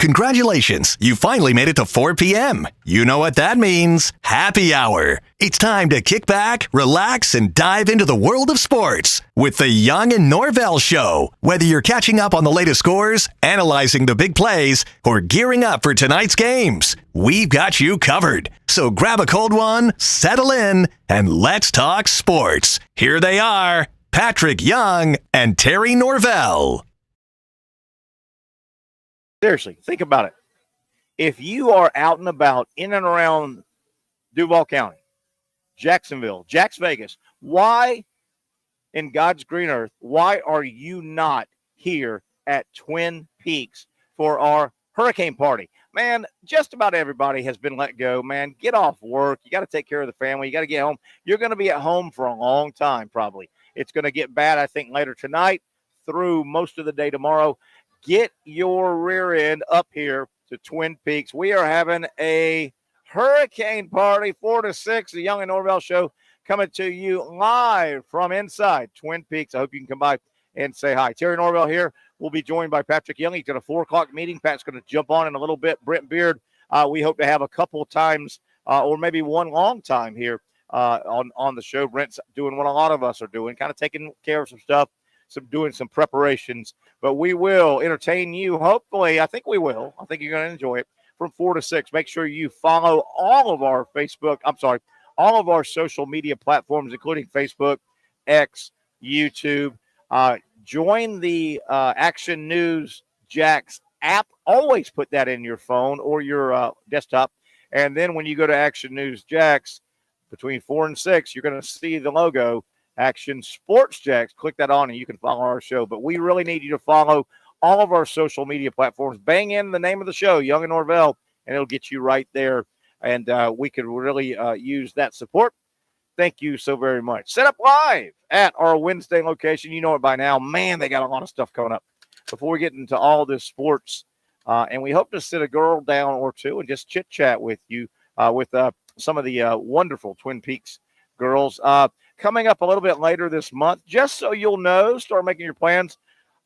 Congratulations, you finally made it to 4 p.m. You know what that means. Happy hour. It's time to kick back, relax, and dive into the world of sports with the Young and Norvelle Show. Whether you're catching up on the latest scores, analyzing the big plays, or gearing up for tonight's games, we've got you covered. So grab a cold one, settle in, and let's talk sports. Here they are, Patrick Young and Terry Norvelle. Seriously, think about it. If you are out and about in and around Duval County, Jacksonville, Jax Vegas, why in God's green earth, why are you not here at Twin Peaks for our hurricane party? Man, just about everybody has been let go, man. Get off work. You got to take care of the family. You got to get home. You're going to be at home for a long time, probably. It's going to get bad, I think, later tonight through most of the day tomorrow. Get your rear end up here to Twin Peaks. We are having a hurricane party, 4 to 6, the Young and Norvelle Show, coming to you live from inside Twin Peaks. I hope you can come by and say hi. Terry Norvelle here. We'll be joined by Patrick Young. He's got a 4 o'clock meeting. Pat's going to jump on in a little bit. Brent Beard, we hope to have a couple times or maybe one long time here on the show. Brent's doing what a lot of us are doing, kind of taking care of some stuff, doing some preparations. But we will entertain you. Hopefully, I think we will. I think you're going to enjoy it from 4 to 6. Make sure you follow all of our all of our social media platforms, including Facebook, X, YouTube. Join the Action News Jax app. Always put that in your phone or your desktop. And then when you go to Action News Jax, between 4 and 6, you're going to see the logo, Action Sports Jax. Click that on and you can follow our show. But we really need you to follow all of our social media platforms. Bang in the name of the show, Young and Norvelle, and it'll get you right there. And we could really use that support. Thank you so very much. Set up live at our Wednesday location. You know it by now. Man, they got a lot of stuff coming up. Before we get into all this sports, and we hope to sit a girl down or two and just chit-chat with you, with some of the wonderful Twin Peaks girls. Coming up a little bit later this month, just so you'll know, start making your plans.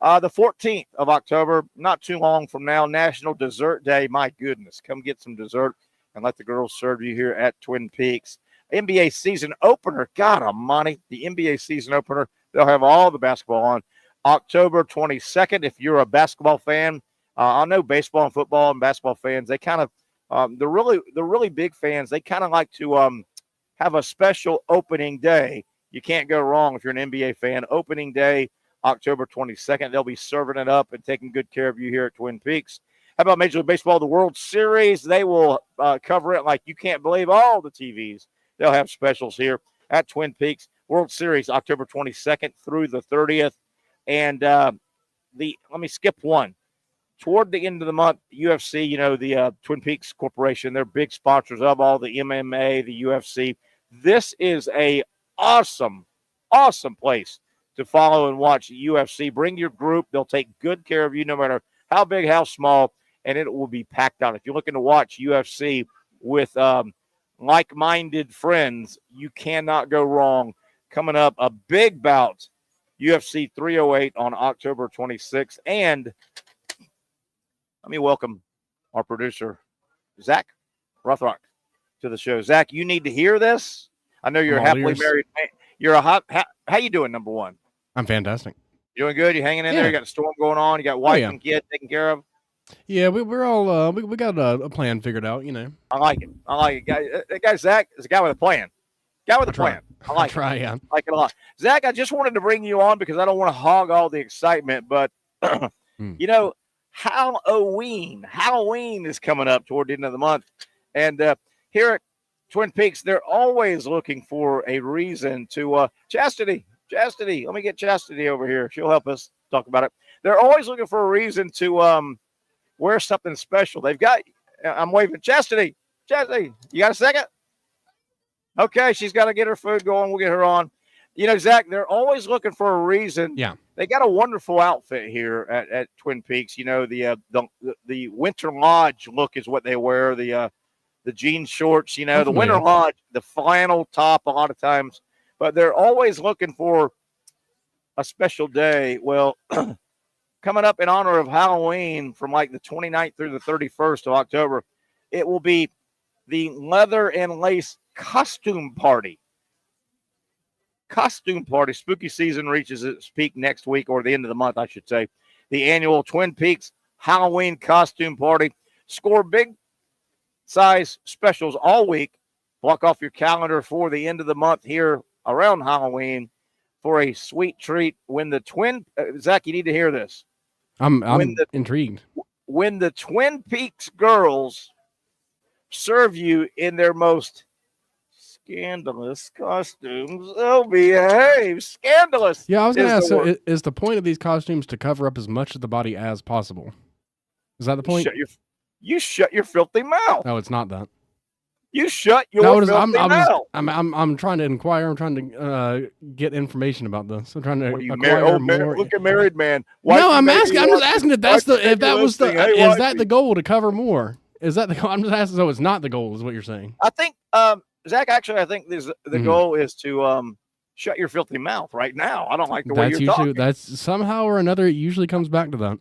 The 14th of October, not too long from now, National Dessert Day. My goodness, come get some dessert and let the girls serve you here at Twin Peaks. NBA season opener, God almighty, the NBA season opener. They'll have all the basketball on October 22nd. If you're a basketball fan, I know baseball and football and basketball fans, they kind of, the really big fans, they kind of like to have a special opening day. You can't go wrong if you're an NBA fan. Opening day, October 22nd. They'll be serving it up and taking good care of you here at Twin Peaks. How about Major League Baseball, the World Series? They will cover it like you can't believe. All the TVs, they'll have specials here at Twin Peaks. World Series, October 22nd through the 30th. And let me skip one. Toward the end of the month, UFC, you know, the Twin Peaks Corporation, they're big sponsors of all the MMA, the UFC. This is a awesome place to follow and watch UFC. Bring your group. They'll take good care of you no matter how big, how small, and it will be packed out. If you're looking to watch UFC with like-minded friends, you cannot go wrong. Coming up, a big bout, UFC 308 on October 26th. And let me welcome our producer, Zach Rothrock, to the show. Zach, you need to hear this. I know you're a happily married man. You're a how you doing, number one? I'm fantastic. You doing good? You hanging in there? You got a storm going on? You got wife and kid taken care of? Yeah, we're all we got a plan figured out, you know. I like it. Guy Zach is a guy with a plan. Guy with a plan. I like it. Yeah. I like it a lot. Zach, I just wanted to bring you on because I don't want to hog all the excitement, but you know, Halloween is coming up toward the end of the month. And here at Twin Peaks, they're always looking for a reason to Chastity. Let me get Chastity over here. She'll help us talk about it. They're always looking for a reason to wear something special. They've got, I'm waving, Chastity, you got a second? Okay, she's got to get her food going. We'll get her on. You know, Zach, they're always looking for a reason. Yeah. They got a wonderful outfit here at Twin Peaks. You know, the Winter Lodge look is what they wear. The jean shorts, you know, the Winter Lodge, the flannel top a lot of times. But they're always looking for a special day. Well, coming up in honor of Halloween from like the 29th through the 31st of October. It will be the Leather and Lace Costume Party. Costume Party. Spooky season reaches its peak next week, or the end of the month, I should say. The annual Twin Peaks Halloween Costume Party. Score big size specials all week. Block off your calendar for the end of the month here around Halloween for a sweet treat. When the Zach, you need to hear this. I'm intrigued. When the Twin Peaks girls serve you in their most scandalous costumes, they'll behave. Scandalous. Yeah, I was going to ask, so is the point of these costumes to cover up as much of the body as possible? Is that the point? You shut your filthy mouth. No, it's not that. You shut your filthy mouth. I'm trying to inquire. I'm trying to get information about this. I'm trying to acquire more. Look at married man. No, I'm asking. I'm just asking if that's is that the goal to cover more? Is that the goal? I'm just asking. So it's not the goal, is what you're saying? I think, Zach. Actually, I think the goal is to shut your filthy mouth right now. I don't like the way you're talking. That's somehow or another. It usually comes back to that.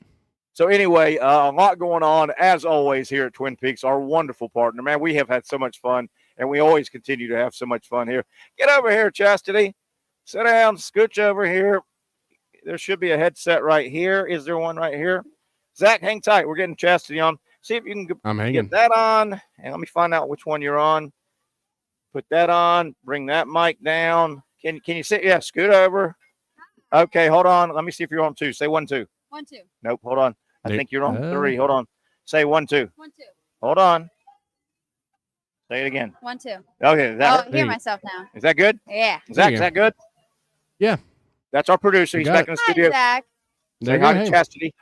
So anyway, a lot going on, as always, here at Twin Peaks, our wonderful partner. Man, we have had so much fun, and we always continue to have so much fun here. Get over here, Chastity. Sit down, scooch over here. There should be a headset right here. Is there one right here? Zach, hang tight. We're getting Chastity on. See if you can get that on, and let me find out which one you're on. Put that on. Bring that mic down. Can you sit? Yeah, scoot over. Okay, hold on. Let me see if you're on 2. Say 1, 2. 1, 2. Nope, hold on. I think you're on 3. Hold on. Say 1, 2. 1, 2. Hold on. Say it again. 1, 2. Okay. I hear myself now. Is that good? Yeah. Zach, is that good? Yeah. That's our producer. He's back in the studio. Hi, Zach. Say hi to Chastity.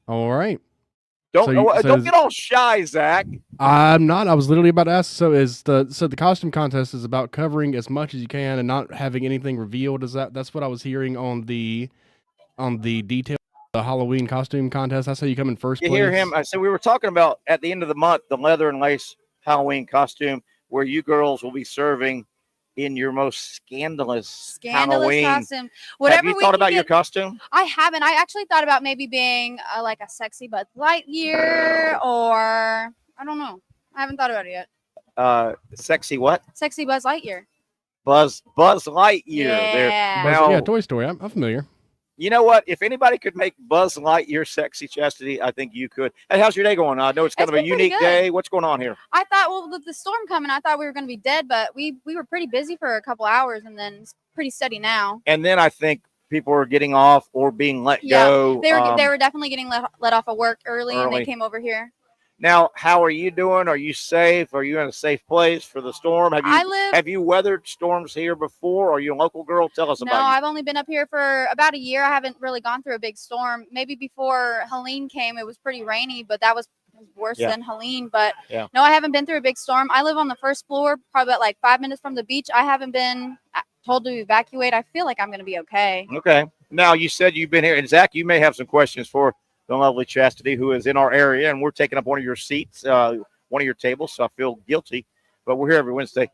All right. Don't get all shy, Zach. I'm not. I was literally about to ask. So the costume contest is about covering as much as you can and not having anything revealed. That's what I was hearing on the detail. The Halloween costume contest. That's how you come in first place. You hear him? So we were talking about at the end of the month the leather and lace Halloween costume, where you girls will be serving in your most scandalous Halloween costume. Whatever. Have you thought about your costume? I haven't. I actually thought about maybe being like a sexy Buzz Lightyear, or I don't know. I haven't thought about it yet. Sexy what? Sexy Buzz Lightyear. Buzz Lightyear. Yeah. Yeah, Toy Story. I'm familiar. You know what? If anybody could make Buzz Lightyear sexy, Chastity, I think you could. Hey, how's your day going? I know it's kind of a unique day. What's going on here? I thought, well, with the storm coming, I thought we were going to be dead, but we were pretty busy for a couple hours, and then it's pretty steady now. And then I think people are getting off or being let go. They were definitely getting let off of work early, and they came over here. Now, how are you doing? Are you safe? Are you in a safe place for the storm? Have you weathered storms here before? Are you a local girl? Tell us about it. No, I've only been up here for about a year. I haven't really gone through a big storm. Maybe before Helene came, it was pretty rainy, but that was worse than Helene. But no, I haven't been through a big storm. I live on the first floor, probably about like 5 minutes from the beach. I haven't been told to evacuate. I feel like I'm going to be okay. Okay. Now, you said you've been here. And, Zach, you may have some questions for the lovely Chastity, who is in our area, and we're taking up one of your seats, one of your tables, so I feel guilty. But we're here every Wednesday.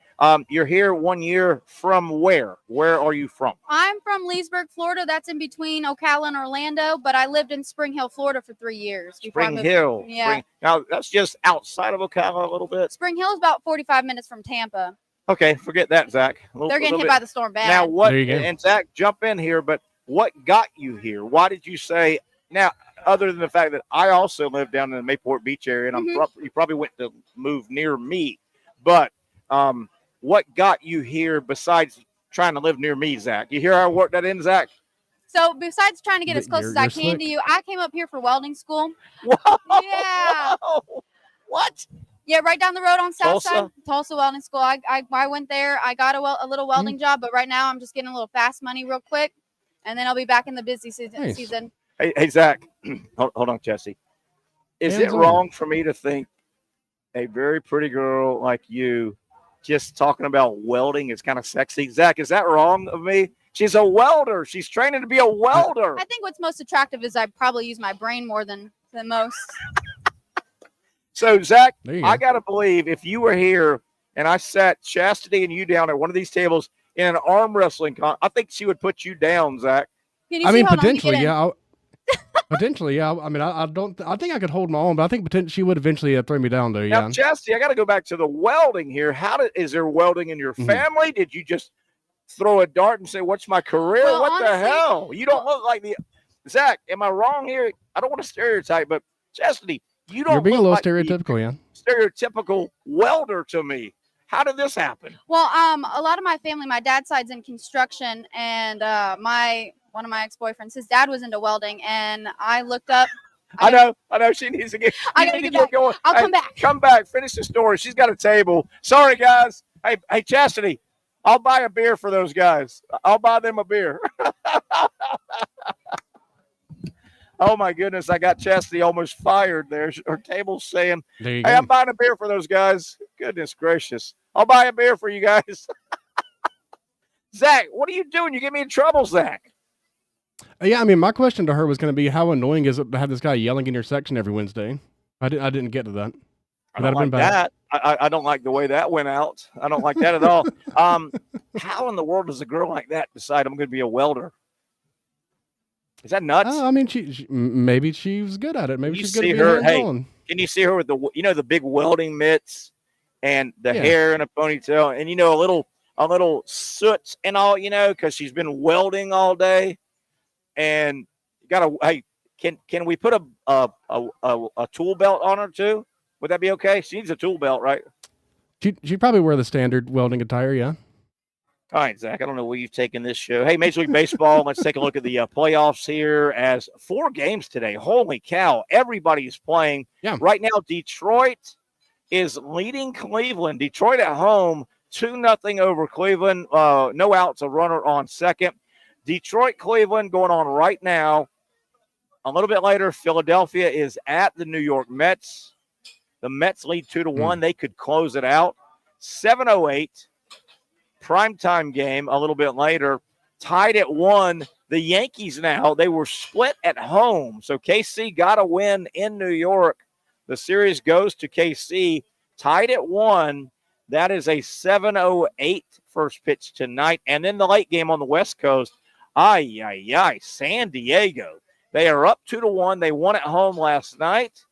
You're here 1 year from where? Where are you from? I'm from Leesburg, Florida. That's in between Ocala and Orlando, but I lived in Spring Hill, Florida for 3 years. Spring Hill. Yeah. Now, that's just outside of Ocala a little bit. Spring Hill is about 45 minutes from Tampa. Okay, forget that, Zach. They're getting hit by the storm bad. Now, what? And Zach, jump in here, but what got you here? Why did you say, now, other than the fact that I also live down in the Mayport Beach area, and you probably went to move near me, but what got you here besides trying to live near me, Zach? You hear how I worked that in, Zach? So besides trying to get as close as I can to you, I came up here for welding school. Whoa! Yeah. What? Yeah, right down the road on South Side, Tulsa Welding School. I went there. I got a little welding job, but right now I'm just getting a little fast money real quick, and then I'll be back in the busy season. Hey, Zach, hold on, Jesse. Is it wrong for me to think a very pretty girl like you just talking about welding is kind of sexy? Zach, is that wrong of me? She's a welder. She's training to be a welder. I think what's most attractive is I probably use my brain more than most. So, Zach, I got to believe if you were here and I sat Chastity and you down at one of these tables in an arm wrestling I think she would put you down, Zach. I mean, potentially, yeah. Potentially, yeah. I mean, I don't. I think I could hold my own, but I think potentially she would eventually throw me down there. Yeah. Now, Chastity, I got to go back to the welding here. Is there welding in your family? Did you just throw a dart and say, "What's my career"? Well, what honestly, the hell? You don't look like the Zach. Am I wrong here? I don't want to stereotype, but Chastity, you don't. You're being a little like stereotypical, yeah. Stereotypical welder to me. How did this happen? Well, a lot of my family, my dad's side's in construction, and one of my ex-boyfriends, his dad was into welding, and I looked up. I know. She needs to get. I gotta get going. I'll come back. Come back. Finish the story. She's got a table. Sorry, guys. Hey, Chastity. I'll buy a beer for those guys. I'll buy them a beer. Oh my goodness! I got Chastity almost fired there. Her table's saying, "Hey, I'm buying a beer for those guys." Goodness gracious! I'll buy a beer for you guys. Zach, what are you doing? You get me in trouble, Zach. Yeah, I mean, my question to her was going to be, how annoying is it to have this guy yelling in your section every Wednesday? I didn't get to that. I don't like that. I don't like the way that went out. I don't like that at all. How in the world does a girl like that decide I'm going to be a welder? Is that nuts? I mean, she maybe she was good at it. Maybe she's good at being hands-on. Can you see her with the big welding mitts and the hair in a ponytail, and a little soot and all, because she's been welding all day, and can we put a tool belt on her too? Would that be okay? She needs a tool belt, right? She'd probably wear the standard welding attire, yeah. All right, Zach, I don't know where you've taken this show. Hey, Major League Baseball, let's take a look at the playoffs here as 4 games today. Holy cow, everybody's playing. Yeah. Right now, Detroit is leading Cleveland. Detroit at home, 2-0 over Cleveland. No outs, a runner on second. Detroit, Cleveland going on right now. A little bit later, Philadelphia is at the New York Mets. The Mets lead 2-1. They could close it out. 7:08. Primetime game a little bit later. Tied at 1. The Yankees now, they were split at home. So KC got a win in New York. The series goes to KC. Tied at 1. That is a 7:08 first pitch tonight. And then the late game on the West Coast. San Diego. They are up 2-1. They won at home last night.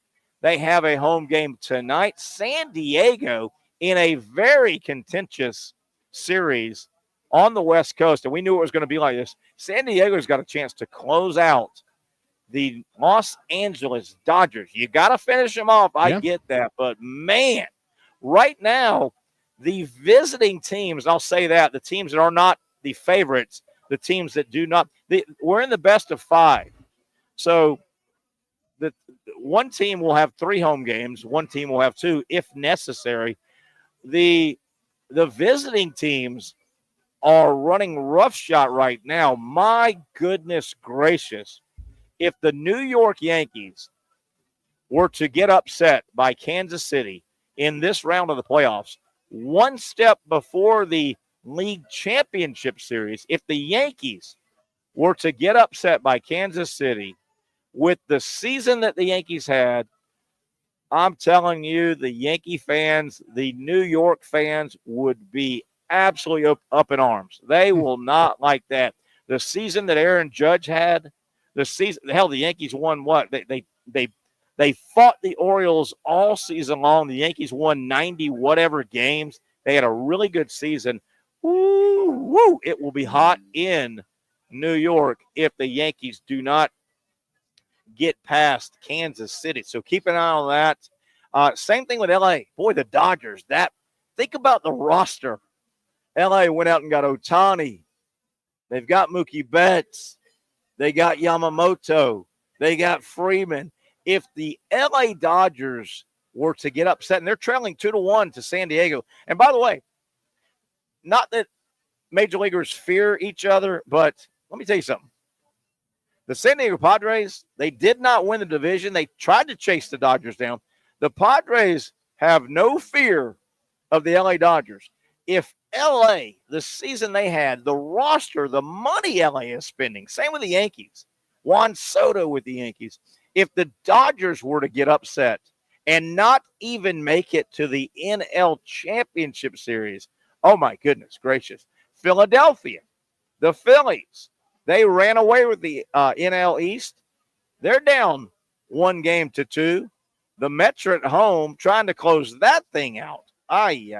They have a home game tonight. San Diego in a very contentious series on the West Coast, and we knew it was going to be like this. San Diego's got a chance to close out the Los Angeles Dodgers. You got to finish them off. I get that, but man, right now, the visiting teams, I'll say that, the teams that are not the favorites, the teams that do not, we're in the best of 5. So the one team will have 3 home games. One team will have 2 if necessary. The visiting teams are running roughshod right now. My goodness gracious. If the New York Yankees were to get upset by Kansas City in this round of the playoffs, one step before the league championship series, if the Yankees were to get upset by Kansas City with the season that the Yankees had, I'm telling you, the Yankee fans, the New York fans would be absolutely up in arms. They will not like that. The season that Aaron Judge had, the Yankees won what? They fought the Orioles all season long. The Yankees won 90 whatever games. They had a really good season. Woo! It will be hot in New York if the Yankees do not get past Kansas City. So keep an eye on that. Same thing with LA. Boy, the Dodgers. Think about the roster. LA went out and got Ohtani. They've got Mookie Betts. They got Yamamoto. They got Freeman. If the LA Dodgers were to get upset, and they're trailing 2-1 to San Diego. And by the way, not that major leaguers fear each other, but let me tell you something. The San Diego Padres, they did not win the division. They tried to chase the Dodgers down. The Padres have no fear of the LA Dodgers. If LA, the season they had, the roster, the money LA is spending, same with the Yankees, Juan Soto with the Yankees, if the Dodgers were to get upset and not even make it to the NL Championship Series, oh my goodness gracious. Philadelphia, the Phillies, they ran away with the NL East. They're down 1-2. The Mets are at home trying to close that thing out. Ay.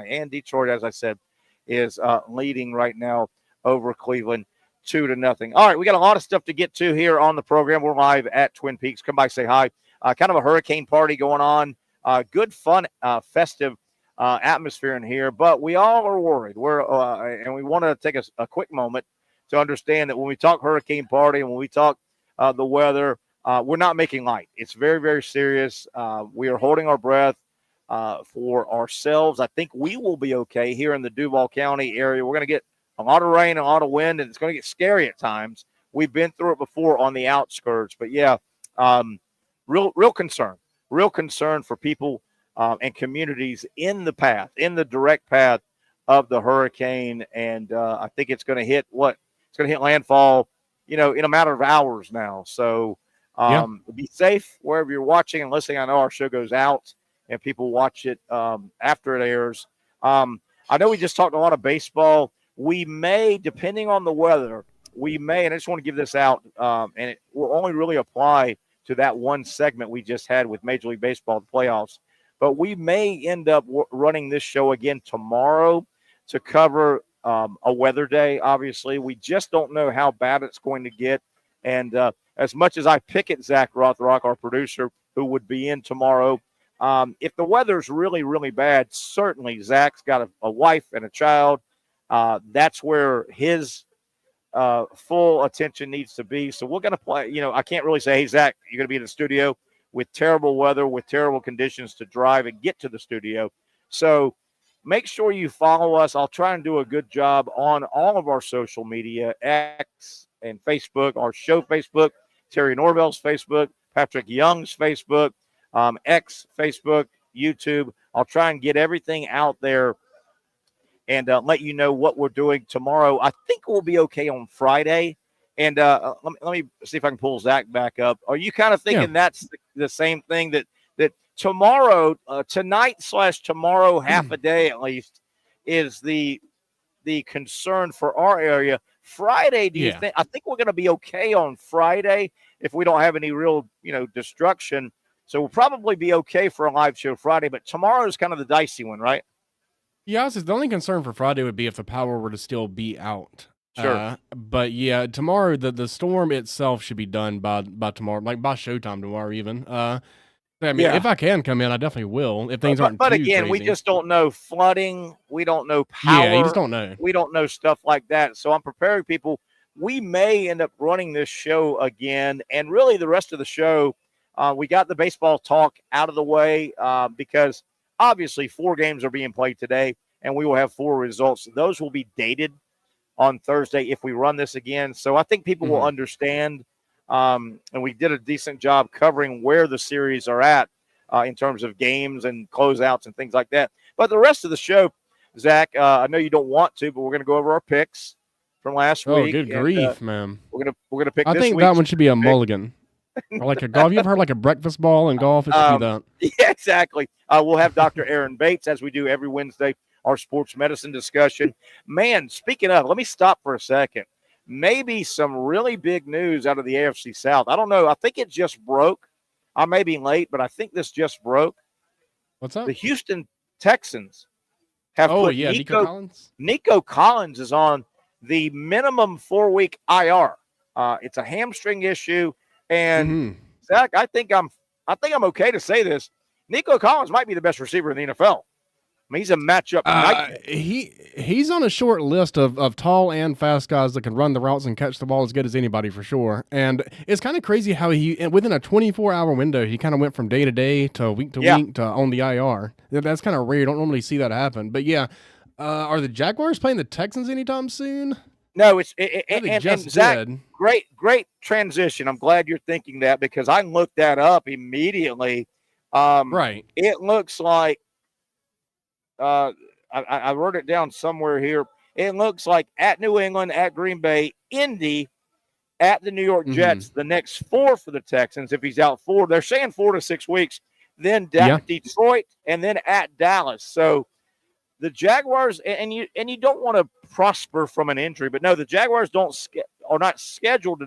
And Detroit, as I said, is leading right now over Cleveland 2-0. All right, we got a lot of stuff to get to here on the program. We're live at Twin Peaks. Come by, say hi. Kind of a hurricane party going on. Good, fun, festive atmosphere in here, but we all are worried. And we want to take a quick moment to understand that when we talk hurricane party and when we talk the weather, we're not making light. It's very, very serious. We are holding our breath for ourselves. I think we will be okay here in the Duval County area. We're going to get a lot of rain, a lot of wind, and it's going to get scary at times. We've been through it before on the outskirts, but yeah, real concern for people and communities in the direct path of the hurricane. And I think it's going to hit it's going to hit landfall, in a matter of hours now. So be safe wherever you're watching and listening. I know our show goes out and people watch it after it airs. I know we just talked a lot of baseball. We may, depending on the weather, and I just want to give this out, and it will only really apply to that one segment we just had with Major League Baseball, the playoffs. But we may end up running this show again tomorrow to cover a weather day. Obviously, we just don't know how bad it's going to get. And as much as I pick at Zach Rothrock, our producer, who would be in tomorrow, if the weather's really, really bad, certainly Zach's got a wife and a child. That's where his full attention needs to be. So we're going to play. I can't really say, hey, Zach, you're going to be in the studio with terrible weather, with terrible conditions to drive and get to the studio. So make sure you follow us. I'll try and do a good job on all of our social media, X and Facebook, our show Facebook, Terry Norvelle's Facebook, Patrick Young's Facebook, X, Facebook, YouTube. I'll try and get everything out there and let you know what we're doing tomorrow. I think we'll be okay on Friday. And let me see if I can pull Zach back up. Are you kind of thinking that's the same thing that tomorrow, tonight/tomorrow, half a day at least, is the concern for our area? Friday, do you think? I think we're going to be okay on Friday if we don't have any real, destruction. So we'll probably be okay for a live show Friday. But tomorrow is kind of the dicey one, right? Yeah, the only concern for Friday would be if the power were to still be out. Sure. But yeah, tomorrow the storm itself should be done by tomorrow, like by showtime tomorrow even. If I can come in, I definitely will. If things aren't but too again, crazy. We just don't know flooding. We don't know power. Yeah, you just don't know. We don't know stuff like that. So I'm preparing people. We may end up running this show again, and really the rest of the show, we got the baseball talk out of the way because obviously 4 games are being played today, and we will have 4 results. Those will be dated on Thursday if we run this again. So I think people will understand, and we did a decent job covering where the series are at in terms of games and closeouts and things like that. But the rest of the show, Zach, I know you don't want to, but we're going to go over our picks from last week. Oh, good grief, man! We're gonna pick. I think that one should be a mulligan, or like a golf. You ever heard like a breakfast ball in golf? It should be that. Yeah, exactly. We'll have Dr. Aaron Bates, as we do every Wednesday, our sports medicine discussion. Man, speaking of, let me stop for a second. Maybe some really big news out of the AFC South. I don't know. I think it just broke. I may be late, but I think this just broke. What's up? The Houston Texans have put Nico Collins? Nico Collins is on the minimum 4-week IR. It's a hamstring issue. And Zach, I think I'm okay to say this. Nico Collins might be the best receiver in the NFL. I mean, he's a matchup nightmare. He's on a short list of tall and fast guys that can run the routes and catch the ball as good as anybody for sure. And it's kind of crazy how within a 24-hour window, he kind of went from day to day to week to week to on the IR. That's kind of rare. You don't normally see that happen. But yeah, are the Jaguars playing the Texans anytime soon? No, and Zach, great transition. I'm glad you're thinking that because I looked that up immediately. Right. It looks like I wrote it down somewhere here. It looks like at New England, at Green Bay, Indy, at the New York Jets, the next 4 for the Texans. If he's out 4, they're saying 4 to 6 weeks. Then Detroit, and then at Dallas. So the Jaguars, and you don't want to prosper from an injury, but no, the Jaguars are not scheduled to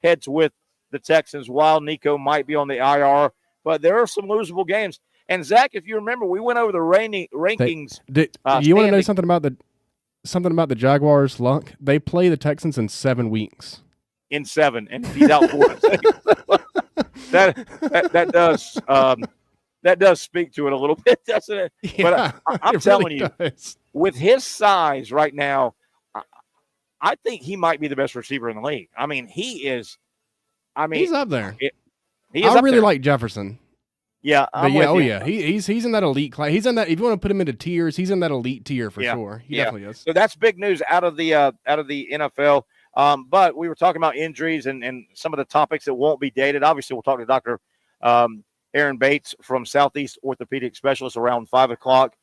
heads with the Texans while Nico might be on the IR. But there are some losable games. And, Zach, if you remember, we went over the rankings. You want to know something about the Jaguars' luck? They play the Texans in 7 weeks. In 7, and he's out for it. That does speak to it a little bit, doesn't it? Yeah, but I'm telling you, with his size right now, I think he might be the best receiver in the league. I mean, he is. I mean, he's up there. I really like Jefferson. Yeah, yeah. He's in that elite class. He's in that. If you want to put him into tiers, he's in that elite tier for sure. He definitely is. So that's big news out of the NFL. But we were talking about injuries and some of the topics that won't be dated. Obviously, we'll talk to Dr. Aaron Bates from Southeast Orthopedic Specialist around 5 o'clock.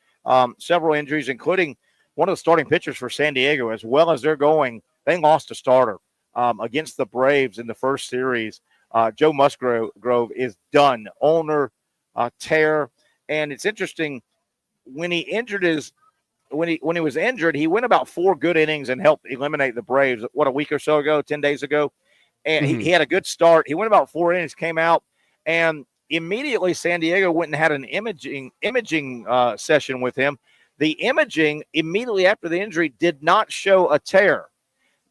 Several injuries, including one of the starting pitchers for San Diego. As well as they're going, they lost a starter against the Braves in the first series. Joe Musgrove is done. Ulnar tear. And it's interesting, when he was injured, he went about 4 good innings and helped eliminate the Braves, a week or so ago, 10 days ago. And he had a good start. He went about 4 innings, came out, and immediately San Diego went and had an imaging session with him. The imaging immediately after the injury did not show a tear.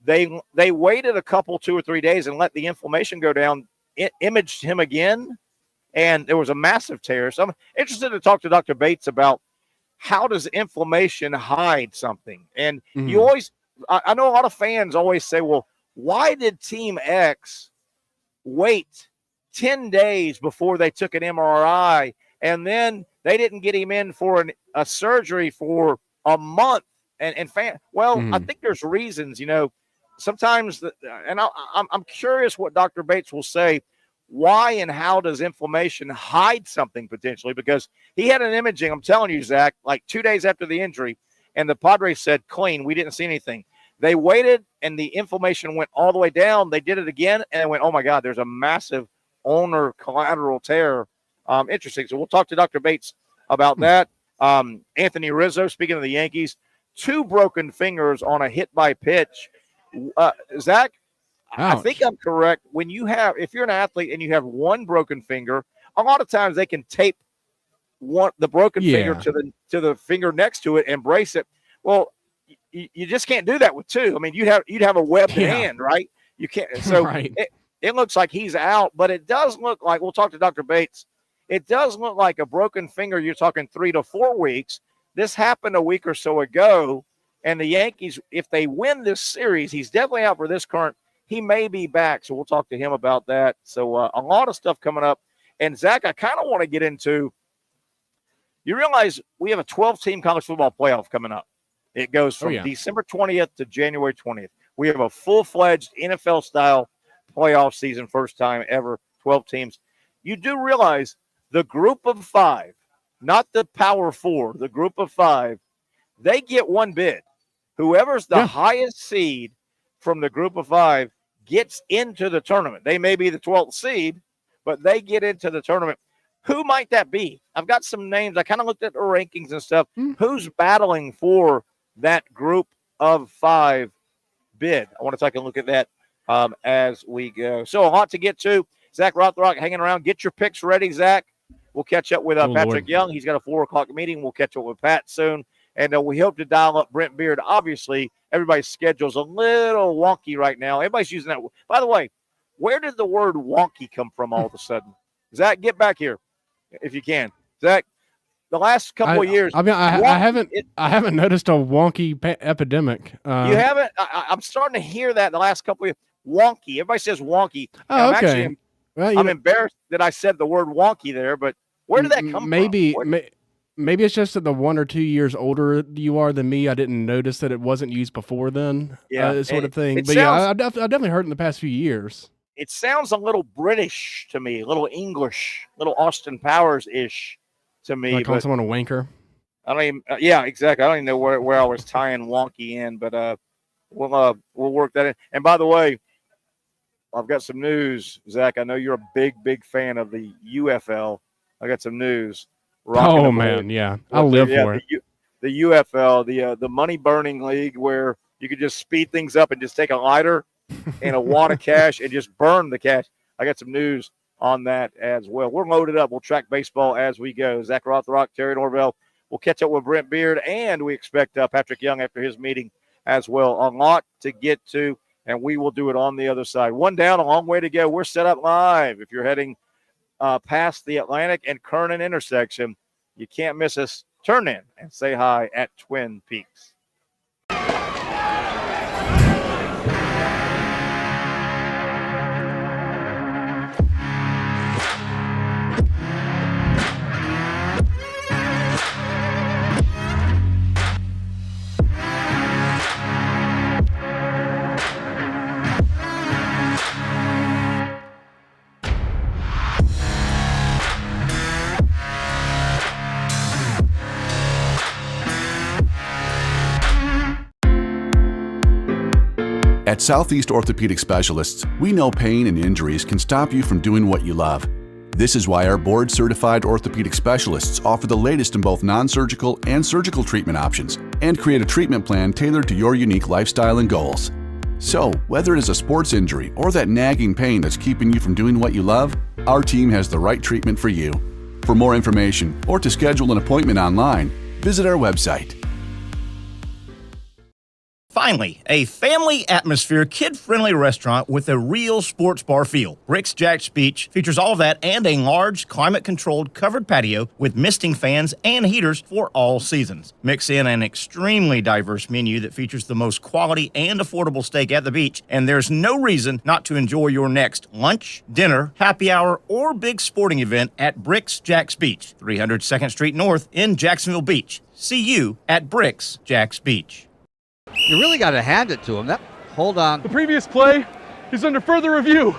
They waited a couple, 2 or 3 days and let the inflammation go down, imaged him again, and there was a massive tear. So I'm interested to talk to Dr. Bates about how does inflammation hide something? And you always, I know a lot of fans always say, well, why did Team X wait 10 days before they took an MRI, and then they didn't get him in for a surgery for a month? I think there's reasons, sometimes, and I'm curious what Dr. Bates will say. Why and how does inflammation hide something potentially? Because he had an imaging, I'm telling you, Zach, like 2 days after the injury, and the Padres said, clean, we didn't see anything. They waited, and the inflammation went all the way down. They did it again, and went, oh, my God, there's a massive ulnar collateral tear. Interesting. So we'll talk to Dr. Bates about that. Anthony Rizzo, speaking of the Yankees, 2 broken fingers on a hit by pitch. Zach, ouch. I think I'm correct. If you're an athlete and you have 1 broken finger, a lot of times they can tape the broken finger to the finger next to it and brace it. Well, you just can't do that with 2. I mean, you'd have a webbed hand, right? You can't. So right. It looks like he's out, but it does look like, we'll talk to Dr. Bates, it does look like a broken finger. You're talking 3 to 4 weeks. This happened a week or so ago, and the Yankees, if they win this series, he's definitely out for this current. He may be back, so we'll talk to him about that. So a lot of stuff coming up. And, Zach, I kind of want to get into, you realize we have a 12-team college football playoff coming up. It goes from December 20th to January 20th. We have a full-fledged NFL-style playoff season, first time ever, 12 teams. You do realize the group of 5, not the Power 4, the group of 5, they get 1 bid. Whoever's the highest seed from the group of 5 gets into the tournament. They may be the 12th seed, but they get into the tournament. Who might that be? I've got some names. I kind of looked at the rankings and stuff. Who's battling for that group of 5 bid? I want to take a look at that as we go. So a lot to get to. Zach Rothrock hanging around. Get your picks ready, Zach. We'll catch up with Patrick Young. He's got a 4 o'clock meeting. We'll catch up with Pat soon. And we hope to dial up Brent Beard. Obviously, everybody's schedule's a little wonky right now. Everybody's using that. By the way, where did the word wonky come from all of a sudden? Zach, get back here if you can. Zach, the last couple of years. I mean, I haven't noticed a wonky epidemic. You haven't? I'm starting to hear that the last couple of years. Wonky. Everybody says wonky. Oh, okay. I'm embarrassed that I said the word wonky there, but where did that come from? Maybe it's just that the 1 or 2 years older you are than me, I didn't notice that it wasn't used before then, sort of thing. But I've definitely heard it in the past few years. It sounds a little British to me, a little English, a little Austin Powers-ish to me. Like calling someone a wanker? I don't even, exactly. I don't even know where I was tying wonky in, but we'll work that in. And by the way, I've got some news, Zach. I know you're a big fan of the UFL. I got some news. Oh man, yeah, I'll live for it. The UFL, the money burning league, where you could just speed things up and just take a lighter. in a wad of cash and just burn the cash. I got some news on that as well. We're loaded up. We'll track baseball as we go. Zach Rothrock, Terry Norvelle. We'll catch up with Brent Beard, and we expect Patrick Young after his meeting as well. A lot to get to, and we will do it on the other side. One down, a long way to go. We're set up live. If you're heading past the Atlantic and Kernan intersection, you can't miss us. Turn in and say hi at Twin Peaks. At Southeast Orthopedic Specialists, we know pain and injuries can stop you from doing what you love. This is why our board-certified orthopedic specialists offer the latest in both non-surgical and surgical treatment options and create a treatment plan tailored to your unique lifestyle and goals. So, whether it is a sports injury or that nagging pain that's keeping you from doing what you love, our team has the right treatment for you. For more information or to schedule an appointment online, visit our website. Finally, a family atmosphere, kid-friendly restaurant with a real sports bar feel. Bricks Jack's Beach features all of that and a large, climate-controlled covered patio with misting fans and heaters for all seasons. Mix in an extremely diverse menu that features the most quality and affordable steak at the beach, and there's no reason not to enjoy your next lunch, dinner, happy hour, or big sporting event at Bricks Jack's Beach, 300 2nd Street North in Jacksonville Beach. See you at Bricks Jack's Beach. You really got to hand it to him. Hold on. The previous play is under further review.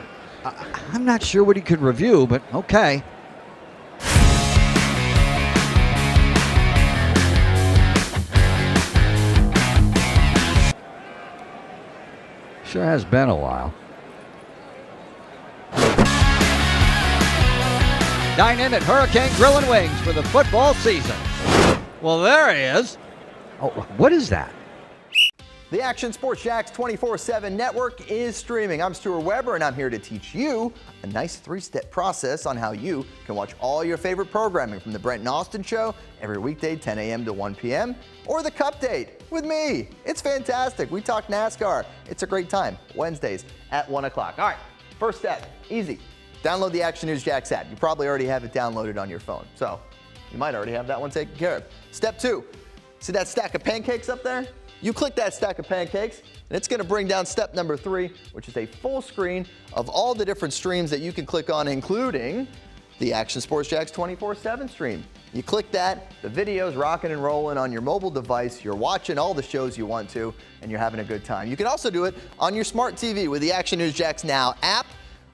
I'm not sure what he could review, but okay. Sure has been a while. Dynamic Hurricane Grill and Wings for the football season. Well, there he is. Oh, what is that? The Action Sports Jax 24/7 network is streaming. I'm Stuart Weber, and I'm here to teach you a nice 3-step process on how you can watch all your favorite programming, from the Brent and Austin Show every weekday 10 a.m. to 1 p.m. or the Cup Date with me. It's fantastic. We talk NASCAR. It's a great time. Wednesdays at 1 o'clock. All right, first step, easy. Download the Action News Jax app. You probably already have it downloaded on your phone, so you might already have that one taken care of. Step 2, see that stack of pancakes up there? You click that stack of pancakes, and it's going to bring down step number 3, which is a full screen of all the different streams that you can click on, including the Action Sports Jax 24/7 stream. You click that, the video's rocking and rolling on your mobile device. You're watching all the shows you want to, and you're having a good time. You can also do it on your smart TV with the Action News Jax Now app.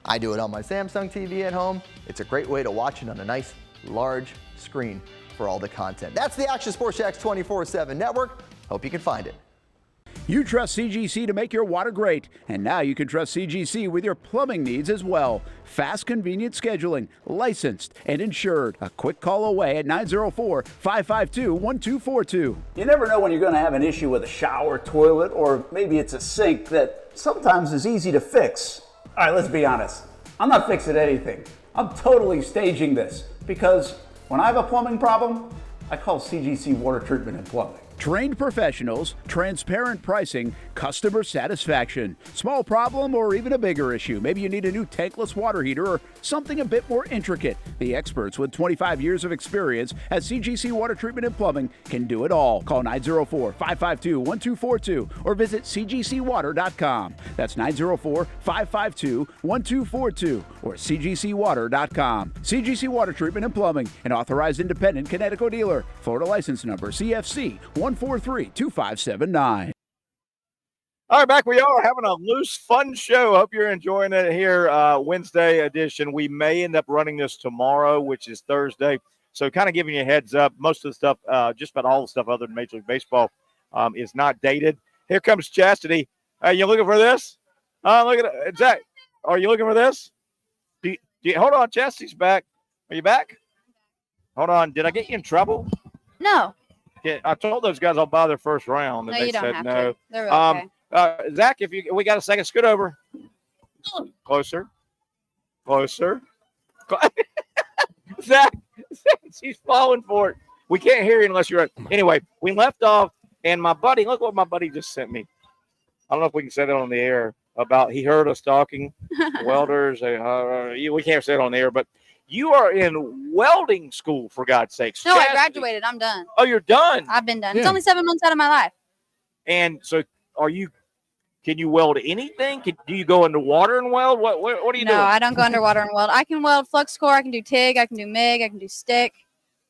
I do it on my Samsung TV at home. It's a great way to watch it on a nice, large screen for all the content. That's the Action Sports Jax 24/7 network. Hope you can find it. You trust CGC to make your water great, and now you can trust CGC with your plumbing needs as well. Fast, convenient scheduling, licensed and insured. A quick call away at 904-552-1242. You never know when you're going to have an issue with a shower, toilet, or maybe it's a sink that sometimes is easy to fix. All right, let's be honest. I'm not fixing anything. I'm totally staging this because when I have a plumbing problem, I call CGC Water Treatment and Plumbing. Trained professionals, transparent pricing, customer satisfaction. Small problem or even a bigger issue. Maybe you need a new tankless water heater or something a bit more intricate. The experts with 25 years of experience at CGC Water Treatment and Plumbing can do it all. Call 904-552-1242 or visit cgcwater.com. That's 904-552-1242 or cgcwater.com. CGC Water Treatment and Plumbing, an authorized independent Connecticut dealer. Florida license number CFC 1432579. All right, back we are having a loose, fun show. Hope you're enjoying it here. Wednesday edition. We may end up running this tomorrow, which is Thursday. So kind of giving you a heads up. Most of the stuff, just about all the stuff other than Major League Baseball, is not dated. Here comes Chastity. Hey, you looking for this? Look at it. Zach, are you looking for this? Hold on, Chastity's back. Are you back? Hold on. Did I get you in trouble? No. Yeah, I told those guys I'll buy their first round, and No, they you don't said have no. to. They're okay. Zach, we got a second, scoot over. Closer. Zach, she's falling for it. We can't hear you unless you're right. Anyway, we left off, and my buddy, look what my buddy just sent me. I don't know if we can say that on the air about he heard us talking. Welders, we can't say it on the air, but you are in welding school, for God's sakes. No, I graduated. I'm done. Oh, you're done? I've been done. Yeah. It's only 7 months out of my life. And so can you weld anything? Do you go underwater and weld? What do you do? No, I don't go underwater and weld. I can weld flux core. I can do TIG. I can do MIG. I can do stick.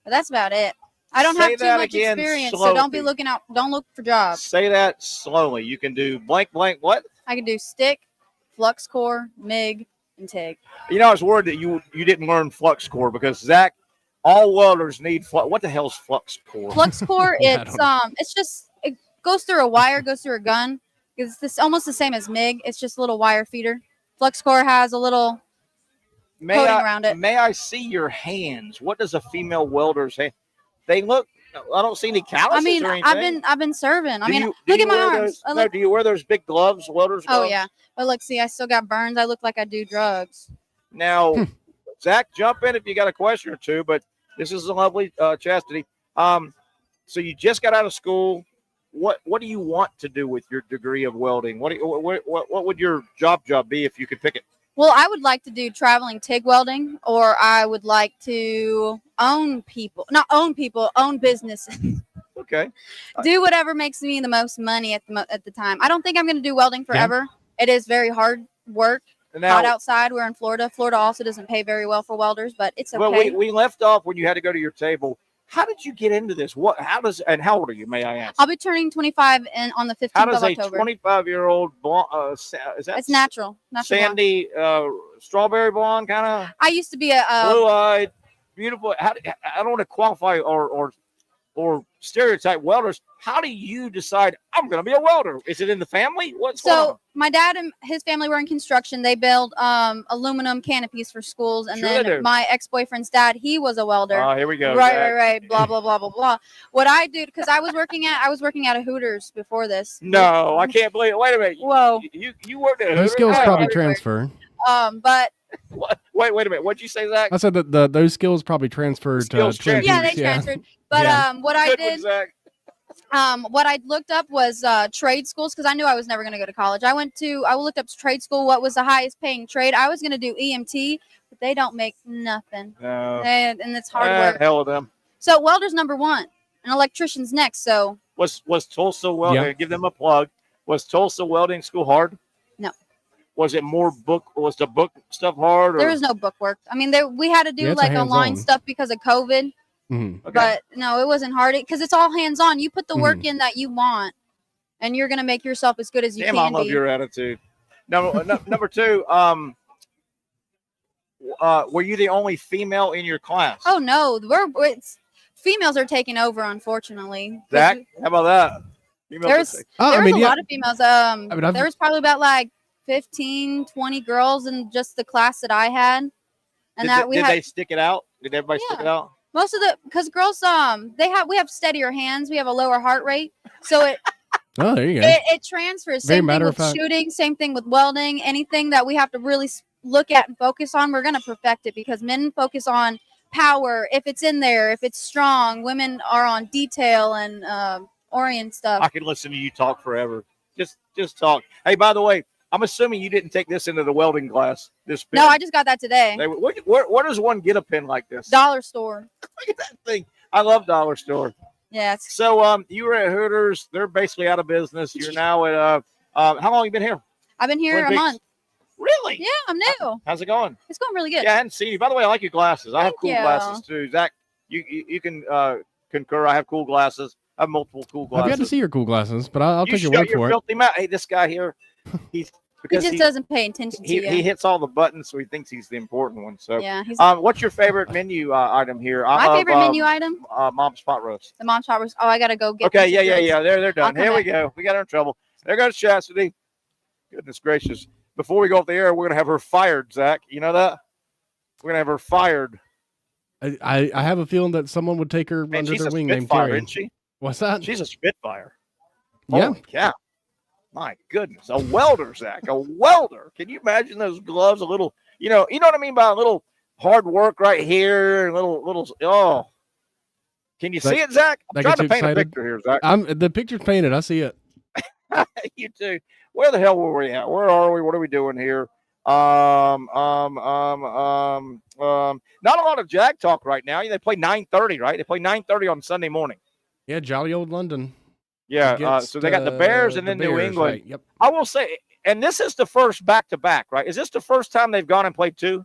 But that's about it. I don't have too much experience, so don't be looking out. Don't look for jobs. Say that slowly. You can do blank, what? I can do stick, flux core, MIG, and TIG. I was worried that you didn't learn flux core because, Zach, all welders need flux. What the hell's flux core? Flux core, it's just, it goes through a wire, goes through a gun. It's almost the same as MIG. It's just a little wire feeder. Flux core has a little coating around it. May I see your hands? What does a female welder's hand? They look. I don't see any calluses. Or anything. I've been serving. Look at my arms. Do you wear those big gloves, welders' gloves? Oh yeah, but look, see, I still got burns. I look like I do drugs. Now, Zach, jump in if you got a question or two. But this is a lovely Chastity. So you just got out of school. What do you want to do with your degree of welding? What would your job be if you could pick it? Well, I would like to do traveling TIG welding, or I would like to own businesses. Okay. Do whatever makes me the most money at the time. I don't think I'm going to do welding forever. Yeah. It is very hard work. Hot outside. We're in Florida. Florida also doesn't pay very well for welders, but it's okay. Well, we left off when you had to go to your table. How did you get into this? How old are you, may I ask? I'll be turning 25 on the 15th of October. How does a 25-year-old blonde, is that? It's natural sandy, strawberry blonde kind of? I used to be a blue-eyed, beautiful. I don't want to qualify or stereotype welders. How do you decide I'm going to be a welder? Is it in the family? So my dad and his family were in construction. They build aluminum canopies for schools. And then my ex-boyfriend's dad, he was a welder. Oh, here we go. Right. Blah, blah, blah, blah, blah. What I do, because I was working at a Hooters before this. No, I can't believe it. Wait a minute. Whoa. You worked at a Hooters? Those skills probably transfer. But wait a minute. What'd you say, Zach? I said that those skills probably transferred to yeah, they transferred. But what I did, what I looked up was trade schools, because I knew I was never going to go to college. I looked up trade school, what was the highest paying trade. I was going to do EMT, but they don't make nothing. No. And it's hard work. Hell with them. So welder's number one, and electrician's next. So was Tulsa welding? Yeah. Give them a plug. Was Tulsa welding school hard? No. Was it more was the book stuff hard? Or? There was no book work. I mean, we had to do like online stuff because of COVID. Mm-hmm. Okay. But no, it wasn't hard because it's all hands-on. You put the work in that you want, and you're going to make yourself as good as you can be. I love your attitude. Number two, were you the only female in your class? Oh, no. Females are taking over, unfortunately. Zach, how about that? There was a lot of females. There was probably about like 15, 20 girls in just the class that I had. And did they stick it out? Did everybody stick it out? Most of because girls, we have steadier hands. We have a lower heart rate. So it, oh, there you go. It transfers. Same thing with shooting, same thing with welding, anything that we have to really look at and focus on, we're going to perfect it, because men focus on power. If it's in there, if it's strong, women are on detail and orient stuff. I can listen to you talk forever. Just talk. Hey, by the way, I'm assuming you didn't take this into the welding class. This pin. No, I just got that today. Where does one get a pin like this? Dollar store. Look at that thing. I love dollar store. Yes. So you were at Hooters. They're basically out of business. You're now at how long have you been here? I've been here a month. Really? Yeah, I'm new. How's it going? It's going really good. Yeah, I hadn't seen you. By the way, I like your glasses. I have cool glasses too. Zach, you can concur. I have cool glasses. I have multiple cool glasses. I've got to see your cool glasses, but I'll take your word for it. Filthy mouth. Hey, this guy here, he just doesn't pay attention to you. He hits all the buttons, so he thinks he's the important one. So, yeah. What's your favorite menu item here? My favorite menu item? Mom's pot roast. The mom's pot roast. Oh, I gotta go get. Okay, yeah. They're done. Here we go. We got her in trouble. There goes Chastity. Goodness gracious! Before we go off the air, we're gonna have her fired, Zach. You know that? We're gonna have her fired. I have a feeling that someone would take her under their wing named Terry. Isn't she? What's that? She's a Spitfire. Yeah. Holy cow. My goodness, a welder, Zach, a welder. Can you imagine those gloves? A little, you know what I mean by a little hard work right here, and little. Oh, can you see it, Zach? I'm trying to paint a picture here, Zach. The picture's painted. I see it. You too. Where the hell were we at? Where are we? What are we doing here? Not a lot of Jag talk right now. They play 9:30, right? They play 9:30 on Sunday morning. Yeah, jolly old London. Yeah, so they got the Bears and then New England. Right. Yep. I will say, and this is the first back-to-back, right? Is this the first time they've gone and played two?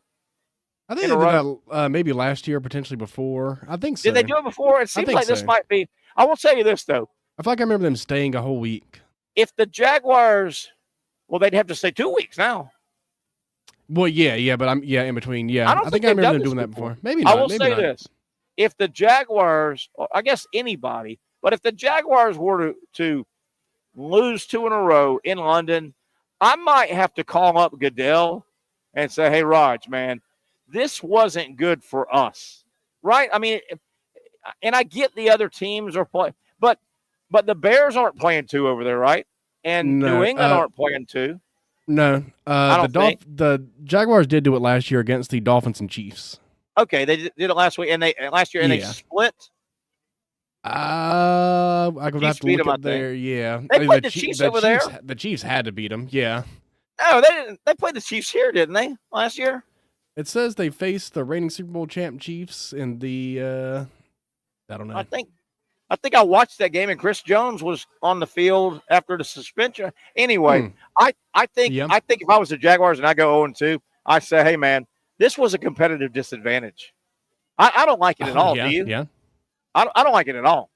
I think they did that maybe last year, potentially before. I think so. Did they do it before? It seems like this might be. I will tell you this, though. I feel like I remember them staying a whole week. If the Jaguars, well, they'd have to stay 2 weeks now. Well, yeah, but I'm in between. Yeah, I think I remember them doing that before. Maybe not. I will say this: if the Jaguars, I guess anybody, but if the Jaguars were to lose 2 in a row in London, I might have to call up Goodell and say, "Hey, Raj, man, this wasn't good for us, right?" I mean, and I get the other teams are playing, but the Bears aren't playing 2 over there, right? And New England aren't playing 2. No, the Jaguars did do it last year against the Dolphins and Chiefs. Okay, they did it last week, and they split. I could have to look at there. Yeah, they played the Chiefs over there. The Chiefs had to beat them. Yeah. No, they didn't. They played the Chiefs here, didn't they? Last year. It says they faced the reigning Super Bowl champ Chiefs in the. I don't know. I think I watched that game, and Chris Jones was on the field after the suspension. Anyway, I think if I was the Jaguars and I go 0-2, I say, hey man, this was a competitive disadvantage. I don't like it at all. Do you? Yeah. I don't like it at all.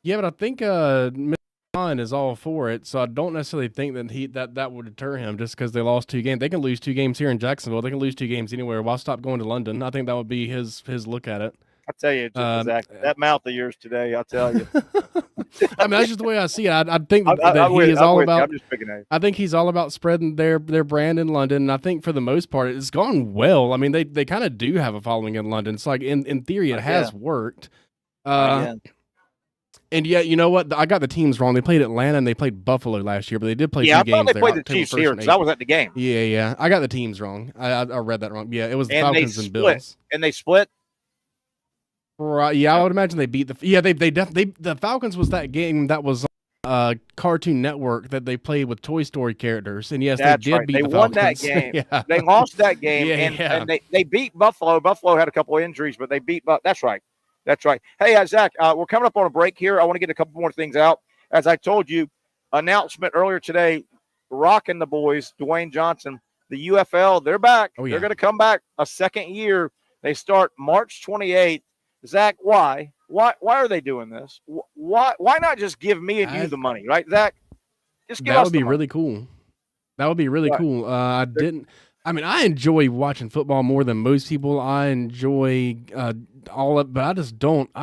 Yeah, but I think Mr. Khan is all for it, so I don't necessarily think that that would deter him just because they lost 2 games. They can lose 2 games here in Jacksonville. They can lose 2 games anywhere. Why stop going to London? I think that would be his look at it. I tell you, Zach, that mouth of yours today, I'll tell you. I mean, that's just the way I see it. I think he is all about. I'm just picking at you. I think he's all about spreading their brand in London. And I think for the most part, it's gone well. I mean, they kind of do have a following in London. It's like in theory, it has worked. And yet, you know what? I got the teams wrong. They played Atlanta and they played Buffalo last year, but they did play 2 games. Yeah, I thought they played the Chiefs here because I was at the game. Yeah. I got the teams wrong. I read that wrong. Yeah, it was the Falcons and Bills. And they split. Right. Yeah, I would imagine they beat the Falcons was that game that was on Cartoon Network that they played with Toy Story characters, and yes, they did beat the Falcons. They won that game. Yeah. They lost that game, and they beat Buffalo. Buffalo had a couple of injuries, but they beat. That's right. Hey, Zach, we're coming up on a break here. I want to get a couple more things out. As I told you, announcement earlier today, rocking the boys, Dwayne Johnson, the UFL, they're back. Oh, yeah. They're going to come back a second year. They start March 28th. Zach, why are they doing this? Why not just give me and you the money, right, Zach? Just give us the money. That would be really cool. That would be really cool. I enjoy watching football more than most people. I enjoy all of it, but I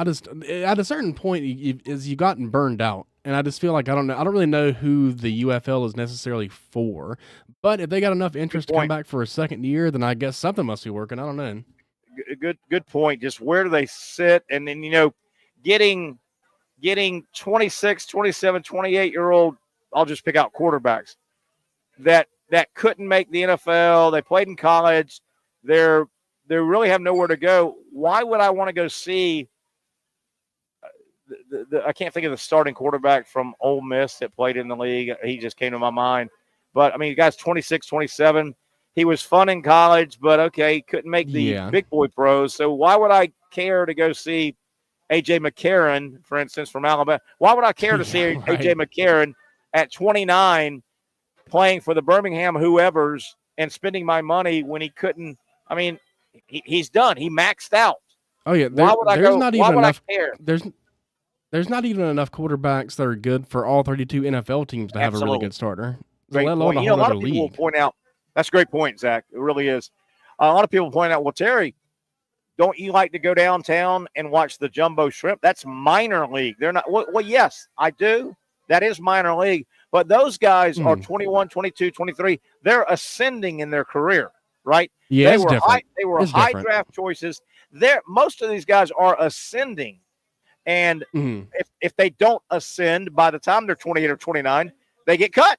just at a certain point you've gotten burned out. And I just feel like I don't really know who the UFL is necessarily for. But if they got enough interest to come back for a second year, then I guess something must be working. I don't know. Good point. Just where do they sit? And then, getting 26, 27, 28-year-old, I'll just pick out quarterbacks that couldn't make the NFL. They played in college. They really have nowhere to go. Why would I want to go see I can't think of the starting quarterback from Ole Miss that played in the league. He just came to my mind. But, I mean, the guy's 26, 27. He was fun in college, but, okay, couldn't make the big boy pros. So why would I care to go see A.J. McCarron, for instance, from Alabama? Why would I care to see A.J. McCarron at 29 playing for the Birmingham whoever's and spending my money when he couldn't? I mean, he's done. He maxed out. Oh, yeah. Why would I care? There's not even enough quarterbacks that are good for all 32 NFL teams to have a really good starter. Great point. A lot of people will point out. That's a great point, Zach. It really is. A lot of people point out, well, Terry, don't you like to go downtown and watch the Jumbo Shrimp? That's minor league. They're not. Well, yes, I do. That is minor league. But those guys are 21, 22, 23. They're ascending in their career, right? Yeah, they were high draft choices. Most of these guys are ascending. And if they don't ascend by the time they're 28 or 29, they get cut.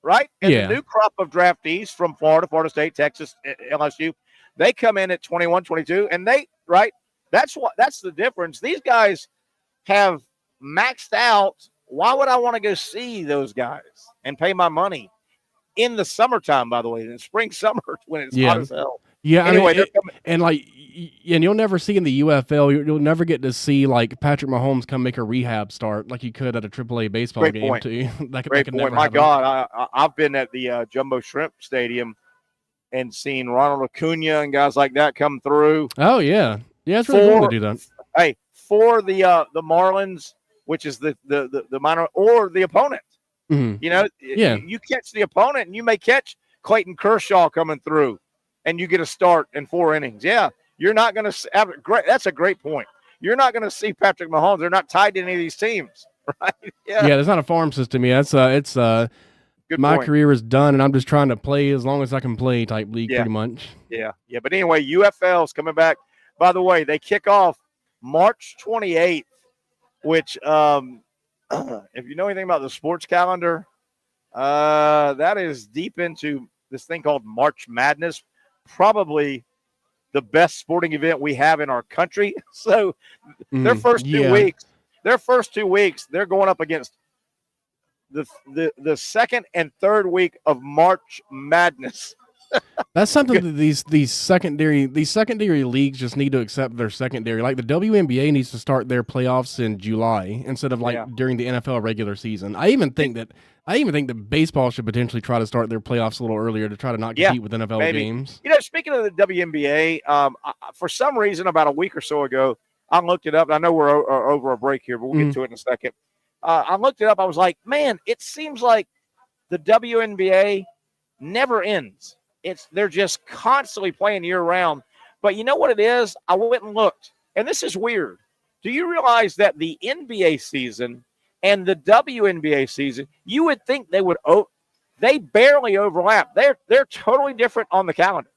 right? And Yeah. the new crop of draftees from Florida State, Texas, LSU, they come in at 21, 22, and that's the difference. These guys have maxed out. Why would I want to go see those guys and pay my money in the summertime, by the way, in spring, summer, when it's hot as hell? Yeah, Anyway, and you'll never see in the UFL, you'll never get to see like Patrick Mahomes come make a rehab start like you could at a AAA baseball Great game point. too. Great point. My God, I've been at the Jumbo Shrimp Stadium and seen Ronald Acuna and guys like that come through. Oh yeah, it's really cool to do that. Hey, for the Marlins, which is the minor or the opponent. Mm-hmm. You know, you catch the opponent and you may catch Clayton Kershaw coming through, and you get a start in 4 innings. Yeah, you're not going to have it. Great. That's a great point. You're not going to see Patrick Mahomes. They're not tied to any of these teams, right? Yeah, there's not a farm system. Yeah, it's Good my point. career is done, and I'm just trying to play as long as I can play type league, pretty much. Yeah. But anyway, UFL's coming back. By the way, they kick off March 28th, which, if you know anything about the sports calendar, that is deep into this thing called March Madness, probably the best sporting event we have in our country. So their first 2 weeks, they're going up against the second and third week of March Madness. That's something that these secondary leagues just need to accept their secondary. Like the WNBA needs to start their playoffs in July instead of during the NFL regular season. I even think that baseball should potentially try to start their playoffs a little earlier to try to not compete with NFL games. You know, speaking of the WNBA, for some reason about a week or so ago, I looked it up. I know we're over a break here, but we'll get to it in a second. I looked it up. I was like, man, it seems like the WNBA never ends. They're just constantly playing year round. But you know what it is? I went and looked, and this is weird. Do you realize that the NBA season and the WNBA season, you would think they barely overlap. They're totally different on the calendar.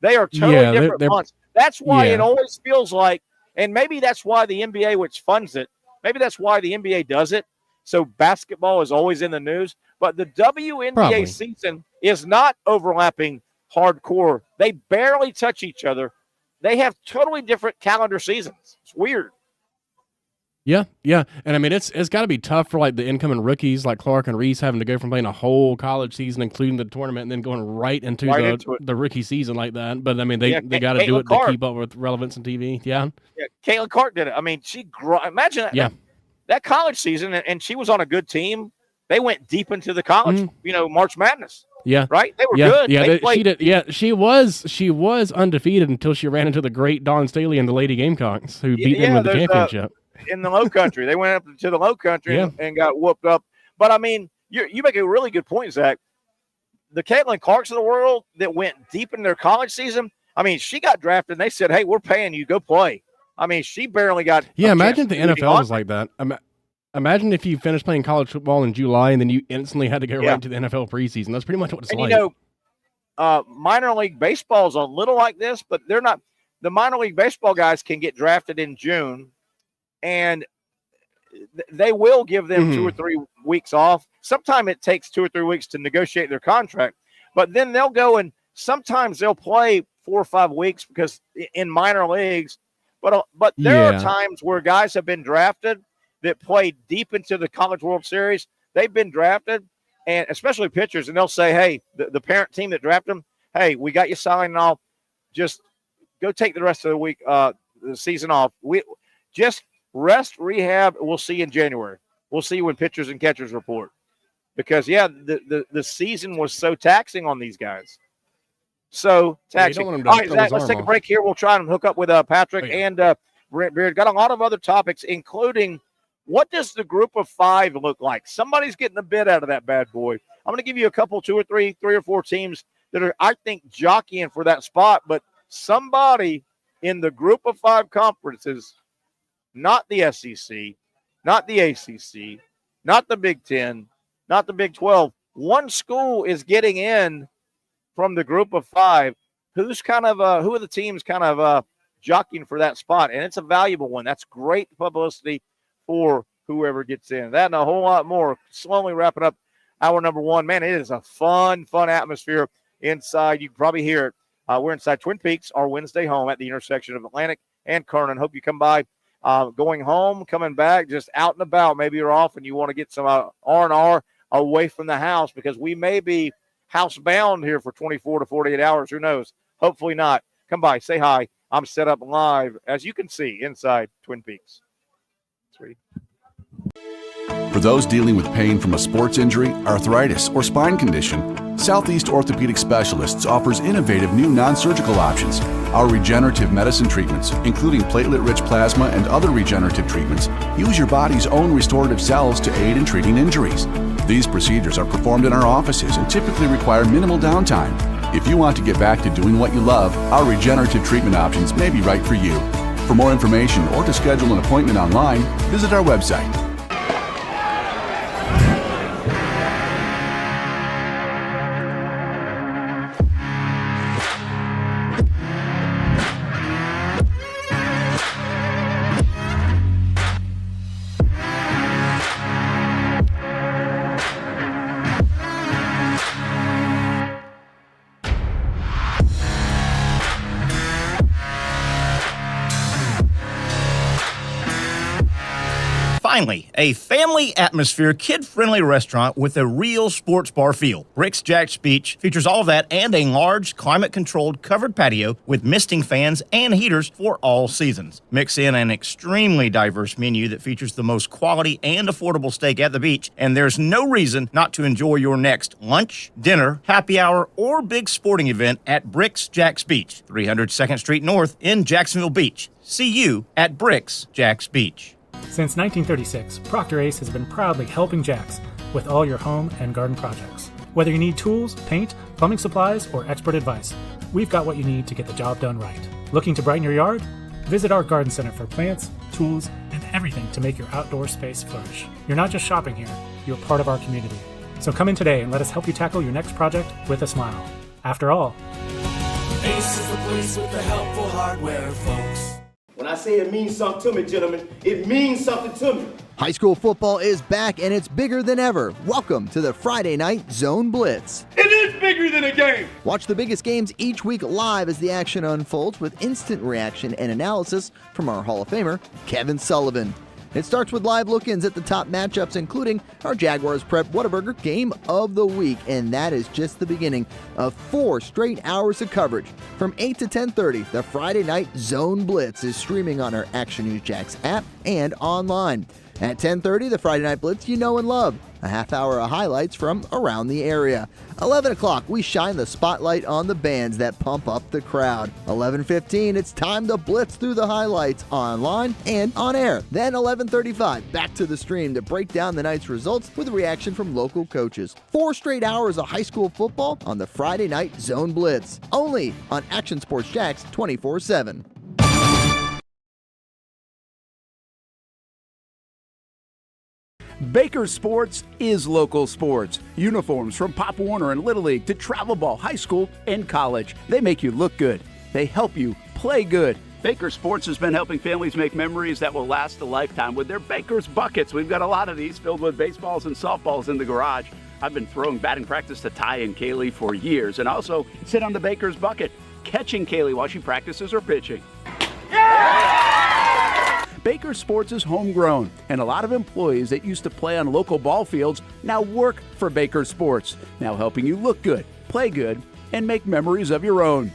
They are totally different months. That's why it always feels like, and maybe that's why the NBA, which funds it, maybe that's why the NBA does it. So basketball is always in the news. But the WNBA season is not overlapping hardcore. They barely touch each other. They have totally different calendar seasons. It's weird. Yeah. And I mean, it's got to be tough for like the incoming rookies like Clark and Reese having to go from playing a whole college season, including the tournament, and then going right into the rookie season like that. But I mean, they got to do it to keep up with relevance in TV. Yeah. Caitlin Clark did it. I mean, imagine that. That college season, and she was on a good team. They went deep into the college, March Madness. Yeah. Right? They were good. Yeah, she did. Yeah, she was undefeated until she ran into the great Dawn Staley and the Lady Gamecocks, who beat them with the championship. In the low country. They went up to the low country and got whooped up. But, I mean, you make a really good point, Zach. The Caitlin Clarks of the world that went deep in their college season, I mean, she got drafted, and they said, hey, we're paying you. Go play. I mean, she barely got imagine if the NFL was like that. Imagine if you finished playing college football in July and then you instantly had to go right to the NFL preseason. That's pretty much what it's like. You know, minor league baseball is a little like this, but they're not. The minor league baseball guys can get drafted in June, and they will give them 2 or 3 weeks off. Sometimes it takes 2 or 3 weeks to negotiate their contract, but then they'll go and sometimes they'll play 4 or 5 weeks because in minor leagues. But there are times where guys have been drafted that play deep into the College World Series. They've been drafted, and especially pitchers, and they'll say, hey, the parent team that drafted them, hey, we got you signed off. Just go take the rest of the week, the season off. We just rest, rehab. We'll see you in January. We'll see you when pitchers and catchers report. Because, the season was so taxing on these guys. So taxing. All right, Zach, let's take a break here. We'll try and hook up with Patrick and Brent Beard. Got a lot of other topics, including what does the group of 5 look like? Somebody's getting a bid out of that bad boy. I'm going to give you a couple, 2 or 3 or 4 teams that are, I think, jockeying for that spot. But somebody in the group of 5 conferences, not the SEC, not the ACC, not the Big Ten, not the Big 12. One school is getting in from the group of 5. Who's kind of who are the teams kind of jockeying for that spot? And it's a valuable one. That's great publicity for whoever gets in. That and a whole lot more. Slowly wrapping up hour number one. Man, it is a fun atmosphere inside. You can probably hear it. We're inside Twin Peaks, our Wednesday home at the intersection of Atlantic and Kernan. Hope you come by. Going home, coming back, just out and about. Maybe you're off and you want to get some R&R away from the house, because we may be housebound here for 24 to 48 hours. Who knows? Hopefully not. Come by, say hi. I'm set up live, as you can see, inside Twin Peaks. Sweet. For those dealing with pain from a sports injury, arthritis, or spine condition, Southeast Orthopedic Specialists offers innovative new non-surgical options. Our regenerative medicine treatments, including platelet-rich plasma and other regenerative treatments, use your body's own restorative cells to aid in treating injuries. These procedures are performed in our offices and typically require minimal downtime. If you want to get back to doing what you love, our regenerative treatment options may be right for you. For more information or to schedule an appointment online, visit our website. Finally, a family atmosphere, kid-friendly restaurant with a real sports bar feel. Rick's Jack's Beach features all of that and a large, climate-controlled covered patio with misting fans and heaters for all seasons. Mix in an extremely diverse menu that features the most quality and affordable steak at the beach, and there's no reason not to enjoy your next lunch, dinner, happy hour, or big sporting event at Rick's Jack's Beach, 300 2nd Street North in Jacksonville Beach. See you at Rick's Jack's Beach. Since 1936, Procter Ace has been proudly helping Jack's with all your home and garden projects. Whether you need tools, paint, plumbing supplies, or expert advice, we've got what you need to get the job done right. Looking to brighten your yard? Visit our garden center for plants, tools, and everything to make your outdoor space flourish. You're not just shopping here, you're part of our community. So come in today and let us help you tackle your next project with a smile. After all, Ace is the place with the helpful hardware, folks. When I say it means something to me, gentlemen, it means something to me. High school football is back, and it's bigger than ever. Welcome to the Friday Night Zone Blitz. It is bigger than a game. Watch the biggest games each week live as the action unfolds with instant reaction and analysis from our Hall of Famer, Kevin Sullivan. It starts with live look-ins at the top matchups, including our Jaguars Prep Whataburger Game of the Week, and that is just the beginning of 4 straight hours of coverage. From 8 to 10:30, the Friday Night Zone Blitz is streaming on our Action News Jax app and online. At 10:30, the Friday Night Blitz you know and love. A half hour of highlights from around the area. 11 o'clock, we shine the spotlight on the bands that pump up the crowd. 11:15, it's time to blitz through the highlights online and on air. Then 11:35, back to the stream to break down the night's results with a reaction from local coaches. 4 straight hours of high school football on the Friday Night Zone Blitz. Only on Action Sports Jax 24/7. Baker Sports is local sports. Uniforms from Pop Warner and Little League to travel ball, high school, and college. They make you look good. They help you play good. Baker Sports has been helping families make memories that will last a lifetime with their Baker's Buckets. We've got a lot of these filled with baseballs and softballs in the garage. I've been throwing batting practice to Ty and Kaylee for years, and also sit on the Baker's Bucket, catching Kaylee while she practices her pitching. Baker Sports is homegrown, and a lot of employees that used to play on local ball fields now work for Baker Sports, now helping you look good, play good, and make memories of your own.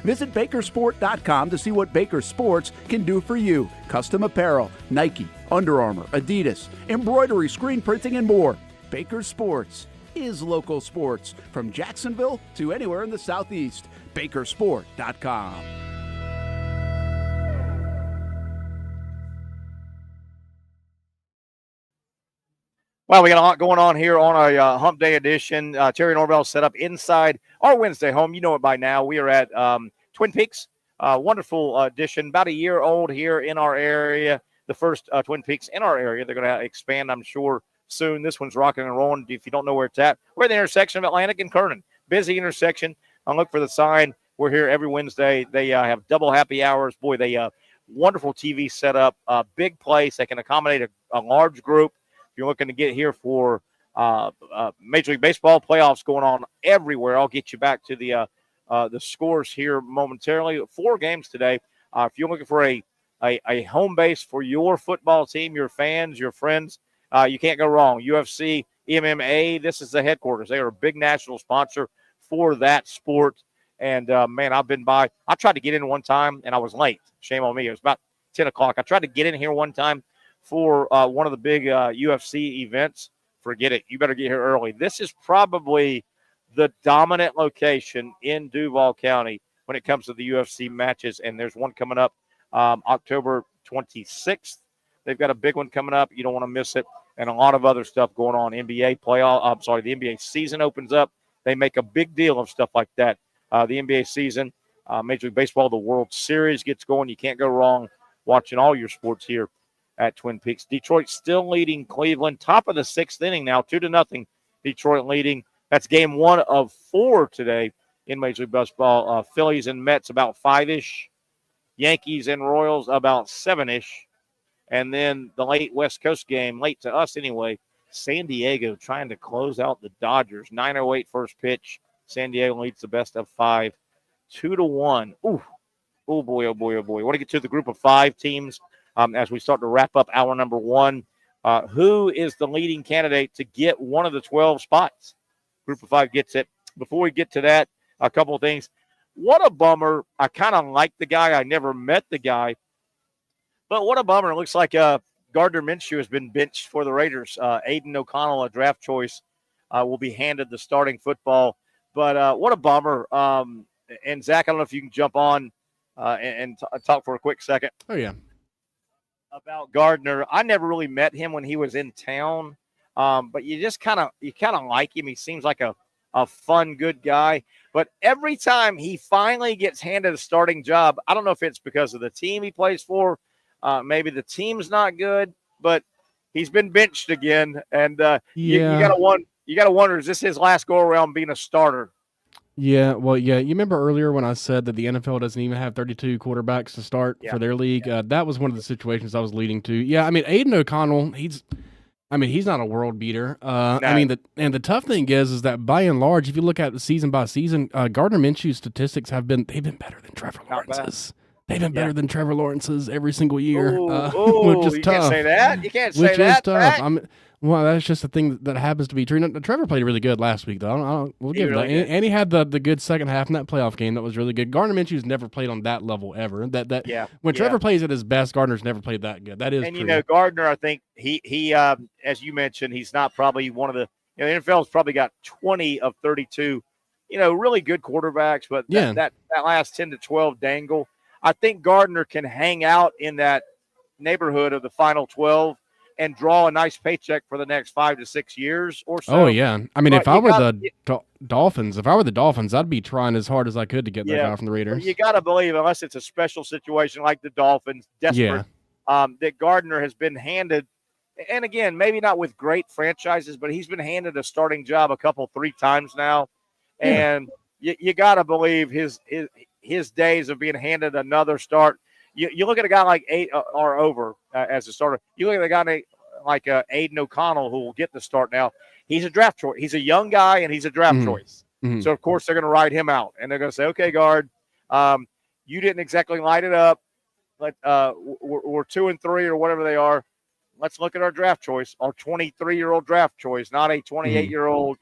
Visit Bakersport.com to see what Baker Sports can do for you. Custom apparel, Nike, Under Armour, Adidas, embroidery, screen printing, and more. Baker Sports is local sports from Jacksonville to anywhere in the Southeast. Bakersport.com. Well, we got a lot going on here on a Hump Day edition. Terry Norvelle set up inside our Wednesday home. You know it by now. We are at Twin Peaks. Wonderful edition. About a year old here in our area. The first Twin Peaks in our area. They're going to expand, I'm sure, soon. This one's rocking and rolling. If you don't know where it's at, we're at the intersection of Atlantic and Kernan. Busy intersection. I'll look for the sign. We're here every Wednesday. They have double happy hours. Boy, they wonderful TV setup. Big place. They can accommodate a large group. You're looking to get here for Major League Baseball playoffs going on everywhere. I'll get you back to the scores here momentarily. 4 games today. If you're looking for a home base for your football team, your fans, your friends, you can't go wrong. UFC, MMA, this is the headquarters. They are a big national sponsor for that sport. And, man, I've been by. I tried to get in one time, and I was late. Shame on me. It was about 10 o'clock. I tried to get in here one time for one of the big UFC events. Forget it. You better get here early. This is probably the dominant location in Duval County when it comes to the UFC matches, and there's one coming up October 26th. They've got a big one coming up. You don't want to miss it, and a lot of other stuff going on. NBA playoff. The NBA season opens up. They make a big deal of stuff like that. The NBA season, Major League Baseball, the World Series gets going. You can't go wrong watching all your sports here at Twin Peaks. Detroit still leading Cleveland. Top of the 6th inning now, 2-0. Detroit leading. That's game 1 of 4 today in Major League Baseball. Phillies and Mets about 5-ish. Yankees and Royals about 7-ish. And then the late West Coast game, late to us anyway, San Diego trying to close out the Dodgers. 9:08 first pitch. San Diego leads the best of 5, 2-1. Ooh. Oh, boy, oh, boy, oh, boy. I want to get to the group of 5 teams as we start to wrap up hour number 1. Who is the leading candidate to get one of the 12 spots? Group of 5 gets it. Before we get to that, a couple of things. What a bummer. I kind of like the guy. I never met the guy. But what a bummer. It looks like Gardner Minshew has been benched for the Raiders. Aiden O'Connell, a draft choice, will be handed the starting football. But what a bummer. And, Zach, I don't know if you can jump on and talk for a quick second. Oh, yeah. About Gardner. I never really met him when he was in town. But you just kind of like him. He seems like a fun, good guy. But every time he finally gets handed a starting job, I don't know if it's because of the team he plays for. Maybe the team's not good, but he's been benched again. And you got to wonder, is this his last go around being a starter? Yeah, well, yeah. You remember earlier when I said that the NFL doesn't even have 32 quarterbacks to start for their league? That was one of the situations I was leading to. Yeah, I mean, Aiden O'Connell, he's not a world beater. No. I mean, the tough thing is that by and large, if you look at the season by season, Gardner Minshew's statistics they've been better than Trevor Lawrence's. They've been better than Trevor Lawrence's every single year, which is you tough. Can't say that. You can't say which that. Is tough. Well, that's just a thing that happens to be true. Now, Trevor played really good last week, though. We'll give really that. And he had the good second half in that playoff game that was really good. Gardner Minshew's never played on that level ever. When Trevor plays at his best, Gardner's never played that good. That is true. And you know, Gardner, I think he as you mentioned, he's not probably one of the. The NFL's probably got 20 of 32, really good quarterbacks, but that last 10 to 12 dangle. I think Gardner can hang out in that neighborhood of the final 12 and draw a nice paycheck for the next 5 to 6 years or so. Oh, yeah. I mean, if I were the Dolphins, I'd be trying as hard as I could to get that guy from the Raiders. You got to believe, unless it's a special situation like the Dolphins, desperate, that Gardner has been handed, and again, maybe not with great franchises, but he's been handed a starting job 3 times now. Yeah. And you got to believe his days of being handed another start. You look at a guy like as a starter. You look at a guy like Aiden O'Connell who will get the start now. He's a draft choice. He's a young guy, and he's a draft choice. Mm-hmm. So, of course, they're going to ride him out. And they're going to say, okay, guard, you didn't exactly light it up. We're 2-3 or whatever they are. Let's look at our draft choice, our 23-year-old draft choice, not a 28-year-old,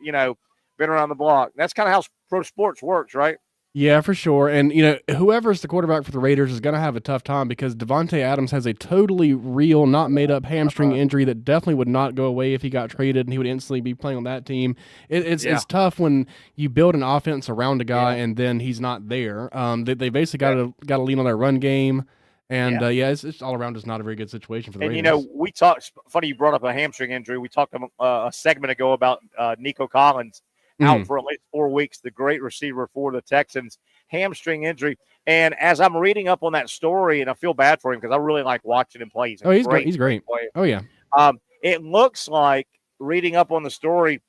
been around the block. That's kind of how pro sports works, right? Yeah, for sure. And, whoever's the quarterback for the Raiders is going to have a tough time because Devontae Adams has a totally real, not made-up hamstring injury that definitely would not go away if he got traded and he would instantly be playing on that team. It's tough when you build an offense around a guy and then he's not there. They basically got to lean on their run game. And, it's all around just not a very good situation for the Raiders. And, we talked – funny you brought up a hamstring injury. We talked a segment ago about Nico Collins. Out for at least 4 weeks, the great receiver for the Texans, hamstring injury. And as I'm reading up on that story, and I feel bad for him because I really like watching him play. He's great. Oh, yeah. It looks like, reading up on the story,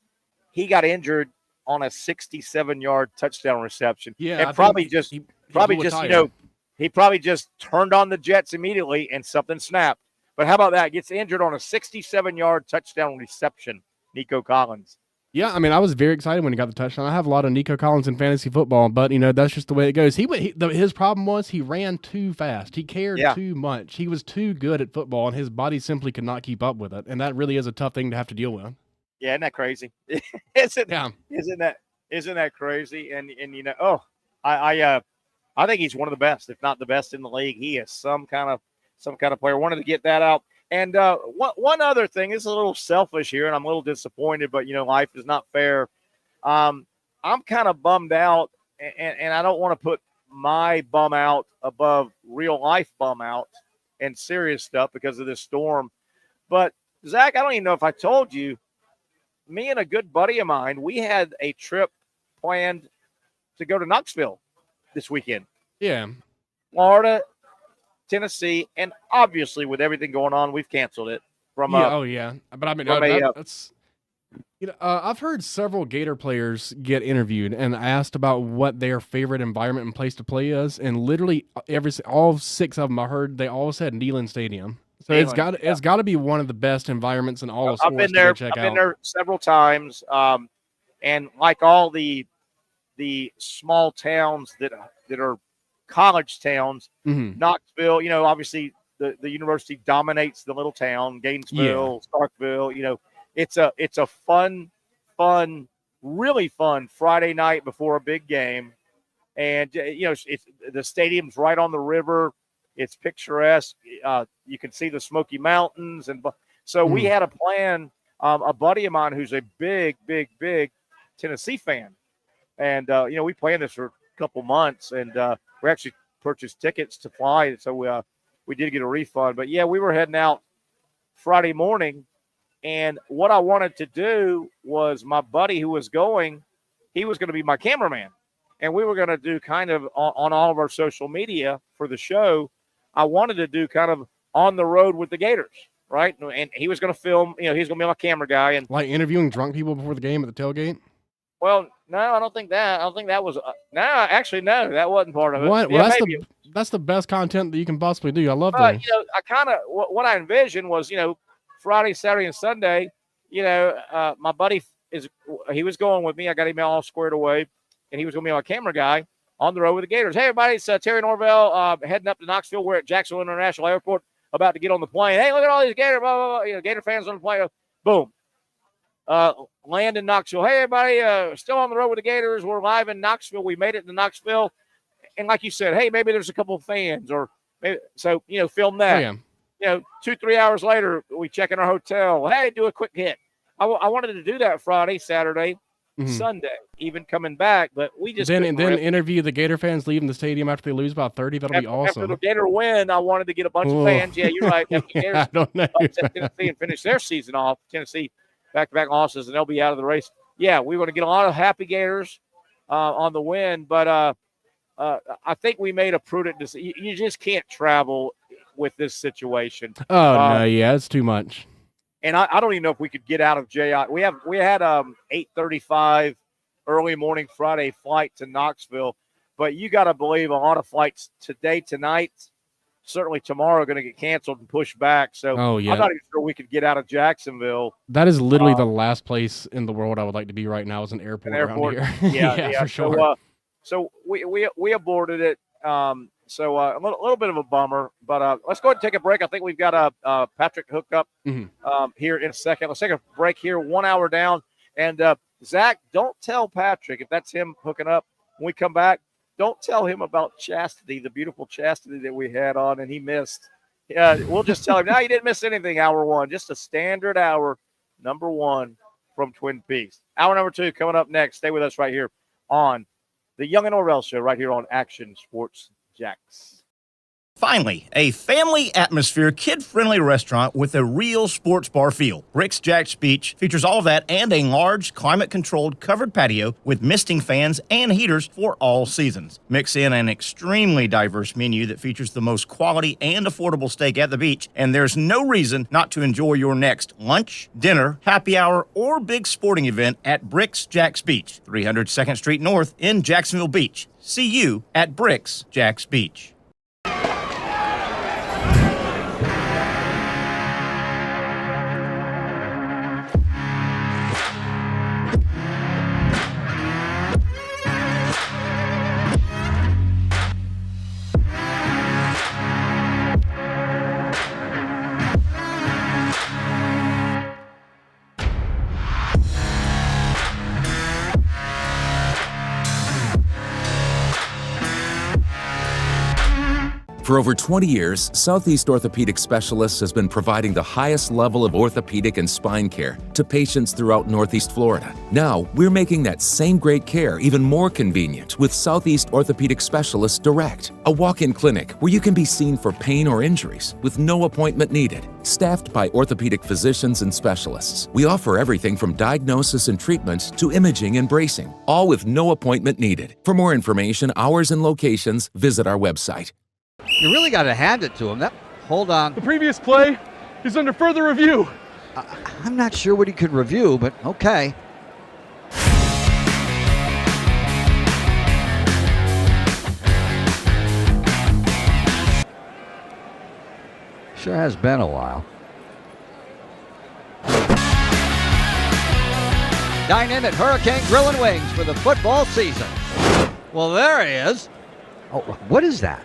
he got injured on a 67-yard touchdown reception. Yeah, and he probably just turned on the Jets immediately and something snapped. But how about that? Gets injured on a 67-yard touchdown reception. Nico Collins. Yeah, I mean, I was very excited when he got the touchdown. I have a lot of Nico Collins in fantasy football, but that's just the way it goes. His problem was he ran too fast. He cared too much. He was too good at football, and his body simply could not keep up with it. And that really is a tough thing to have to deal with. Yeah, isn't that crazy? Isn't that crazy? And I think he's one of the best, if not the best in the league. He is some kind of player. Wanted to get that out. And one other thing, this is a little selfish here, and I'm a little disappointed, but life is not fair. I'm kind of bummed out, and I don't want to put my bum out above real life bum out and serious stuff because of this storm. But Zach, I don't even know if I told you, me and a good buddy of mine, we had a trip planned to go to Knoxville this weekend. Yeah. Florida, Tennessee, and obviously with everything going on, we've canceled it. But I mean, that's I've heard several Gator players get interviewed and asked about what their favorite environment and place to play is, and literally all 6 of them I heard they all said Neyland Stadium. So it's got to be one of the best environments in all of sports. I've been there several times, and like all the small towns that are college towns, Knoxville, obviously the university dominates the little town, Gainesville, Starkville, it's a fun, really fun Friday night before a big game. And, it's the stadium's right on the river. It's picturesque. You can see the Smoky Mountains. And so we had a plan, a buddy of mine who's a big Tennessee fan. And, we planned this for a couple months, and we actually purchased tickets to fly. So we did get a refund. But, yeah, we were heading out Friday morning. And what I wanted to do was my buddy who was going, he was going to be my cameraman. And we were going to do kind of on all of our social media for the show. I wanted to do kind of on the road with the Gators, right? And he was going to film, he's going to be my camera guy. And like interviewing drunk people before the game at the tailgate? Well, no, I don't think that. I don't think that was no, that wasn't part of it. What? Well, that's the best content that you can possibly do. I love that. I kind of what I envisioned was, Friday, Saturday, and Sunday, my buddy he was going with me. I got him all squared away, and he was going to be my camera guy on the road with the Gators. Hey, everybody, it's Terry Norvelle heading up to Knoxville. We're at Jacksonville International Airport, about to get on the plane. Hey, look at all these Gator, blah, blah, blah. Gator fans on the plane. Boom. Land in Knoxville. Hey, everybody, still on the road with the Gators. We're live in Knoxville. We made it to Knoxville. And like you said, hey, maybe there's a couple of fans or maybe, so, film that. Oh, 2-3 hours later, we check in our hotel. Hey, do a quick hit. I wanted to do that Friday, Saturday, Sunday, even coming back, but we just then interview the Gator fans leaving the stadium after they lose by 30. That'll be awesome. After the Gator win, I wanted to get a bunch of fans. Yeah, you're right. After the Gators I don't know. Tennessee and finish their season off. Tennessee back-to-back losses, and they'll be out of the race. Yeah, we want to get a lot of happy Gators on the win, but I think we made a prudent decision. You just can't travel with this situation. Oh, no, yeah, it's too much. And I don't even know if we could get out of JI. We had 8:35 early morning Friday flight to Knoxville, but you got to believe a lot of flights today, tonight, certainly tomorrow are going to get canceled and pushed back. So I'm not even sure we could get out of Jacksonville. That is literally the last place in the world I would like to be right now is an airport around here. Yeah, for sure. So we aborted it. So a little bit of a bummer, but let's go ahead and take a break. I think we've got Patrick hooked up here in a second. Let's take a break here, 1 hour down. And Zach, don't tell Patrick, if that's him hooking up, when we come back, don't tell him about Chastity, the beautiful Chastity that we had on and he missed. Yeah, we'll just tell him, no, you didn't miss anything, hour one. Just a standard hour, number one from Twin Peaks. Hour number two coming up next. Stay with us right here on the Young and Norvelle Show, right here on Action Sports Jax. Finally, a family atmosphere, kid-friendly restaurant with a real sports bar feel. Rick's Jack's Beach features all of that and a large, climate-controlled covered patio with misting fans and heaters for all seasons. Mix in an extremely diverse menu that features the most quality and affordable steak at the beach, and there's no reason not to enjoy your next lunch, dinner, happy hour, or big sporting event at Rick's Jack's Beach, 300 2nd Street North in Jacksonville Beach. See you at Rick's Jack's Beach. For over 20 years, Southeast Orthopedic Specialists has been providing the highest level of orthopedic and spine care to patients throughout Northeast Florida. Now, we're making that same great care even more convenient with Southeast Orthopedic Specialists Direct, a walk-in clinic where you can be seen for pain or injuries with no appointment needed. Staffed by orthopedic physicians and specialists, we offer everything from diagnosis and treatment to imaging and bracing, all with no appointment needed. For more information, hours, and locations, visit our website. You really got to hand it to him. Hold on. The previous play is under further review. I'm not sure what he could review, but okay. Sure has been a while. Dine in at Hurricane Grill and Wings for the football season. Well, there he is. Oh, what is that?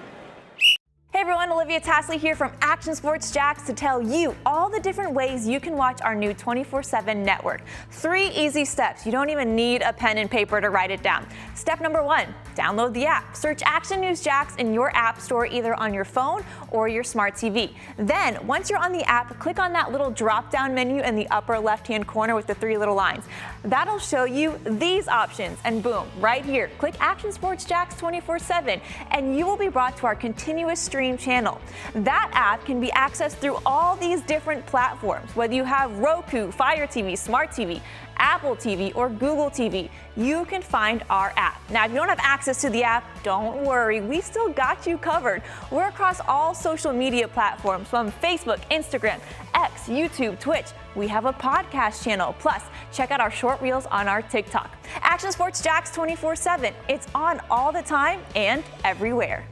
Hey everyone, Olivia Tasley here from Action Sports Jacks to tell you all the different ways you can watch our new 24/7 network. 3 easy steps. You don't even need a pen and paper to write it down. Step number 1, download the app. Search Action News Jacks in your app store either on your phone or your smart TV. Then, once you're on the app, click on that little drop-down menu in the upper left-hand corner with the 3 little lines. That'll show you these options, and boom, right here, click Action Sports Jacks 24/7, and you will be brought to our continuous stream channel. That app can be accessed through all these different platforms. Whether you have Roku, Fire TV, Smart TV, Apple TV, or Google TV, you can find our app. Now, if you don't have access to the app, don't worry, we still got you covered. We're across all social media platforms from Facebook, Instagram, X, YouTube, Twitch. We have a podcast channel. Plus, check out our short reels on our TikTok. Action Sports Jacks 24/7. It's on all the time and everywhere.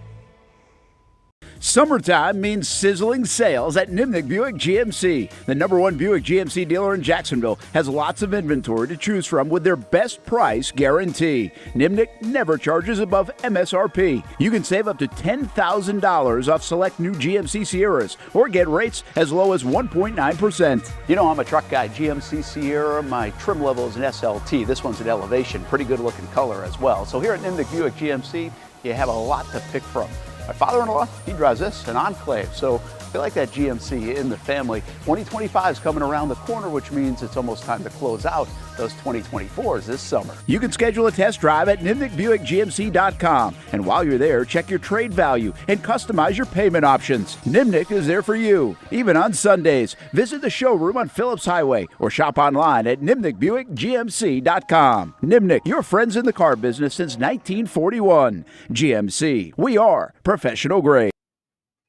Summertime means sizzling sales at Nimnick Buick GMC. The #1 Buick GMC dealer in Jacksonville has lots of inventory to choose from with their best price guarantee. Nimnick never charges above MSRP. You can save up to $10,000 off select new GMC Sierras or get rates as low as 1.9%. You know, I'm a truck guy. GMC Sierra, my trim level is an SLT. This one's an Elevation. Pretty good looking color as well. So here at Nimnick Buick GMC, you have a lot to pick from. My father-in-law, he drives this, an Enclave, so I feel like that GMC in the family. 2025 is coming around the corner, which means it's almost time to close out those 2024s this summer. You can schedule a test drive at NimnickBuickGMC.com, and while you're there, check your trade value and customize your payment options. Nimnick is there for you, even on Sundays. Visit the showroom on Phillips Highway or shop online at NimnickBuickGMC.com. Nimnick, your friends in the car business since 1941. GMC, we are professional grade.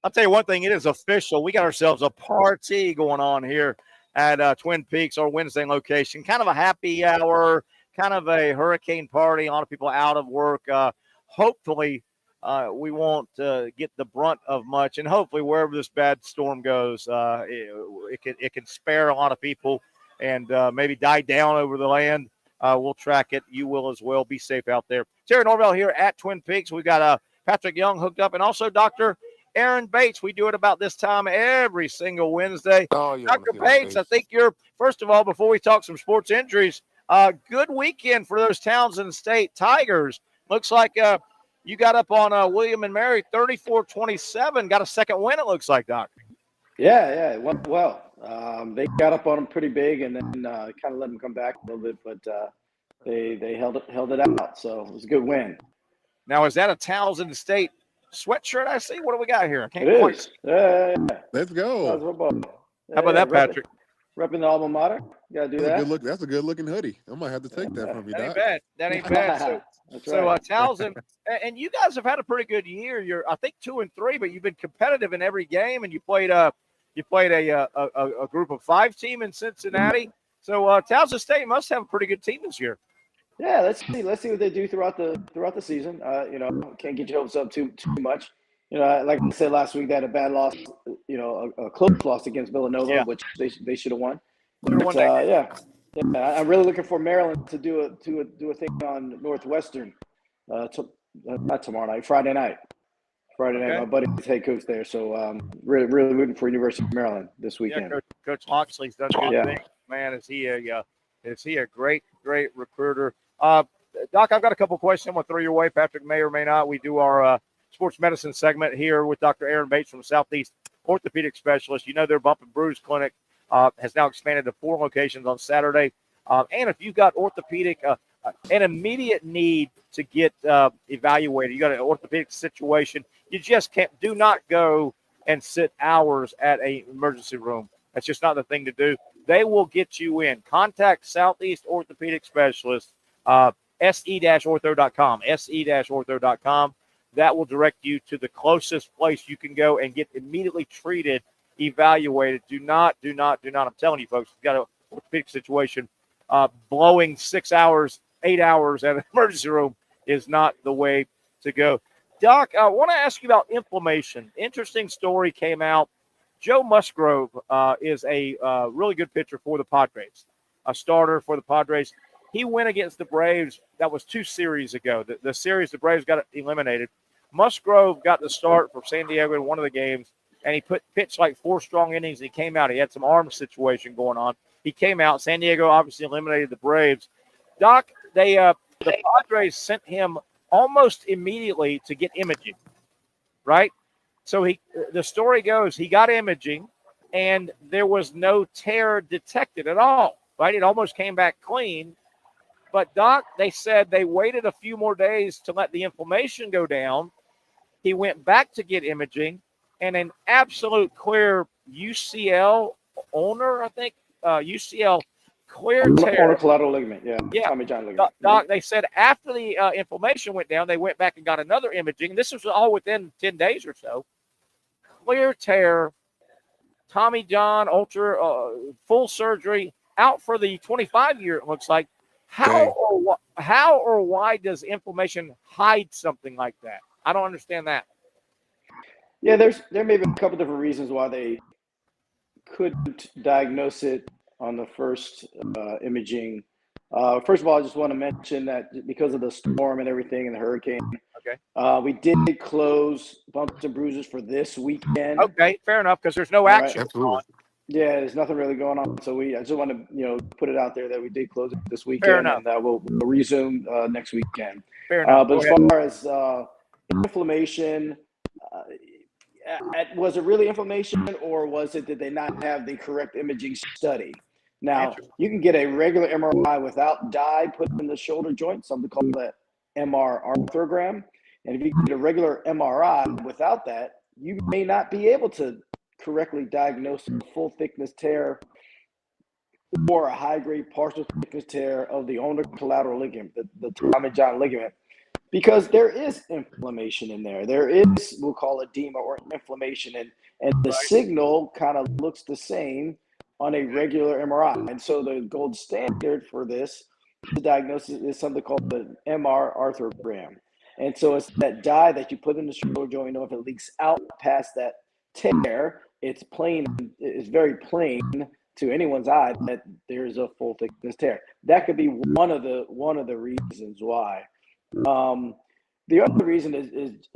I'll tell you one thing, it is official. We got ourselves a party going on here at Twin Peaks, our Wednesday location. Kind of a happy hour, kind of a hurricane party. A lot of people out of work. Hopefully, we won't get the brunt of much. And hopefully, wherever this bad storm goes, it can spare a lot of people and maybe die down over the land. We'll track it. You will as well. Be safe out there. Terry Norvelle here at Twin Peaks. We got Patrick Young hooked up, and also Dr. Aaron Bates. We do it about this time every single Wednesday. Oh, yeah, Dr. Bates, I think you're, first of all, before we talk some sports injuries, good weekend for those Townsend State Tigers. Looks like you got up on William and Mary 34-27, got a second win, it looks like, Doc. Yeah, it went well. They got up on them pretty big and then kind of let them come back a little bit, but they held it out, so it was a good win. Now, is that a Townsend State sweatshirt I see? What do we got here? I can't It quite is. Let's go. How about that, Patrick? Repping the alma mater. You got to do that. That's a good looking hoodie. I might have to take that from you, That ain't Doc. bad. That ain't bad. So Townsend, and you guys have had a pretty good year. You're, I think, 2-3, but you've been competitive in every game, and you played a group of 5 team in Cincinnati. So Townsend State must have a pretty good team this year. Yeah, let's see what they do throughout the season. Can't get your hopes up too much. Like I said last week, they had a bad loss. A close loss against Villanova, which they should have won. But, I'm really looking for Maryland to do a thing on Northwestern. Not tomorrow night, Friday night. My buddy's head coach there, so really rooting for University of Maryland this weekend. Yeah, Coach Loxley's done good things. Man, is he a great recruiter? Doc, I've got a couple questions I'm going to throw your way. Patrick may or may not. We do our sports medicine segment here with Dr. Aaron Bates from Southeast Orthopedic Specialist. You know, their Bump and Bruise Clinic has now expanded to 4 locations on Saturday. And if you've got orthopedic, an immediate need to get evaluated, you got an orthopedic situation, you just do not go and sit hours at an emergency room. That's just not the thing to do. They will get you in. Contact Southeast Orthopedic Specialist, se-ortho.com, se-ortho.com. That will direct you to the closest place you can go and get immediately treated, evaluated. Do not, I'm telling you, folks, you've got an orthopedic situation. Blowing 6 hours, 8 hours at an emergency room is not the way to go. Doc, I want to ask you about inflammation. Interesting story came out. Joe Musgrove is a really good pitcher for the Padres, a starter for the Padres. He went against the Braves. That was 2 series ago. The series the Braves got eliminated. Musgrove got the start for San Diego in one of the games, and he pitched like 4 strong innings, and he came out. He had some arm situation going on. He came out. San Diego obviously eliminated the Braves. Doc, the Padres sent him almost immediately to get imaging, right? So the story goes, he got imaging, and there was no tear detected at all, right? It almost came back clean. But, Doc, they said they waited a few more days to let the inflammation go down. He went back to get imaging, and an absolute clear UCL ulnar, I think, UCL clear tear. Or collateral ligament, yeah. Tommy John ligament. Doc, they said after the inflammation went down, they went back and got another imaging. This was all within 10 days or so. Clear tear, Tommy John, full surgery, out for the 25-year, it looks like. How or why does inflammation hide something like that? I don't understand that. Yeah, there may be a couple different reasons why they couldn't diagnose it on the first imaging. First of all, I just want to mention that because of the storm and everything and the hurricane, we did close Bumps and Bruises for this weekend. Okay, fair enough, because there's no action going on. Yeah, there's nothing really going on. So I just want to put it out there that we did close it this weekend. Fair enough. And we'll resume next weekend. Fair enough. But as far as inflammation, was it really inflammation, or was it did they not have the correct imaging study? Now, you can get a regular MRI without dye put in the shoulder joint, something called the MR arthrogram. And if you get a regular MRI without that, you may not be able to correctly diagnose a full thickness tear or a high-grade partial thickness tear of the ulnar collateral ligament, the Tommy John ligament, because there is inflammation in there. There is, we'll call edema or inflammation, and the signal kind of looks the same on a regular MRI. And so the gold standard for this diagnosis is something called the MR arthrogram. And so it's that dye that you put in the shoulder joint. If it leaks out past that tear, it's plain. It's very plain to anyone's eye that there's a full thickness tear. That could be one of the reasons why. The other reason is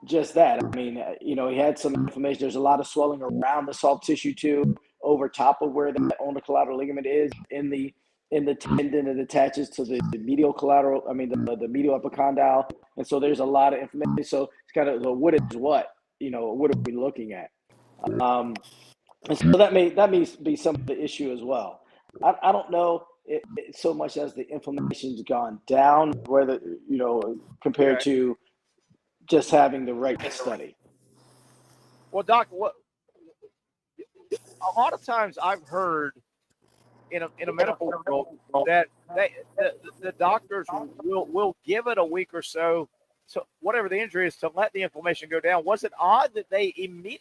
just that. I mean, he had some inflammation. There's a lot of swelling around the soft tissue too, over top of where the ulnar collateral ligament is in the tendon that attaches to the medial collateral. I mean, the medial epicondyle. And so there's a lot of inflammation. So it's kind of what is what. What are we looking at? And so that may be some of the issue as well. I don't know it so much as the inflammation's gone down, whether compared to just having the right study. Well, Doc, a lot of times I've heard in a medical world that the doctors will give it a week or so, whatever the injury is, to let the inflammation go down. Was it odd that they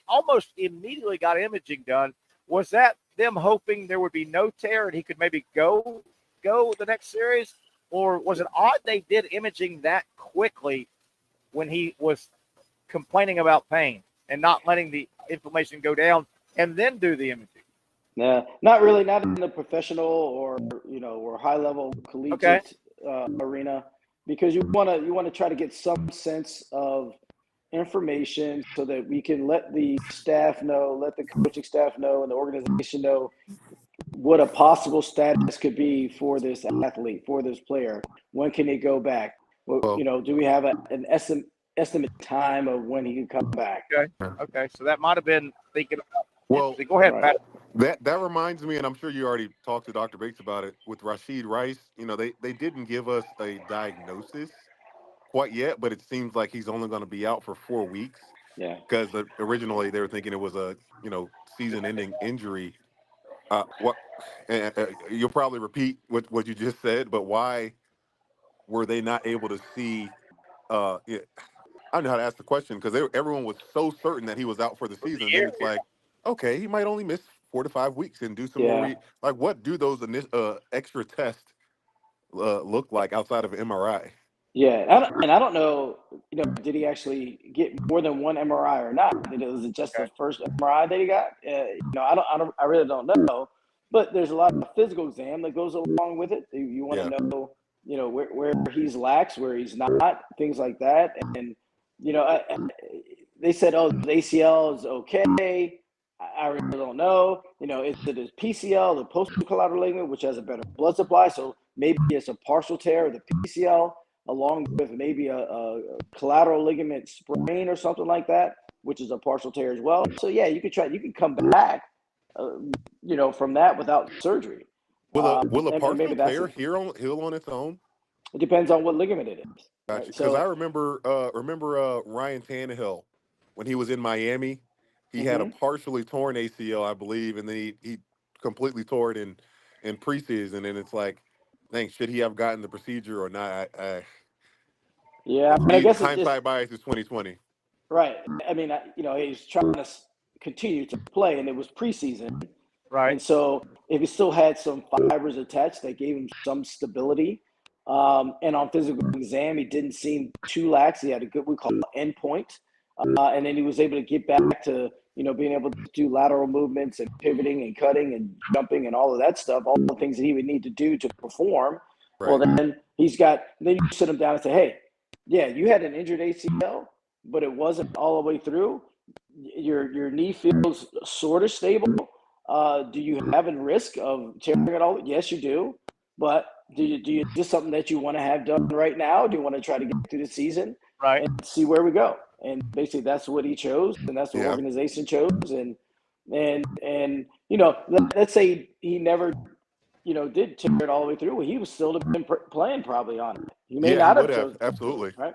almost immediately got imaging done? Was that them hoping there would be no tear and he could maybe go the next series? Or was it odd they did imaging that quickly when he was complaining about pain and not letting the inflammation go down and then do the imaging? Nah, not really. Not in the professional or high level collegiate arena. Because you want to try to get some sense of information so that we can let the staff know, let the coaching staff know, and the organization know what a possible status could be for this athlete, for this player. When can he go back? Well, do we have an estimate time of when he could come back. Okay. So that might have been thinking about. Well, Go ahead, Pat. That reminds me, and I'm sure you already talked to Dr. Bates about it, with Rashid Rice. They didn't give us a diagnosis quite yet, but it seems like he's only going to be out for 4 weeks. Yeah. Because originally they were thinking it was a season-ending injury. What? You'll probably repeat what you just said, but why were they not able to see? Yeah, I don't know how to ask the question because everyone was so certain that he was out for the season. Then it's like, okay, he might only miss 4 to 5 weeks and do some more. Like, what do those extra tests look like outside of MRI? Yeah, I don't know. Did he actually get more than one MRI or not? Was it just the first MRI that he got? I really don't know. But there's a lot of physical exam that goes along with it. You want to know, where he's lax, where he's not, things like that. And they said, oh, the ACL is okay. I really don't know. Is it his PCL, the posterior collateral ligament, which has a better blood supply? So maybe it's a partial tear of the PCL, along with maybe a collateral ligament sprain or something like that, which is a partial tear as well. So yeah, you can come back, from that without surgery. Will a partial tear heal on its own? It depends on what ligament it is. Gotcha. Because I remember Ryan Tannehill when he was in Miami, he had a partially torn ACL, I believe, and then he completely tore it in preseason, and it's like, dang, should he have gotten the procedure or not? I guess hindsight bias is 2020. Right. I mean, he's trying to continue to play, and it was preseason. Right. And so if he still had some fibers attached, that gave him some stability. And on physical exam, he didn't seem too lax. He had a good, we call it endpoint. And then he was able to get back to, being able to do lateral movements and pivoting and cutting and jumping and all of that stuff, all the things that he would need to do to perform. Right. Well, then you sit him down and say, hey, yeah, you had an injured ACL, but it wasn't all the way through. Your knee feels sort of stable. Do you have a risk of tearing it all? Yes, you do. But do you just something that you want to have done right now? Do you want to try to get through the season, right, and see where we go? And basically, that's what he chose, and that's what the organization chose. And let's say he never, did tear it all the way through. Well, he was still been playing probably on it. He may not have chosen. Absolutely. Right.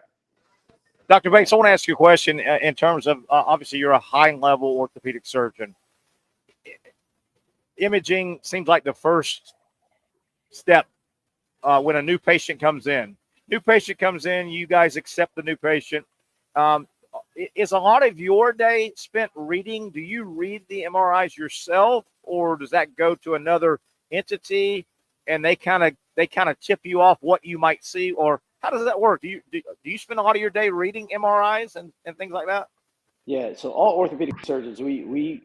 Dr. Bates, I want to ask you a question in terms of obviously you're a high-level orthopedic surgeon. Imaging seems like the first step when a new patient comes in. You guys accept the new patient. Is a lot of your day spent reading? Do you read the MRIs yourself, or does that go to another entity and they kind of tip you off what you might see, or how does that work? Do you spend a lot of your day reading MRIs and things like that? Yeah. So all orthopedic surgeons, we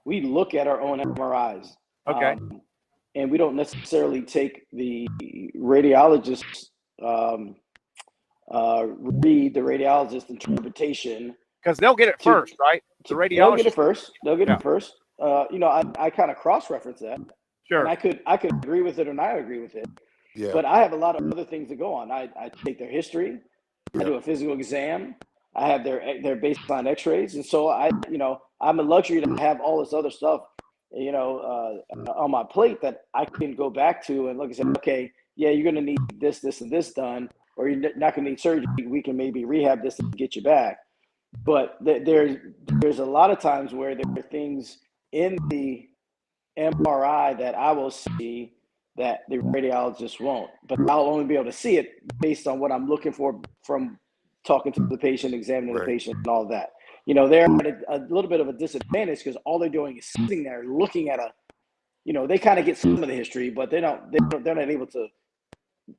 look at our own MRIs. Okay. And we don't necessarily take the radiologist's read the radiologist's interpretation, because they'll get it first, right? The radiologist. They'll get it first. it first. I kind of cross-reference that. Sure. And I could agree with it or not agree with it. Yeah. But I have a lot of other things to go on. I take their history. I do a physical exam. I have their baseline X-rays, and so I'm a luxury to have all this other stuff, on my plate that I can go back to and look and say, okay, yeah, you're going to need this, and this done, or you're not going to need surgery. We can maybe rehab this and get you back. But there's a lot of times where there are things in the MRI that I will see that the radiologist won't. But I'll only be able to see it based on what I'm looking for from talking to the patient, examining the patient, and all of that. They're at a little bit of a disadvantage because all they're doing is sitting there looking at they kind of get some of the history, but they're not able to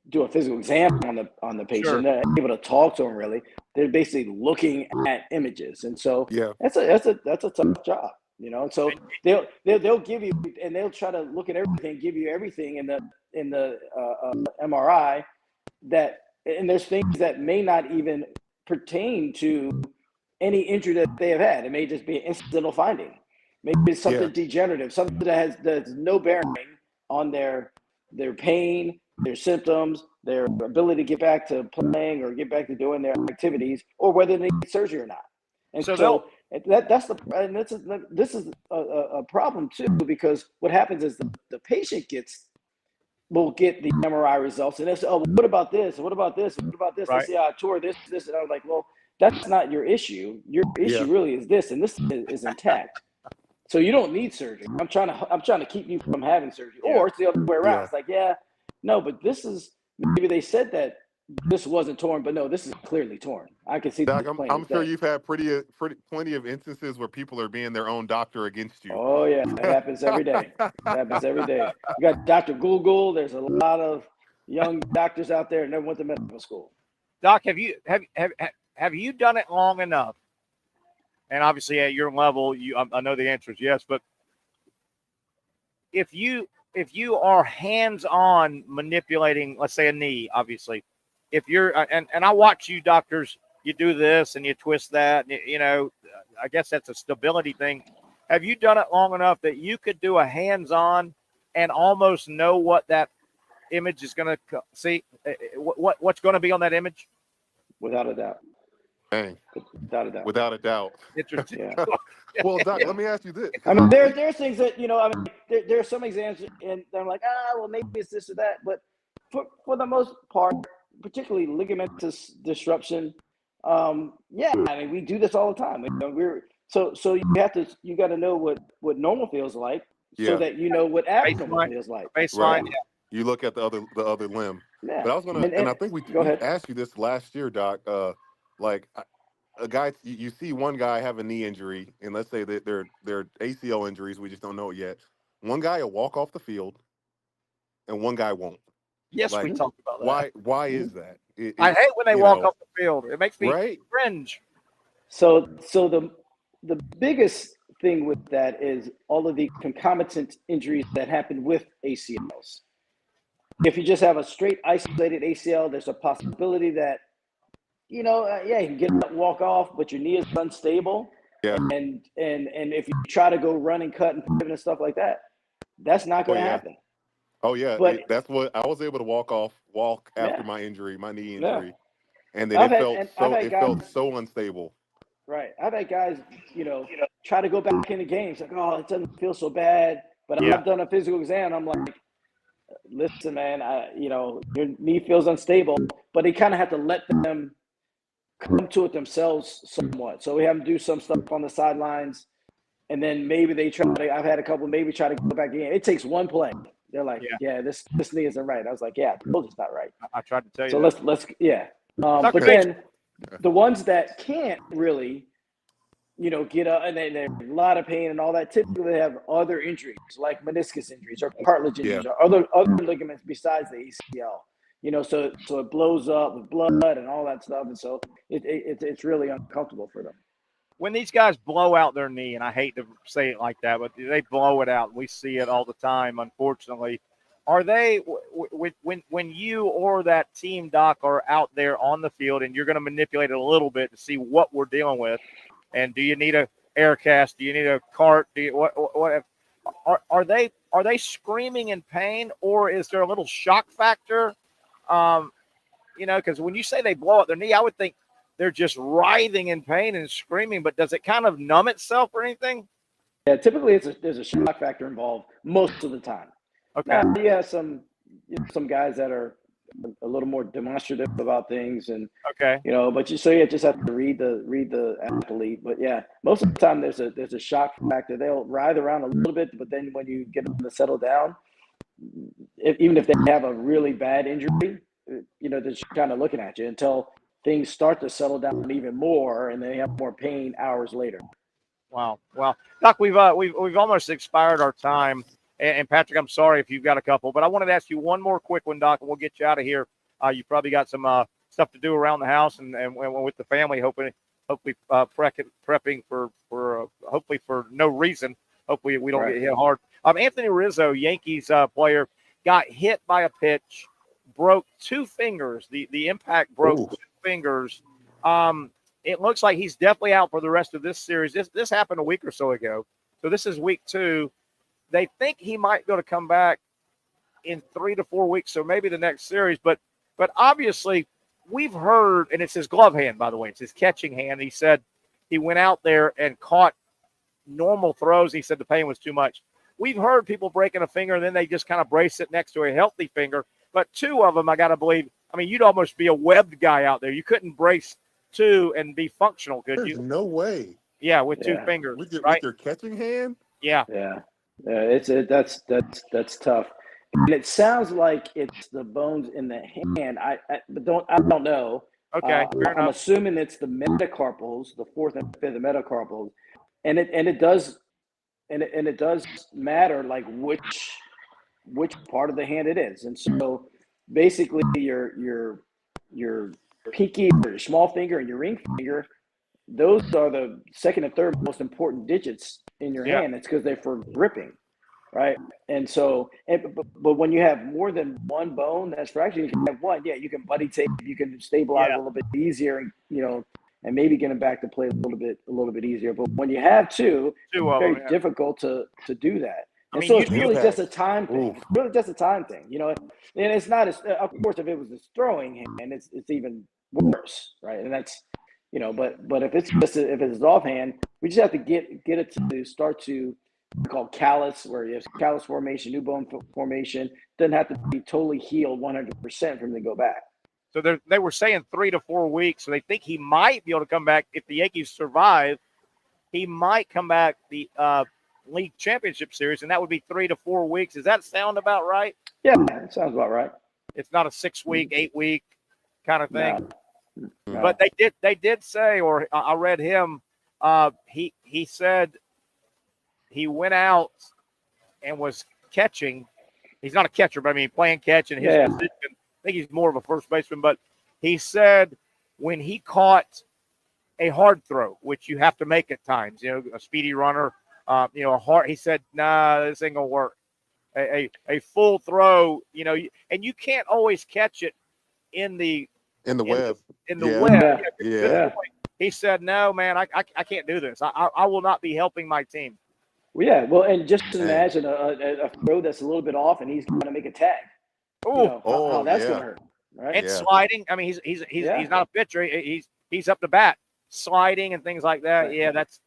do a physical exam on the patient. Sure. They're not able to talk to them really. They're basically looking at images, and so that's a tough job, And so they'll give you, and they'll try to look at everything, give you everything in the MRI and there's things that may not even pertain to any injury that they have had. It may just be an incidental finding. Maybe it's something degenerative, something that has no bearing on their pain, their symptoms, their ability to get back to playing or get back to doing their activities, or whether they need surgery or not. And so this is a problem too, because what happens is the patient will get the MRI results, and they say, "Oh, what about this? What about this? What about this?" Right. They say, "I tore this," and I was like, "Well, that's not your issue. Your issue really is this, and this is intact. So you don't need surgery. I'm trying to keep you from having surgery." Or it's the other way around. It's like, no, but this is, maybe they said that this wasn't torn, but no, this is clearly torn. I can see Doc, this plain I'm as sure day. you've had plenty of instances where people are being their own doctor against you. Oh yeah, it happens every day. It happens every day. You got Dr. Google. There's a lot of young doctors out there who never went to medical school. Doc, have you done it long enough? And obviously, at your level, I know the answer is yes. But if you are hands-on manipulating, let's say a knee, obviously, if you're and I watch you doctors, you do this and you twist that, and, I guess that's a stability thing. Have you done it long enough that you could do a hands-on and almost know what that image is going to see, what's going to be on that image? Without a doubt. Dang. Without a doubt. Without a doubt. Interesting. Yeah. Well, Doc, let me ask you this. I mean, there are things that, there are some exams, and I'm like, well, maybe it's this or that. But for the most part, particularly ligamentous disruption, I mean, we do this all the time. So you got to know what normal feels like, so that you know what abnormal feels like. Baseline. Right. You look at the other limb. Yeah. But I was gonna, and I think we asked you this last year, Doc. Like a guy, you see one guy have a knee injury, and let's say that they're ACL injuries, we just don't know it yet. One guy will walk off the field, and one guy won't. Yes, we talked about that. Why is that? I hate when they walk off the field. It makes me cringe. So the biggest thing with that is all of the concomitant injuries that happen with ACLs. If you just have a straight isolated ACL, there's a possibility that, you can get up and walk off, but your knee is unstable. Yeah. And if you try to go run and cut and pivot and stuff like that, that's not going to happen. Oh yeah, But that's what I was able to walk after my injury, my knee injury, and then it felt so unstable. Right. I've had guys, try to go back into games like, oh, it doesn't feel so bad. But I've done a physical exam. I'm like, listen, man, your knee feels unstable. But they kind of have to let them come to it themselves somewhat. So we have them do some stuff on the sidelines, and then maybe they try to. I've had a couple maybe try to go back in. It takes one play. They're like, this knee isn't right. I was like, I told you it's not right. I tried to tell you. So that. let's but then the ones that can't really, get up and they're a lot of pain and all that, typically they have other injuries like meniscus injuries or cartilage injuries or other ligaments besides the ACL. So it blows up with blood and all that stuff, and so it's really uncomfortable for them. When these guys blow out their knee, and I hate to say it like that, but they blow it out. We see it all the time, unfortunately. Are they, when you or that team, Doc, are out there on the field and you're going to manipulate it a little bit to see what we're dealing with, and do you need a air cast? Do you need a cart? Are they screaming in pain, or is there a little shock factor? Because when you say they blow out their knee, I would think they're just writhing in pain and screaming, but does it kind of numb itself or anything? Yeah, typically there's a shock factor involved most of the time. Okay. Now, you have some guys that are a little more demonstrative about things, and but just have to read the athlete. But most of the time there's a shock factor. They'll writhe around a little bit, but then when you get them to settle down, even if they have a really bad injury, they're just kind of looking at you until things start to settle down even more, and they have more pain hours later. Wow. Well, Doc, we've almost expired our time. And Patrick, I'm sorry if you've got a couple, but I wanted to ask you one more quick one, Doc, and we'll get you out of here. You probably got some stuff to do around the house and with the family, hopefully prepping for hopefully for no reason. Hopefully we don't get hit hard. Anthony Rizzo, Yankees player, got hit by a pitch, broke two fingers. The impact broke two fingers. It looks like he's definitely out for the rest of this series. This happened a week or so ago. So this is week 2. They think he might be able to come back. in 3 to 4 weeks, so maybe the next series. But obviously, we've heard, and it's his glove hand, by the way. It's his catching hand. He said he went out there and caught normal throws. He said the pain was too much. We've heard people breaking a finger, and then they just kind of brace it next to a healthy finger. But 2 of them, I got to believe, I mean, you'd almost be a webbed guy out there. You couldn't brace 2 and be functional, could There's you? no way. Yeah, with 2 fingers, with right? your catching hand. Yeah. That's tough. And it sounds like it's the bones in the hand. I don't know. Okay, fair I'm enough. assuming it's the metacarpals, the 4th and 5th metacarpals, and it does matter like which part of the hand it is. And so basically your pinky or your small finger and your ring finger, those are the 2nd and 3rd most important digits in your hand. It's because they're for gripping, right? And so, but when you have more than one bone that's fractured, you can have one. Yeah, you can buddy tape, you can stabilize a little bit easier, and and maybe get them back to play a little bit easier. But when you have 2, it's very difficult to do that. And so it's really just a time thing. It's really just a time thing, And it's not as, of course, if it was his throwing hand, it's even worse, right? And that's, but if it's if it's offhand, we just have to get it to start to called callus, where you have callus formation, new bone formation. Doesn't have to be totally healed 100% for him to go back. So they were saying 3 to 4 weeks. So they think he might be able to come back if the Yankees survive. He might come back the league championship series, and that would be 3 to 4 weeks. Does that sound about right? Yeah, it sounds about right. It's not a 6-week, 8-week kind of thing. No. But they did say, or I read him. He said he went out and was catching. He's not a catcher, but I mean playing catch in his position. I think he's more of a first baseman. But he said when he caught a hard throw, which you have to make at times, a speedy runner, a hard. He said, "Nah, this ain't gonna work." A full throw, and you can't always catch it in the web. In the web. Yeah. He said, "No, man, I can't do this. I will not be helping my team." Well, yeah. Well, and just imagine a throw that's a little bit off, and he's going to make a tag. How that's going to hurt, right? And sliding. I mean, he's not a pitcher. He's up to bat, sliding and things like that. Yeah, that's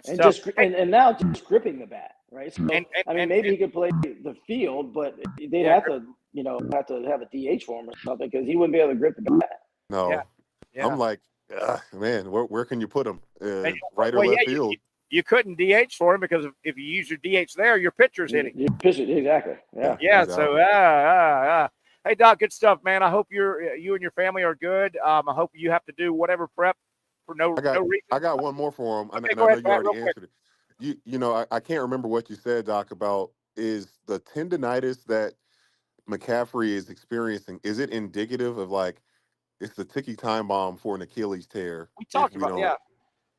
and tough. And now just gripping the bat, right? So maybe he could play the field, but they'd have to have a DH for him or something because he wouldn't be able to grip the bat. No, I'm like, man, where can you put him? Right or left field? You couldn't DH for him because if you use your DH there, your pitcher's hitting. Your pitcher, exactly. Yeah. Yeah. Exactly. So, hey Doc, good stuff, man. I hope you and your family are good. I hope you have to do whatever prep for no reason. I got one more for him. Okay, I know you already answered it. I can't remember what you said, Doc, about is the tendonitis that McCaffrey is experiencing. Is it indicative of like it's the ticky time bomb for an Achilles tear? We talked about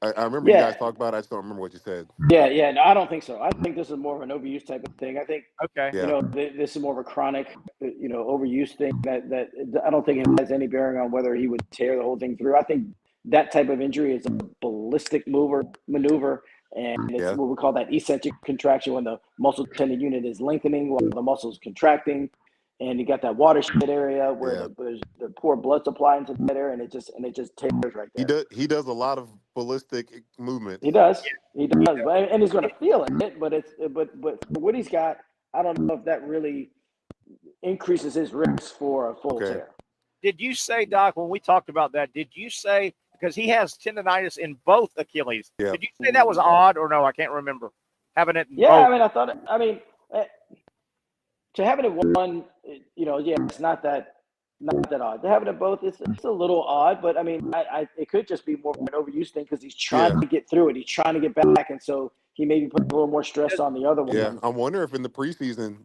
I remember you guys talked about it. I just don't remember what you said. Yeah. No, I don't think so. I think this is more of an overuse type of thing. I think, okay. This is more of a chronic, overuse thing that I don't think it has any bearing on whether he would tear the whole thing through. I think that type of injury is a ballistic maneuver, and it's what we call that eccentric contraction when the muscle tendon unit is lengthening while the muscle is contracting. And you got that watershed area where the poor blood supply into that area, and it just tears right there. He does a lot of ballistic movement. He does, and he's going to feel it. But for what he's got, I don't know if that really increases his risk for a full tear. Did you say, Doc, when we talked about that? Did you say because he has tendonitis in both Achilles? Yeah. Did you say that was odd or no? I can't remember having it. In both. I mean, I thought. To have it in one, it's not that odd. To have it in both, it's a little odd, but I mean, it could just be more of an overuse thing because he's trying to get through it. He's trying to get back, and so he maybe put a little more stress on the other one. Yeah, I'm wondering if in the preseason,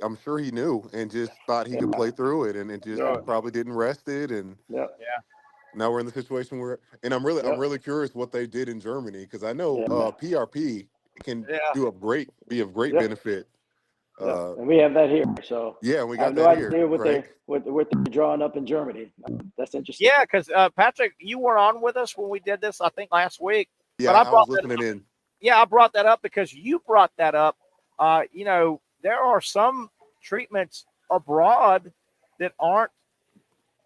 I'm sure he knew and just thought he could play through it, and it just probably didn't rest it, and now we're in the situation where, and I'm really curious what they did in Germany because I know PRP can be of great benefit. And we have that here, so we got I have no that idea here, what they're drawing up in Germany. That's interesting. Yeah, because Patrick, you were on with us when we did this, I think last week. Yeah, but I was listening in. Yeah, I brought that up because you brought that up. There are some treatments abroad that aren't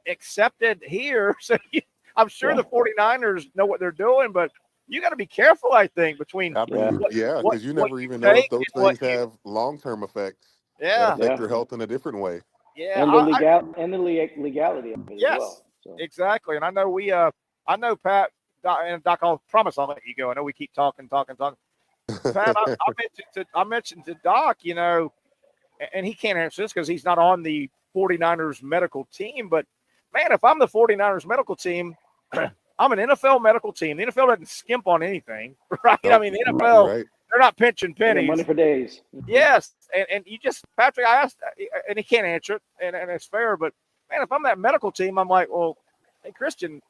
accepted here. So I'm sure the 49ers know what they're doing, but you got to be careful, I think, between because you never even know if take those and things have long-term effects that Yeah. affect your health in a different way. Yeah, And the legality of it as yes, well. So. exactly. And I know I know Pat, and Doc, I'll promise I'll let you go. I know we keep talking. Pat, I mentioned to Doc, you know, and he can't answer this because he's not on the 49ers medical team. But man, if I'm the 49ers medical team, I'm an NFL medical team. The NFL doesn't skimp on anything, right? Nope. I mean, the NFL, they're not pinching They got pennies. money for days. Yes, and you just, Patrick, I asked, and he can't answer it, and it's fair. But man, if I'm that medical team, I'm like, well, hey, Christian,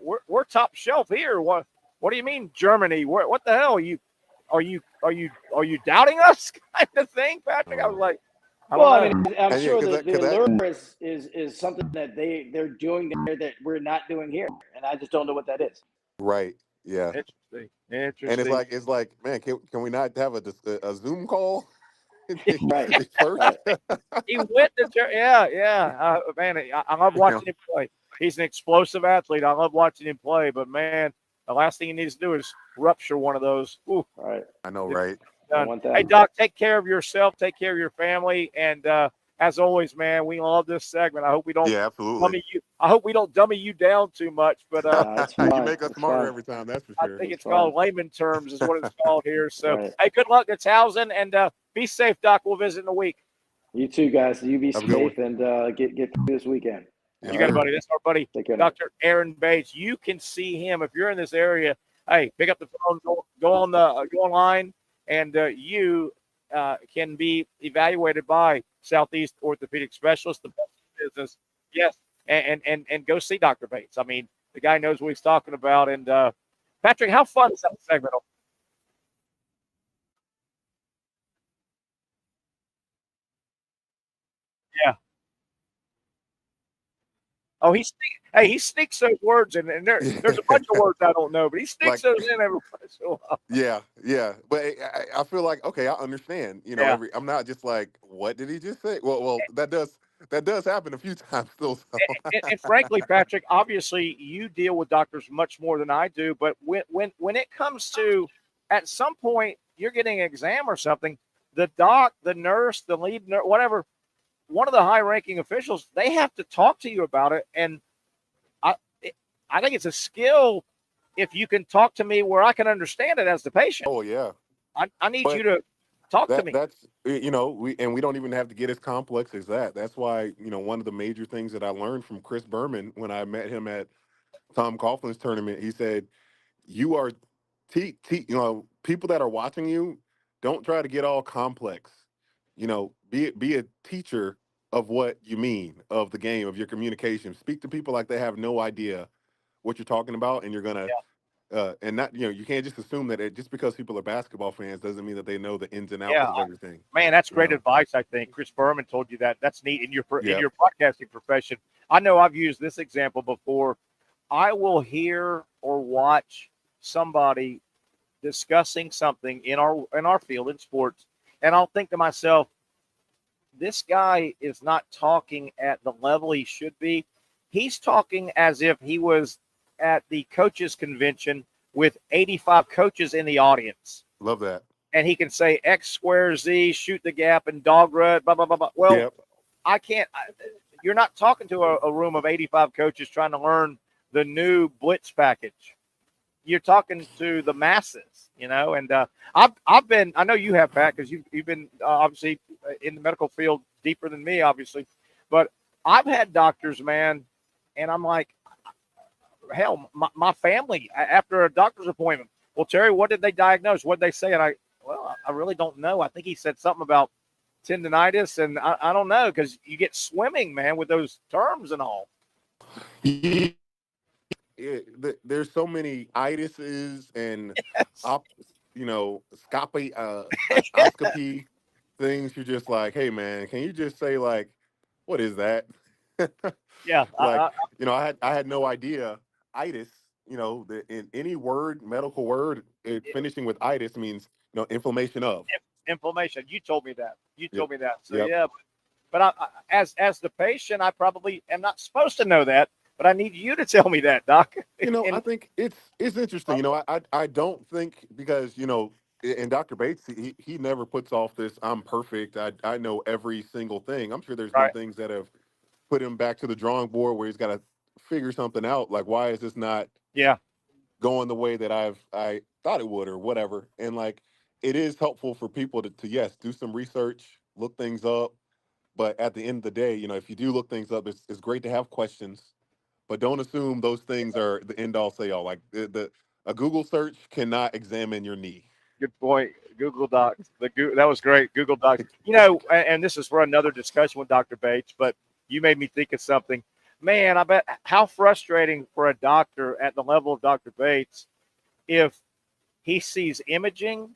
we're top shelf here. What do you mean Germany? What the hell are you doubting us? Kind of thing, Patrick. I was like, I mean, I'm sure the allure is something that they're doing there that we're not doing here, and I just don't know what that is. Right. Yeah. Interesting. And it's like, man, can we not have a Zoom call? Right. First? He went to man, I love watching him play. He's an explosive athlete. I love watching him play, but man, the last thing he needs to do is rupture one of those. Ooh. Right. I know, right? Hey, Doc, take care of yourself. Take care of your family. And as always, man, we love this segment. I hope we don't dummy you. I hope we don't dummy you down too much. But you make us smarter every time. That's for sure. I think it's called layman terms is what it's called here. So, hey, good luck to Towson, and be safe, Doc. We'll visit in a week. You too, guys. You be safe and get through this weekend. You got it, buddy. That's our buddy, Dr. Aaron Bates. You can see him if you're in this area. Hey, pick up the phone, go online, and you can be evaluated by Southeast Orthopedic Specialist, the best in business. Yes, and go see Dr. Bates. I mean, the guy knows what he's talking about. And Patrick, how fun is that segment? Yeah. Oh, he sneaks those words in, and there's a bunch of words I don't know, but he sneaks those in every once in a while. Yeah. But I feel like, okay, I understand. You know, I'm not just like, what did he just say? Well, that does happen a few times still. So. And frankly, Patrick, obviously you deal with doctors much more than I do, but when it comes to, at some point you're getting an exam or something, the doc, the nurse, the lead nurse, whatever, one of the high-ranking officials, they have to talk to you about it. And I think it's a skill if you can talk to me where I can understand it as the patient. Oh, yeah. I need you to talk to me. That's, you know, we don't even have to get as complex as that. That's why, you know, one of the major things that I learned from Chris Berman when I met him at Tom Coughlin's tournament, he said, you are, you know, people that are watching you, don't try to get all complex. You know, be a teacher of what you mean, of the game, of your communication. Speak to people like they have no idea what you're talking about, and you're gonna, and not, you know, you can't just assume that just because people are basketball fans doesn't mean that they know the ins and outs of everything. Man, that's great advice. I think Chris Berman told you that. That's neat in your broadcasting profession. I know I've used this example before. I will hear or watch somebody discussing something in our field in sports, and I'll think to myself, this guy is not talking at the level he should be. He's talking as if he was at the coaches convention with 85 coaches in the audience. Love that. And he can say X square Z, shoot the gap, and dog rut, blah, blah, blah, blah. Well, I can't. You're not talking to a room of 85 coaches trying to learn the new blitz package. You're talking to the masses, you know. And I've been, I know you have, Pat, because you've been obviously in the medical field deeper than me, obviously. But I've had doctors, man, and I'm like, hell, my family, after a doctor's appointment, well, Terry, what did they diagnose? What did they say? And I really don't know. I think he said something about tendinitis, and I don't know, because you get swimming, man, with those terms and all. There's so many itises and, you know, oscopy things. You're just like, hey, man, can you just say, like, what is that? Yeah. Like, you know, I had no idea itis, you know, in any word, medical word, finishing with itis means, you know, inflammation of. Inflammation. You told me that. So, But as the patient, I probably am not supposed to know that. But I need you to tell me that, Doc. I think it's interesting. I don't think because and Dr. Bates, he never puts off this I'm perfect. I know every single thing. I'm sure there's been things that have put him back to the drawing board where he's got to figure something out. Like, why is this not going the way that I thought it would or whatever? And like, it is helpful for people to yes, do some research, look things up. But at the end of the day, if you do look things up, it's great to have questions, but don't assume those things are the end all say all. Like a Google search cannot examine your knee. Good point. Google Docs. That was great. Google Docs. And this is for another discussion with Dr. Bates, but you made me think of something. Man, I bet how frustrating for a doctor at the level of Dr. Bates if he sees imaging,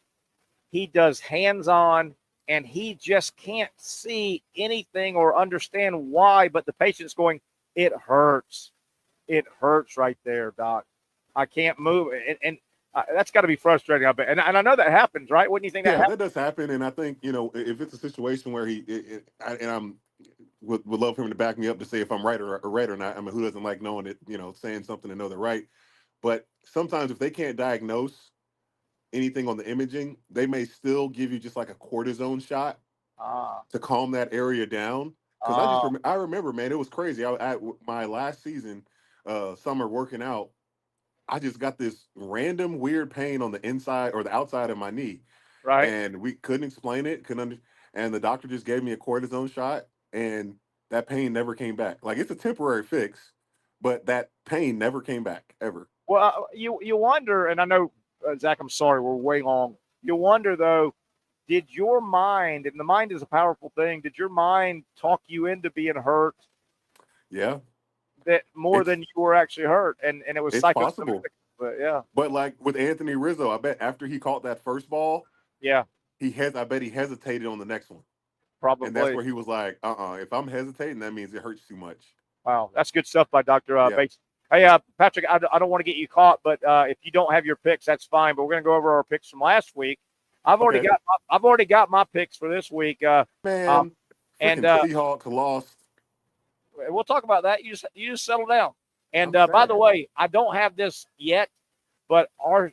he does hands-on, and he just can't see anything or understand why, but the patient's going, it hurts. It hurts right there, Doc. I can't move. And that's got to be frustrating, I bet. And I know that happens, right? Wouldn't you think that happens? That does happen. And I think, if it's a situation where I'm would love for him to back me up to say if I'm right or not. I mean, who doesn't like knowing it, saying something to know they're right. But sometimes if they can't diagnose anything on the imaging, they may still give you just like a cortisone shot to calm that area down. Because I remember, man, it was crazy. My last season, summer working out, I just got this random weird pain on the inside or the outside of my knee. Right. And we couldn't explain it. And the doctor just gave me a cortisone shot, and that pain never came back. Like, it's a temporary fix, but that pain never came back ever. Well, you wonder, and I know, Zach, I'm sorry, we're way long. You wonder, though, did your mind, and the mind is a powerful thing, did your mind talk you into being hurt? Yeah. That more than you were actually hurt, and it was possible. But yeah. But like with Anthony Rizzo, I bet after he caught that first ball, I bet he hesitated on the next one. Probably. And that's where he was like, if I'm hesitating, that means it hurts too much. Wow, that's good stuff by Dr. Bates. Hey, Patrick, I don't want to get you caught, but if you don't have your picks, that's fine. But we're going to go over our picks from last week. I've already got my picks for this week. Man, and Seahawks lost. We'll talk about that. You just settle down. And by the way, I don't have this yet, but our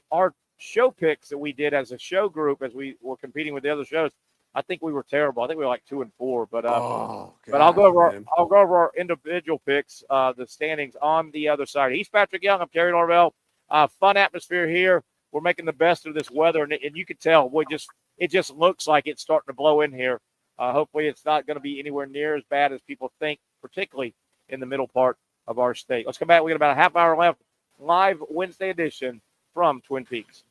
show picks that we did as a show group as we were competing with the other shows, I think we were terrible. I think we were like 2-4. But I'll go over our individual picks, the standings on the other side. He's Patrick Young. I'm Terry Norvelle. Fun atmosphere here. We're making the best of this weather, and you can tell it just looks like it's starting to blow in here. Hopefully, it's not going to be anywhere near as bad as people think, particularly in the middle part of our state. Let's come back. We got about a half hour left. Live Wednesday edition from Twin Peaks.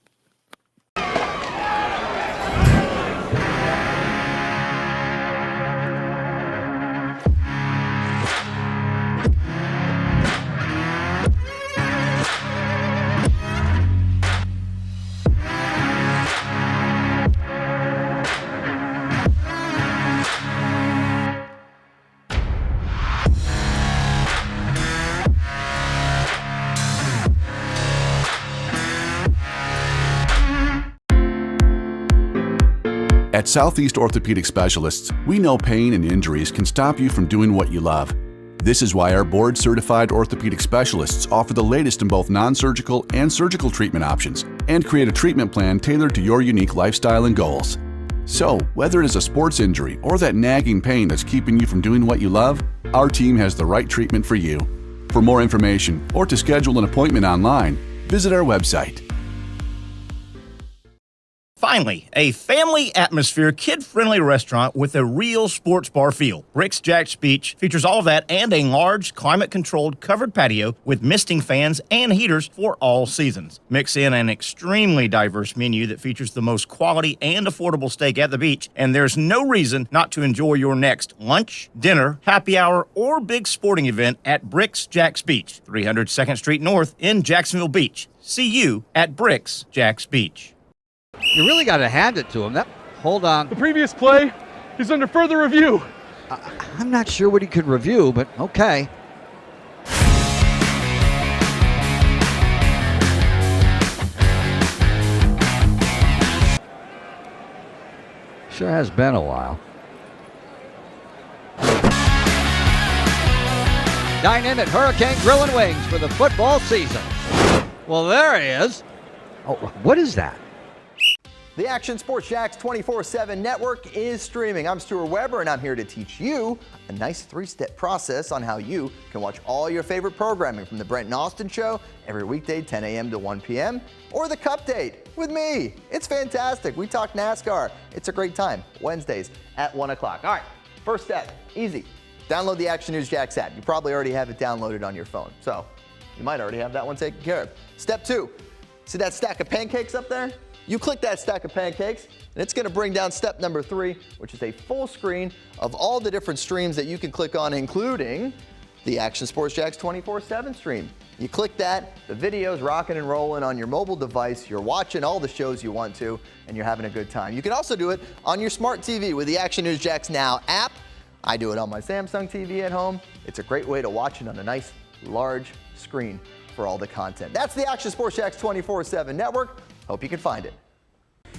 At Southeast Orthopedic Specialists, we know pain and injuries can stop you from doing what you love. This is why our board-certified orthopedic specialists offer the latest in both non-surgical and surgical treatment options and create a treatment plan tailored to your unique lifestyle and goals. So, whether it is a sports injury or that nagging pain that's keeping you from doing what you love, our team has the right treatment for you. For more information or to schedule an appointment online, visit our website. Finally, a family atmosphere, kid-friendly restaurant with a real sports bar feel. Rick's Jack's Beach features all of that and a large, climate-controlled covered patio with misting fans and heaters for all seasons. Mix in an extremely diverse menu that features the most quality and affordable steak at the beach, and there's no reason not to enjoy your next lunch, dinner, happy hour, or big sporting event at Rick's Jack's Beach, 300 2nd Street North in Jacksonville Beach. See you at Rick's Jack's Beach. You really got to hand it to him. Hold on. The previous play is under further review. I'm not sure what he could review, but okay. Sure has been a while. Dine in at Hurricane Grill and Wings for the football season. Well, there he is. Oh, what is that? The Action Sports Jacks 24/7 network is streaming. I'm Stuart Weber, and I'm here to teach you a nice three-step process on how you can watch all your favorite programming from the Brent and Austin Show every weekday 10 a.m. to 1 p.m. or the Cup Date with me. It's fantastic. We talk NASCAR. It's a great time. Wednesdays at 1 o'clock. All right, first step, easy. Download the Action News Jacks app. You probably already have it downloaded on your phone, so you might already have that one taken care of. Step 2, see that stack of pancakes up there? You click that stack of pancakes, and it's going to bring down step number 3, which is a full screen of all the different streams that you can click on, including the Action Sports Jacks 24/7 stream. You click that, the video's rocking and rolling on your mobile device. You're watching all the shows you want to, and you're having a good time. You can also do it on your smart TV with the Action News Jacks Now app. I do it on my Samsung TV at home. It's a great way to watch it on a nice, large screen for all the content. That's the Action Sports Jacks 24/7 network. Hope you can find it.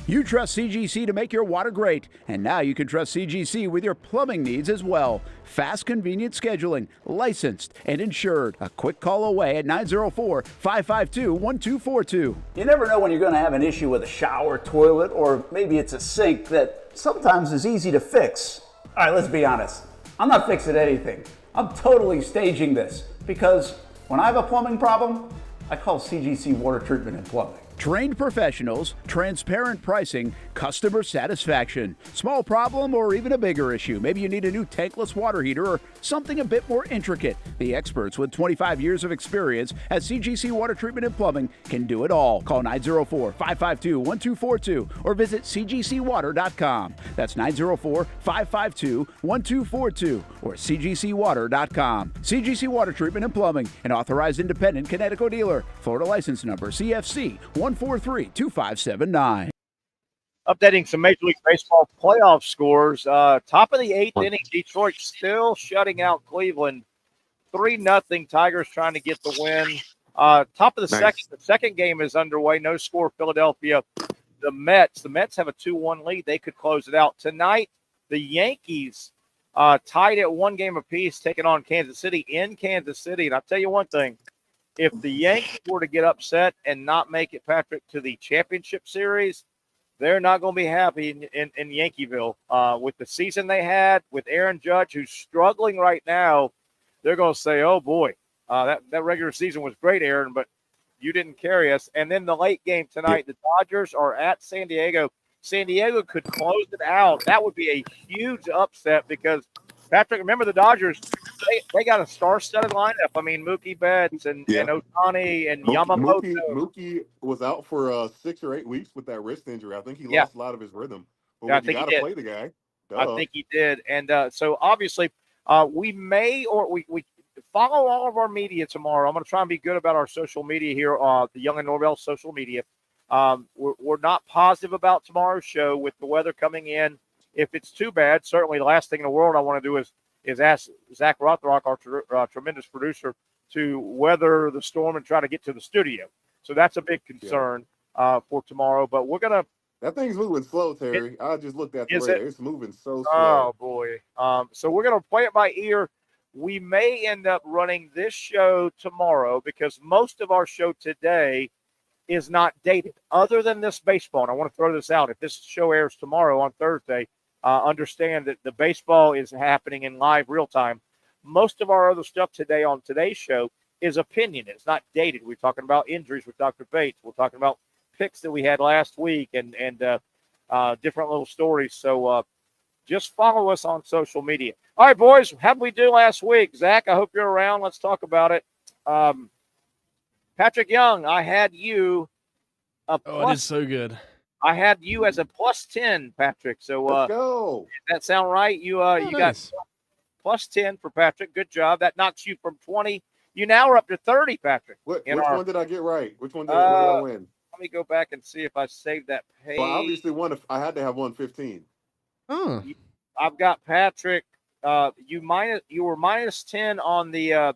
You trust CGC to make your water great, and now you can trust CGC with your plumbing needs as well. Fast, convenient scheduling, licensed and insured. A quick call away at 904-552-1242. You never know when you're going to have an issue with a shower, toilet, or maybe it's a sink that sometimes is easy to fix. All right, let's be honest. I'm not fixing anything. I'm totally staging this because when I have a plumbing problem, I call CGC Water Treatment and Plumbing. Trained professionals, transparent pricing, customer satisfaction. Small problem or even a bigger issue. Maybe you need a new tankless water heater or something a bit more intricate. The experts with 25 years of experience at CGC Water Treatment and Plumbing can do it all. Call 904-552-1242 or visit cgcwater.com. That's 904-552-1242 or cgcwater.com. CGC Water Treatment and Plumbing, an authorized independent Connecticut dealer. Florida license number CFC 1432579. Updating some Major League Baseball playoff scores. Top of the 8th inning, Detroit still shutting out Cleveland. 3-0. Tigers trying to get the win. Top of the second. The second game is underway. No score, Philadelphia. The Mets have a 2-1 lead. They could close it out. Tonight, the Yankees tied at 1 game apiece, taking on Kansas City in Kansas City. And I'll tell you one thing. If the Yankees were to get upset and not make it, Patrick, to the championship series, they're not going to be happy in Yankeeville. With the season they had, with Aaron Judge, who's struggling right now, they're going to say, oh, boy, that regular season was great, Aaron, but you didn't carry us. And then the late game tonight, the Dodgers are at San Diego. San Diego could close it out. That would be a huge upset because, Patrick, remember the Dodgers, they got a star-studded lineup. I mean, Mookie Betts and Ohtani and Yamamoto. Mookie was out for 6 or 8 weeks with that wrist injury. I think he lost a lot of his rhythm. But I think you got to play the guy. I think he did. And so, obviously, we may or we follow all of our media tomorrow. I'm going to try and be good about our social media here, the Young and Norvelle social media. We're not positive about tomorrow's show with the weather coming in. If it's too bad, certainly the last thing in the world I want to do is ask Zach Rothrock, our tremendous producer, to weather the storm and try to get to the studio. So that's a big concern for tomorrow. But we're going to – that thing's moving slow, Terry. I just looked at the radar. It's moving so slow. Oh, boy. So we're going to play it by ear. We may end up running this show tomorrow because most of our show today is not dated other than this baseball. And I want to throw this out. If this show airs tomorrow on Thursday, understand that the baseball is happening in live real time. Most of our other stuff today on today's show is opinion. It's not dated. We're talking about injuries with Dr. Bates. We're talking about picks that we had last week and different little stories. So just follow us on social media. All right, boys, how did we do last week? Zach, I hope you're around. Let's talk about it. Patrick Young, I had you it is so good. I had you as a +10, Patrick. So let's go. Does that sound right? You nice. Got +10 for Patrick. Good job. That knocks you from 20. You now are up to 30, Patrick. Which one did I get right? Which one did I win? Let me go back and see if I saved that page. Well, obviously I had to have 115. I've got Patrick. You were -10 on the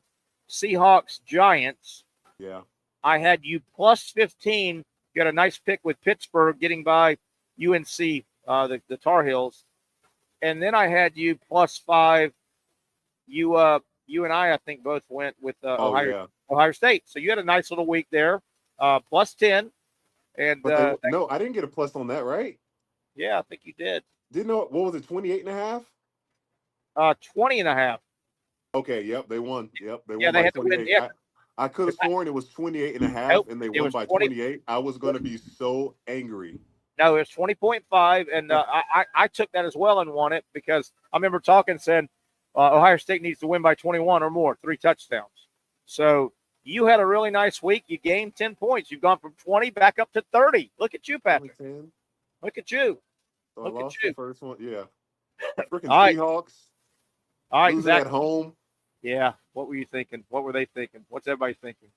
Seahawks Giants. Yeah. I had you +15. You got a nice pick with Pittsburgh getting by UNC, the Tar Heels. And then I had you +5. You you and I think, both went with Yeah. Ohio State. So you had a nice little week there, plus 10. And no, I didn't get a plus on that, right? Yeah, I think you did. Didn't know, what was it, 28.5? 20.5. Okay, yep, they won. Yep, they Yeah, won they by had to win. 28. Yeah. I could have sworn it was 28.5, Nope, and they it won was by 20. 28. I was going to be so angry. No, it was 20.5, and I took that as well and won it because I remember saying Ohio State needs to win by 21 or more, 3 touchdowns. So you had a really nice week. You gained 10 points. You've gone from 20 back up to 30. Look at you, Patrick. Look at you. So Look I lost at you. the first one. Yeah. Freaking All right. Seahawks. All right, losing Zach. at home. Yeah. What were you thinking? What were they thinking? What's everybody thinking?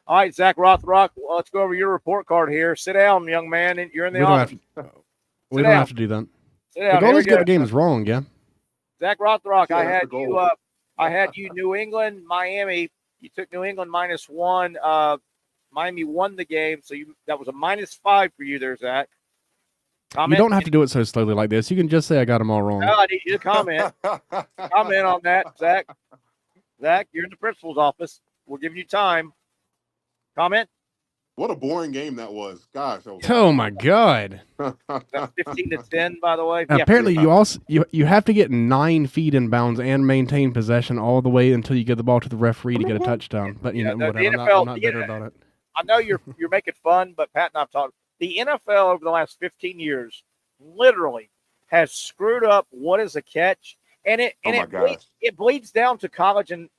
All right, Zach Rothrock, well, let's go over your report card here. Sit down, young man. You're in the office. We don't have to do that. Sit down. The goal is to get the games wrong, yeah. Zach Rothrock, Yeah, I had you New England, Miami. You took New England -1. Miami won the game, so that was a -5 for you there, Zach. You don't have to do it so slowly like this. You can just say I got them all wrong. No, I need you to comment. Comment on that, Zach. Zach, you're in the principal's office. We're giving you time. Comment. What a boring game that was. Gosh. Oh my God. That's 15-10, by the way. Apparently, you have to get 9 feet in bounds and maintain possession all the way until you get the ball to the referee to get a touchdown. But whatever. I'm not bitter about it. I know you're making fun, but Pat and I've talked. The NFL over the last 15 years literally has screwed up what is a catch, and it bleeds down to college and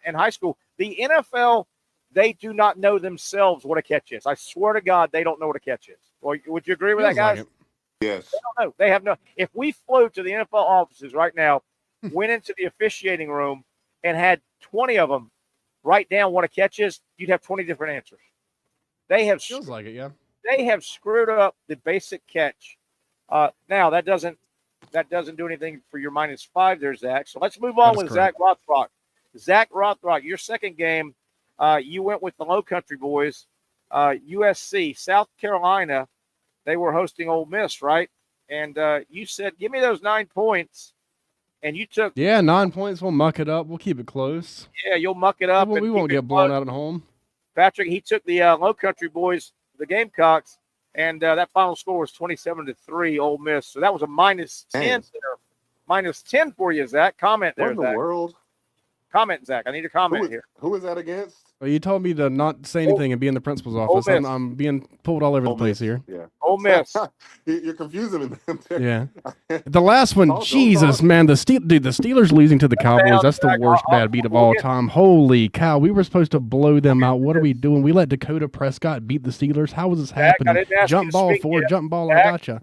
high school. The NFL, they do not know themselves what a catch is. I swear to God, they don't know what a catch is. Or would you agree with that, guys? Yes. They don't know. They have no. If we flew to the NFL offices right now, went into the officiating room, and had 20 of them write down what a catch is, you'd have 20 different answers. They have feels like it, yeah. They have screwed up the basic catch. Now that doesn't do anything for your -5 there, Zach. So let's move on with correct. Zach Rothrock. Zach Rothrock, your second game, you went with the Low Country boys, USC, South Carolina. They were hosting Ole Miss, right? And you said, "Give me those 9 points," and you took. Yeah, 9 points. We'll muck it up. We'll keep it close. Yeah, you'll muck it up. We won't get blown out at home. Patrick, he took the Low Country boys, the Gamecocks, and that final score was 27-3, Ole Miss. So that was a -10 there. -10 for you, Zach. Comment there, What in the Zach. world? Comment, Zach. I need a comment here. Who is that against? Well, you told me to not say anything and be in the principal's office. I'm being pulled all over the place here. Yeah. Ole Miss. You're confusing me. Yeah. The last one, Jesus, man. The Steelers losing to the Cowboys. That's the worst bad beat of all time. Holy cow. We were supposed to blow them out. What are we doing? We let Dakota Prescott beat the Steelers. How was this happening? Jump ball forward, jump ball. I gotcha.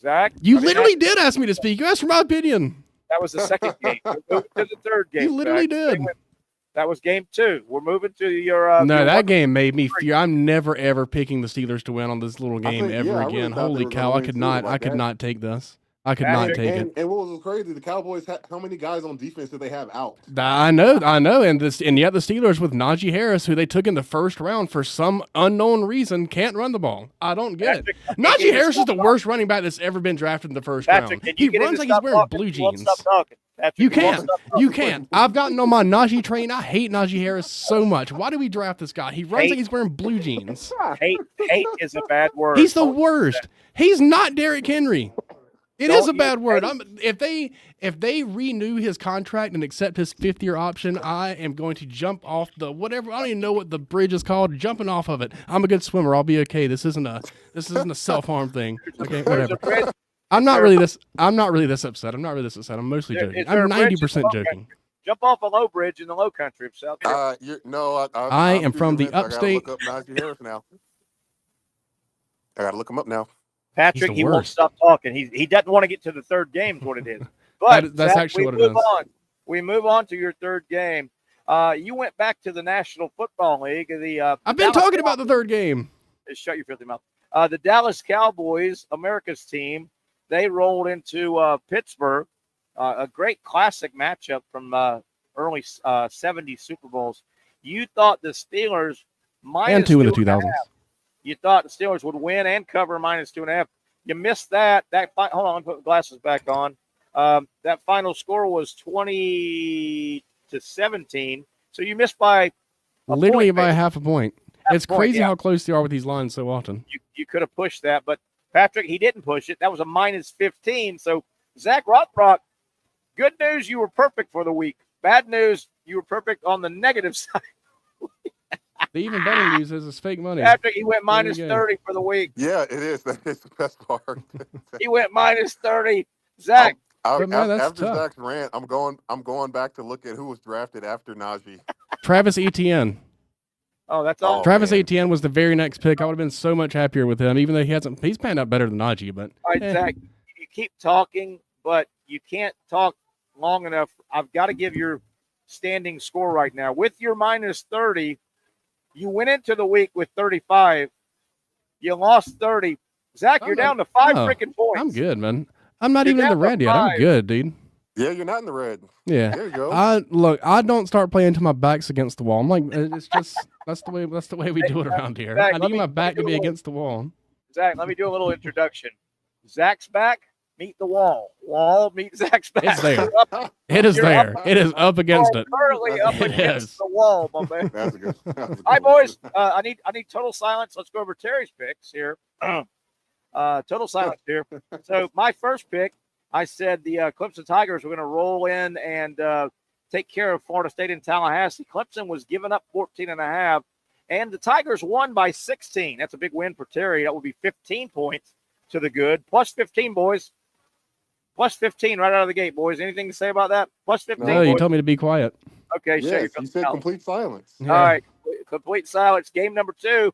Zach. You literally did ask me to speak. You asked for my opinion. That was the second game. We're moving to the third game. You literally did. That was game 2. We're moving to your. No, that game made me fear. I'm never ever picking the Steelers to win on this little game ever again. Holy cow! I could not take this. I could not take it. And what was crazy, the Cowboys had how many guys on defense did they have out? I know, and yet the Steelers with Najee Harris, who they took in the first round for some unknown reason, can't run the ball. I don't get it. Najee Harris is the worst running back that's ever been drafted in the first round. He runs like he's wearing blue jeans. You can't. I've gotten on my Najee train. I hate Najee Harris so much. Why do we draft this guy? He runs like he's wearing blue jeans. Hate is a bad word. He's the worst. He's not Derrick Henry. It is a bad word. If they renew his contract and accept his 5th-year option, I am going to jump off the whatever. I don't even know what the bridge is called. Jumping off of it. I'm a good swimmer. I'll be okay. This isn't a self-harm thing. Okay, whatever. I'm not really this upset. I'm mostly joking. I'm 90% joking. Jump off a low bridge in the Low Country of South Carolina. I am from the upstate. I gotta look up Najee Harris now. I gotta look him up now. Patrick, he won't stop talking. He doesn't want to get to the third game. Is what it is. But that's Zach, actually what it is. We move on to your third game. You went back to the National Football League. I've been talking about the third game. Shut your filthy mouth. The Dallas Cowboys, America's team, they rolled into Pittsburgh. A great classic matchup from early 70s Super Bowls. You thought the Steelers and 2 in the 2000s. You thought the Steelers would win and cover -2.5. You missed that. Hold on, let me put the glasses back on. That final score was 20-10. to 17. So you missed by literally by half a point. It's crazy yeah. how close they are with these lines so often. You could have pushed that, but Patrick, he didn't push it. That was a minus 15. So Zach Rothrock, good news, you were perfect for the week. Bad news, you were perfect on the negative side. The even better news is it's fake money. Patrick, he went minus 30 for the week. Yeah, it is. That is the best part. He went minus 30. Zach. After Zach's rant, I'm going back to look at who was drafted after Najee. Travis Etienne. Oh, that's all. Travis Etienne was the very next pick. I would have been so much happier with him, even though he's panned out better than Najee. But all right, Zach, you keep talking, but you can't talk long enough. I've got to give your standing score right now. With your minus 30, you went into the week with 35. You lost 30. Zach, you're down to 5 freaking points. I'm good, man. I'm not even in the red yet. I'm good, dude. Yeah, you're not in the red. Yeah. There you go. I don't start playing until my back's against the wall. I'm like, it's just that's the way we do it around here. Zach, I need my back to be against the wall. Zach, let me do a little introduction. Zach's back, meet the wall. Wall, meet Zach's back. It's there. It is there. It is up against it. Currently up against the wall, my man. That's a good. All right, boys. I need total silence. Let's go over Terry's picks here. Total silence here. So my first pick, I said the Clemson Tigers were going to roll in and take care of Florida State in Tallahassee. Clemson was giving up 14.5, and the Tigers won by 16. That's a big win for Terry. That would be 15 points to the good. Plus 15, boys. Plus 15 right out of the gate, boys. Anything to say about that? Plus 15. No, you told me to be quiet. Okay, yes, you said complete silence. All right, complete silence. Game number 2.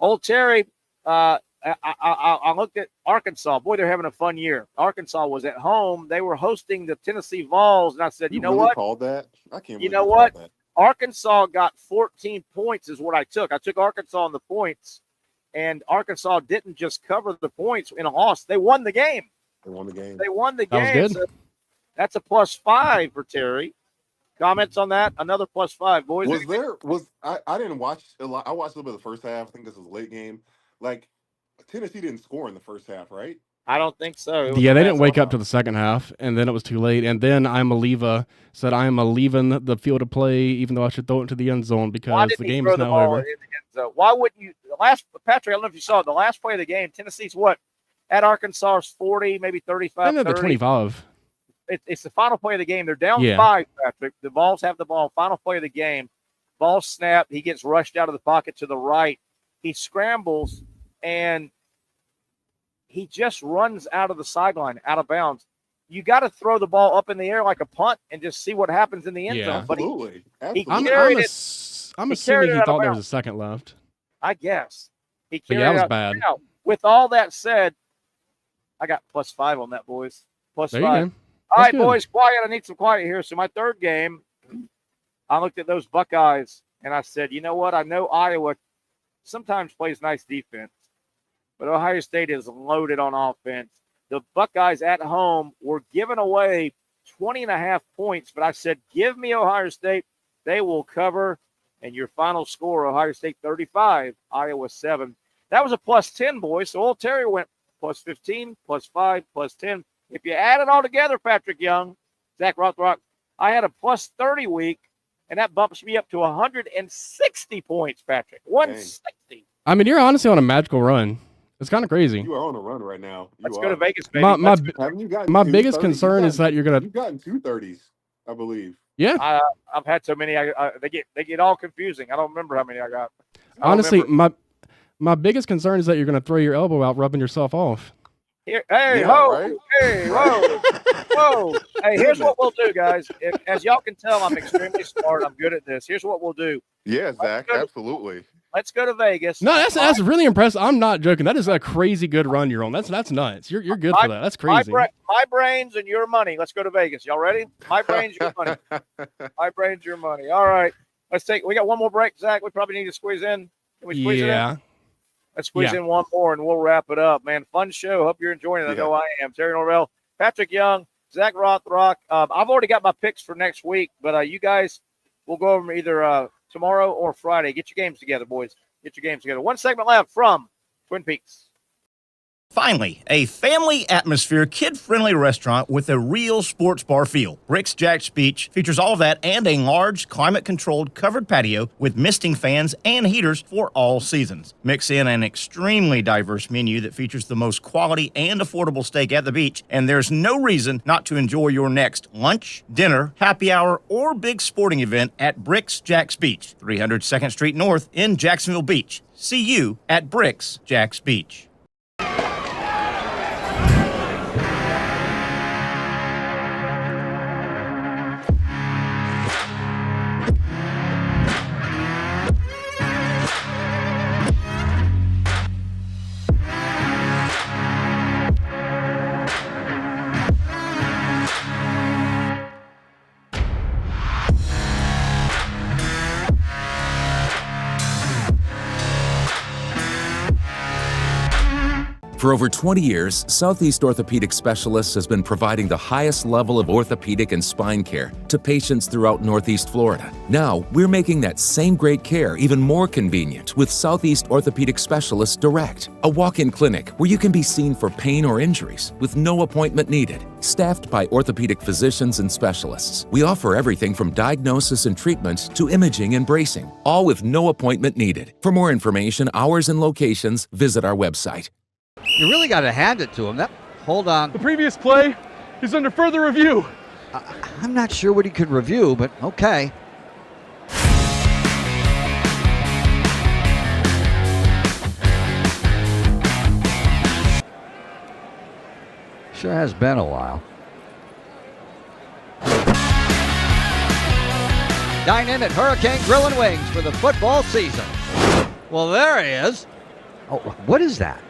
Old Terry. I looked at Arkansas. Boy, they're having a fun year. Arkansas was at home. They were hosting the Tennessee Vols, and I said, you know really what? Called that? I can't. You know what? Arkansas got 14 points is what I took. I took Arkansas on the points, and Arkansas didn't just cover the points in a loss. They won the game. They won the game. They won the That was game. good. So that's a plus 5 for Terry. Comments on that? Another plus 5, boys. I didn't watch a lot. I watched a little bit of the first half. I think this was a late game. Like Tennessee didn't score in the first half, right? I don't think so. Yeah, they didn't wake up to the second half, and then it was too late. And then said, I am leaving the field of play, even though I should throw it to the end zone because the game is now over. Why wouldn't you? Patrick, I don't know if you saw it. The last play of the game, Tennessee's what? At Arkansas's 40, maybe 35. I know they're 25. It's the final play of the game. They're down 5, Patrick. The Vols have the ball. Final play of the game. Ball snap. He gets rushed out of the pocket to the right. He scrambles, and he just runs out of the sideline, out of bounds. You got to throw the ball up in the air like a punt and just see what happens in the end zone. But absolutely. I'm assuming he thought there was a second left. I guess. He carried that was out. bad. Now, with all that said, I got plus 5 on that, boys. Plus There 5. you go. All right, good. boys, quiet. I need some quiet here. So my third game, I looked at those Buckeyes, and I said, you know what? I know Iowa sometimes plays nice defense, but Ohio State is loaded on offense. The Buckeyes at home were giving away 20.5 points, but I said, give me Ohio State. They will cover. And your final score, Ohio State 35, Iowa 7. That was a plus 10, boys. So old Terry went plus 15, plus 5, plus 10. If you add it all together, Patrick Young, Zach Rothrock, I had a plus 30 week, and that bumps me up to 160 points, Patrick. 160. I mean, you're honestly on a magical run. It's kind of crazy. You are on a run right now. Let's go to Vegas, baby. My biggest concern is that you've gotten 2 30s, I believe. Yeah. I've had so many. They get all confusing. I don't remember how many I got. Honestly, my biggest concern is that you're going to throw your elbow out, rubbing yourself off. Hey, right? Hey, whoa, whoa. Hey, here's what we'll do, guys. As y'all can tell, I'm extremely smart. I'm good at this. Here's what we'll do. Yeah, Zach, absolutely. Let's go to Vegas. No, that's really impressive. I'm not joking. That is a crazy good run you're on. That's nuts. You're good for that. That's crazy. My brains and your money. Let's go to Vegas. Y'all ready? My brains, your money. My brains, your money. All right. We got one more break, Zach. We probably need to squeeze in. Can we squeeze it in? Let's squeeze in one more and we'll wrap it up, man. Fun show. Hope you're enjoying it. I know I am. Terry Norvelle, Patrick Young, Zach Rothrock. I've already got my picks for next week, but you guys will go over them either tomorrow or Friday. Get your games together, boys. Get your games together. One segment left from Twin Peaks. Finally, a family atmosphere, kid-friendly restaurant with a real sports bar feel. Rick's Jack's Beach features all of that and a large, climate-controlled covered patio with misting fans and heaters for all seasons. Mix in an extremely diverse menu that features the most quality and affordable steak at the beach, and there's no reason not to enjoy your next lunch, dinner, happy hour, or big sporting event at Rick's Jack's Beach, 300 2nd Street North in Jacksonville Beach. See you at Rick's Jack's Beach. For over 20 years, Southeast Orthopedic Specialists has been providing the highest level of orthopedic and spine care to patients throughout Northeast Florida. Now, we're making that same great care even more convenient with Southeast Orthopedic Specialists Direct, a walk-in clinic where you can be seen for pain or injuries with no appointment needed. Staffed by orthopedic physicians and specialists, we offer everything from diagnosis and treatment to imaging and bracing, all with no appointment needed. For more information, hours, and locations, visit our website. You really got to hand it to him. Hold on. The previous play is under further review. I'm not sure what he could review, but okay. Sure has been a while. Dine in at Hurricane Grill and Wings for the football season. Well, there he is. Oh, what is that?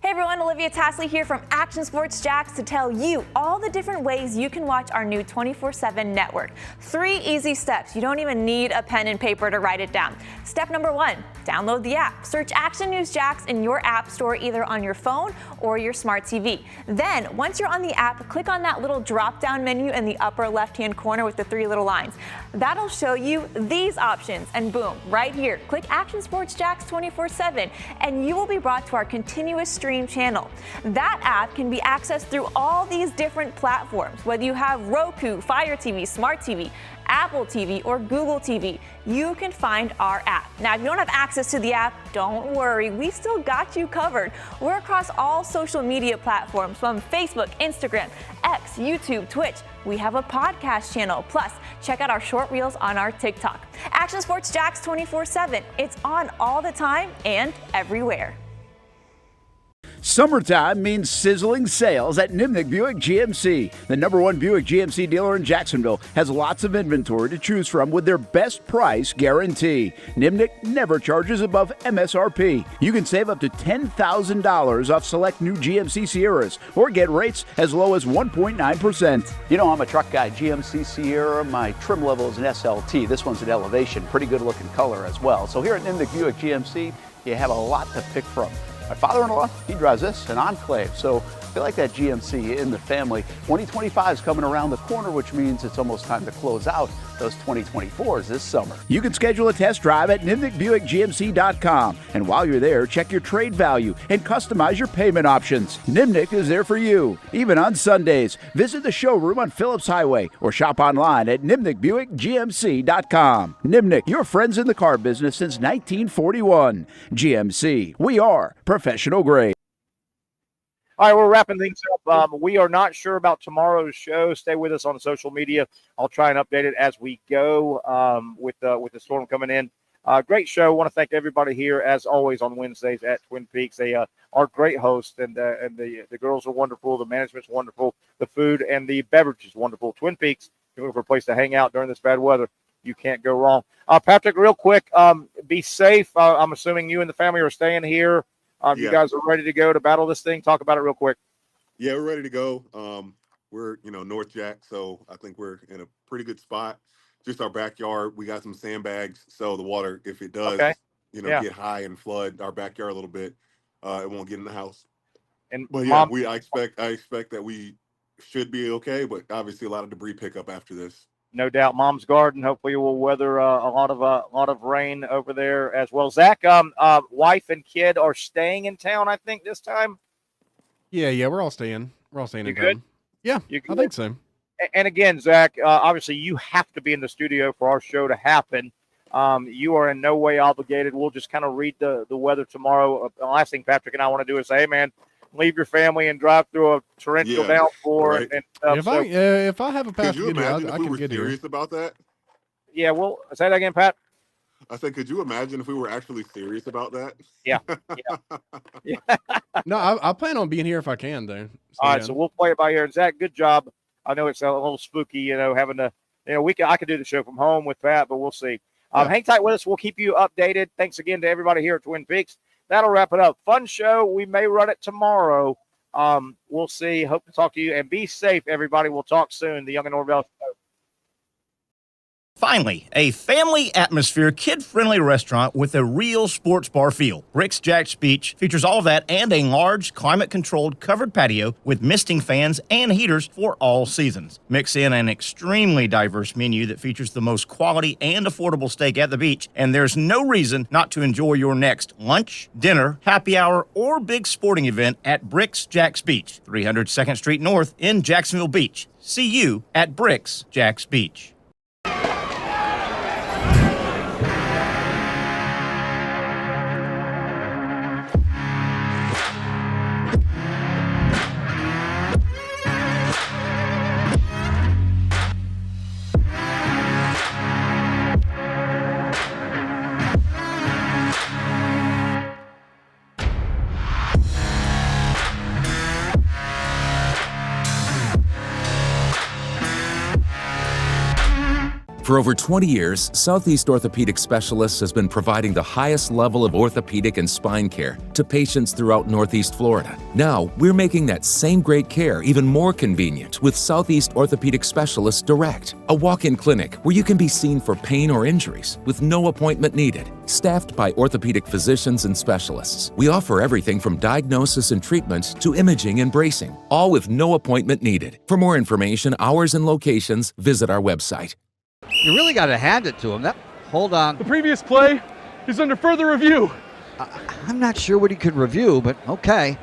Hey everyone, Olivia Tasley here from Action Sports Jacks to tell you all the different ways you can watch our new 24/7 network. 3 easy steps. You don't even need a pen and paper to write it down. Step number 1, download the app. Search Action News Jacks in your app store either on your phone or your smart TV. Then, once you're on the app, click on that little drop-down menu in the upper left-hand corner with the 3 little lines. That'll show you these options, and boom, right here, click Action Sports Jacks 24/7, and you will be brought to our continuous stream channel. That app can be accessed through all these different platforms, whether you have Roku, Fire TV, Smart TV, Apple TV, or Google TV. You can find our app. Now, if you don't have access to the app, don't worry, we still got you covered. We're across all social media platforms from Facebook, Instagram, X, YouTube, Twitch. We have a podcast channel. Plus, check out our short reels on our TikTok. Action Sports Jacks 24/7. It's on all the time and everywhere. Summertime means sizzling sales at Nimnick Buick GMC. The #1 Buick GMC dealer in Jacksonville has lots of inventory to choose from with their best price guarantee. Nimnick never charges above MSRP. You can save up to $10,000 off select new GMC Sierras or get rates as low as 1.9%. You know, I'm a truck guy. GMC Sierra, my trim level is an SLT. This one's an Elevation. Pretty good looking color as well. So here at Nimnick Buick GMC, you have a lot to pick from. My father-in-law, he drives this, an Enclave, so I feel like that GMC in the family. 2025 is coming around the corner, which means it's almost time to close out those 2024s this summer. You can schedule a test drive at NimnickBuickGMC.com, and while you're there, check your trade value and customize your payment options. Nimnick is there for you, even on Sundays. Visit the showroom on Phillips Highway or shop online at NimnickBuickGMC.com. Nimnick, your friends in the car business since 1941. GMC, we are professional grade. All right, we're wrapping things up. We are not sure about tomorrow's show. Stay with us on social media. I'll try and update it as we go with the storm coming in. Great show. I want to thank everybody here, as always, on Wednesdays at Twin Peaks. They are great hosts, and the girls are wonderful. The management's wonderful. The food and the beverage is wonderful. Twin Peaks, if you're looking for a place to hang out during this bad weather, you can't go wrong. Patrick, real quick, be safe. I'm assuming you and the family are staying here. You guys are ready to go to battle this thing. Talk about it real quick. Yeah, we're ready to go. We're, North Jack, so I think we're in a pretty good spot. Just our backyard, we got some sandbags, so the water, if it does, get high and flood our backyard a little bit, it won't get in the house. But yeah, I expect that we should be okay, but obviously a lot of debris pickup after this. No doubt. Mom's Garden. Hopefully, we'll weather a lot of rain over there as well. Zach, wife and kid are staying in town, I think, this time. Yeah, we're all staying. We're all staying You in good? town. Yeah, You I think so. And again, Zach, obviously you have to be in the studio for our show to happen. You are in no way obligated. We'll just kind of read the weather tomorrow. The last thing Patrick and I want to do is say, hey, man, leave your family and drive through a torrential downpour right. and stuff. If I have a pass Could you to get here, imagine I if we can were get here. serious about that? Yeah, well, say that again, Pat. I said, could you imagine if we were actually serious about that? Yeah. No, I plan on being here if I can, though. All right, so we'll play it by ear. And Zach, good job. I know it's a little spooky, having to, I could do the show from home with Pat, but we'll see. Hang tight with us. We'll keep you updated. Thanks again to everybody here at Twin Peaks. That'll wrap it up. Fun show. We may run it tomorrow. We'll see. Hope to talk to you. And be safe, everybody. We'll talk soon. The Young and Norvelle Show. Finally, a family atmosphere, kid-friendly restaurant with a real sports bar feel. Rick's Jack's Beach features all of that and a large, climate-controlled covered patio with misting fans and heaters for all seasons. Mix in an extremely diverse menu that features the most quality and affordable steak at the beach, and there's no reason not to enjoy your next lunch, dinner, happy hour, or big sporting event at Rick's Jack's Beach, 300 2nd Street North in Jacksonville Beach. See you at Rick's Jack's Beach. For over 20 years, Southeast Orthopedic Specialists has been providing the highest level of orthopedic and spine care to patients throughout Northeast Florida. Now, we're making that same great care even more convenient with Southeast Orthopedic Specialists Direct, a walk-in clinic where you can be seen for pain or injuries with no appointment needed. Staffed by orthopedic physicians and specialists, we offer everything from diagnosis and treatment to imaging and bracing, all with no appointment needed. For more information, hours, and locations, visit our website. You really got to hand it to him. Hold on. The previous play is under further review. I'm not sure what he could review, but okay.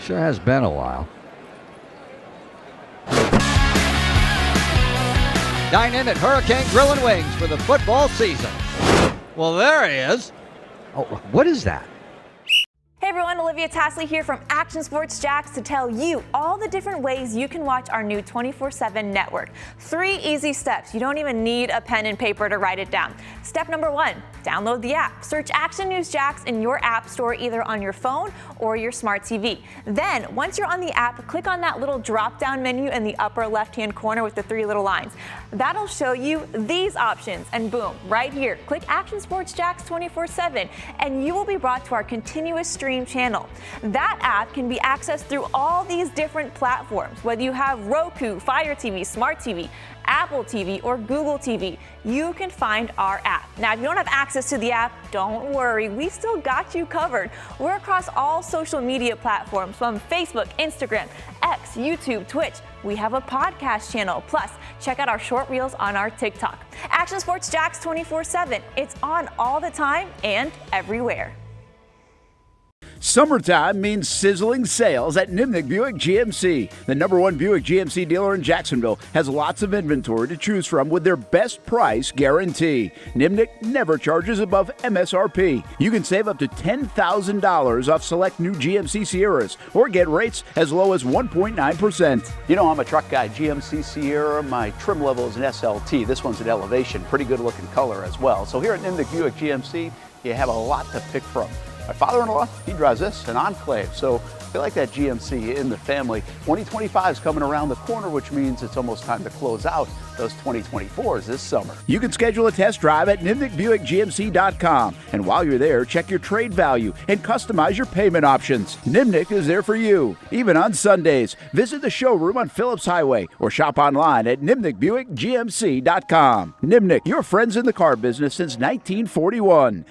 Sure has been a while. Dine in at Hurricane Grill and Wings for the football season. Well, there he is. Oh, what is that? Hey everyone, Olivia Tasley here from Action Sports Jacks to tell you all the different ways you can watch our new 24/7 network. 3 easy steps. You don't even need a pen and paper to write it down. Step number 1, download the app. Search Action News Jacks in your app store either on your phone or your smart TV. Then, once you're on the app, click on that little drop-down menu in the upper left-hand corner with the 3 little lines. That'll show you these options, and boom, right here, click Action Sports Jacks 24/7, and you will be brought to our continuous stream channel. That app can be accessed through all these different platforms, whether you have Roku, Fire TV, Smart TV, Apple TV, or Google TV. You can find our app. Now, if you don't have access to the app, don't worry, we still got you covered. We're across all social media platforms from Facebook, Instagram, X, YouTube, Twitch. We have a podcast channel. Plus, check out our short reels on our TikTok. Action Sports Jacks 24/7. It's on all the time and everywhere. Summertime means sizzling sales at Nimnick Buick GMC. The #1 Buick GMC dealer in Jacksonville has lots of inventory to choose from with their best price guarantee. Nimnick never charges above MSRP. You can save up to $10,000 off select new GMC Sierras or get rates as low as 1.9%. You know I'm a truck guy. GMC Sierra, my trim level is an SLT. This one's an Elevation. Pretty good looking color as well. So here at Nimnick Buick GMC, you have a lot to pick from. My father-in-law, he drives this, an Enclave, so I like that GMC in the family. 2025 is coming around the corner, which means it's almost time to close out those 2024s this summer. You can schedule a test drive at NimnickBuickGMC.com, and while you're there, check your trade value and customize your payment options. Nimnick is there for you, even on Sundays. Visit the showroom on Phillips Highway or shop online at NimnickBuickGMC.com. Nimnick, your friends in the car business since 1941.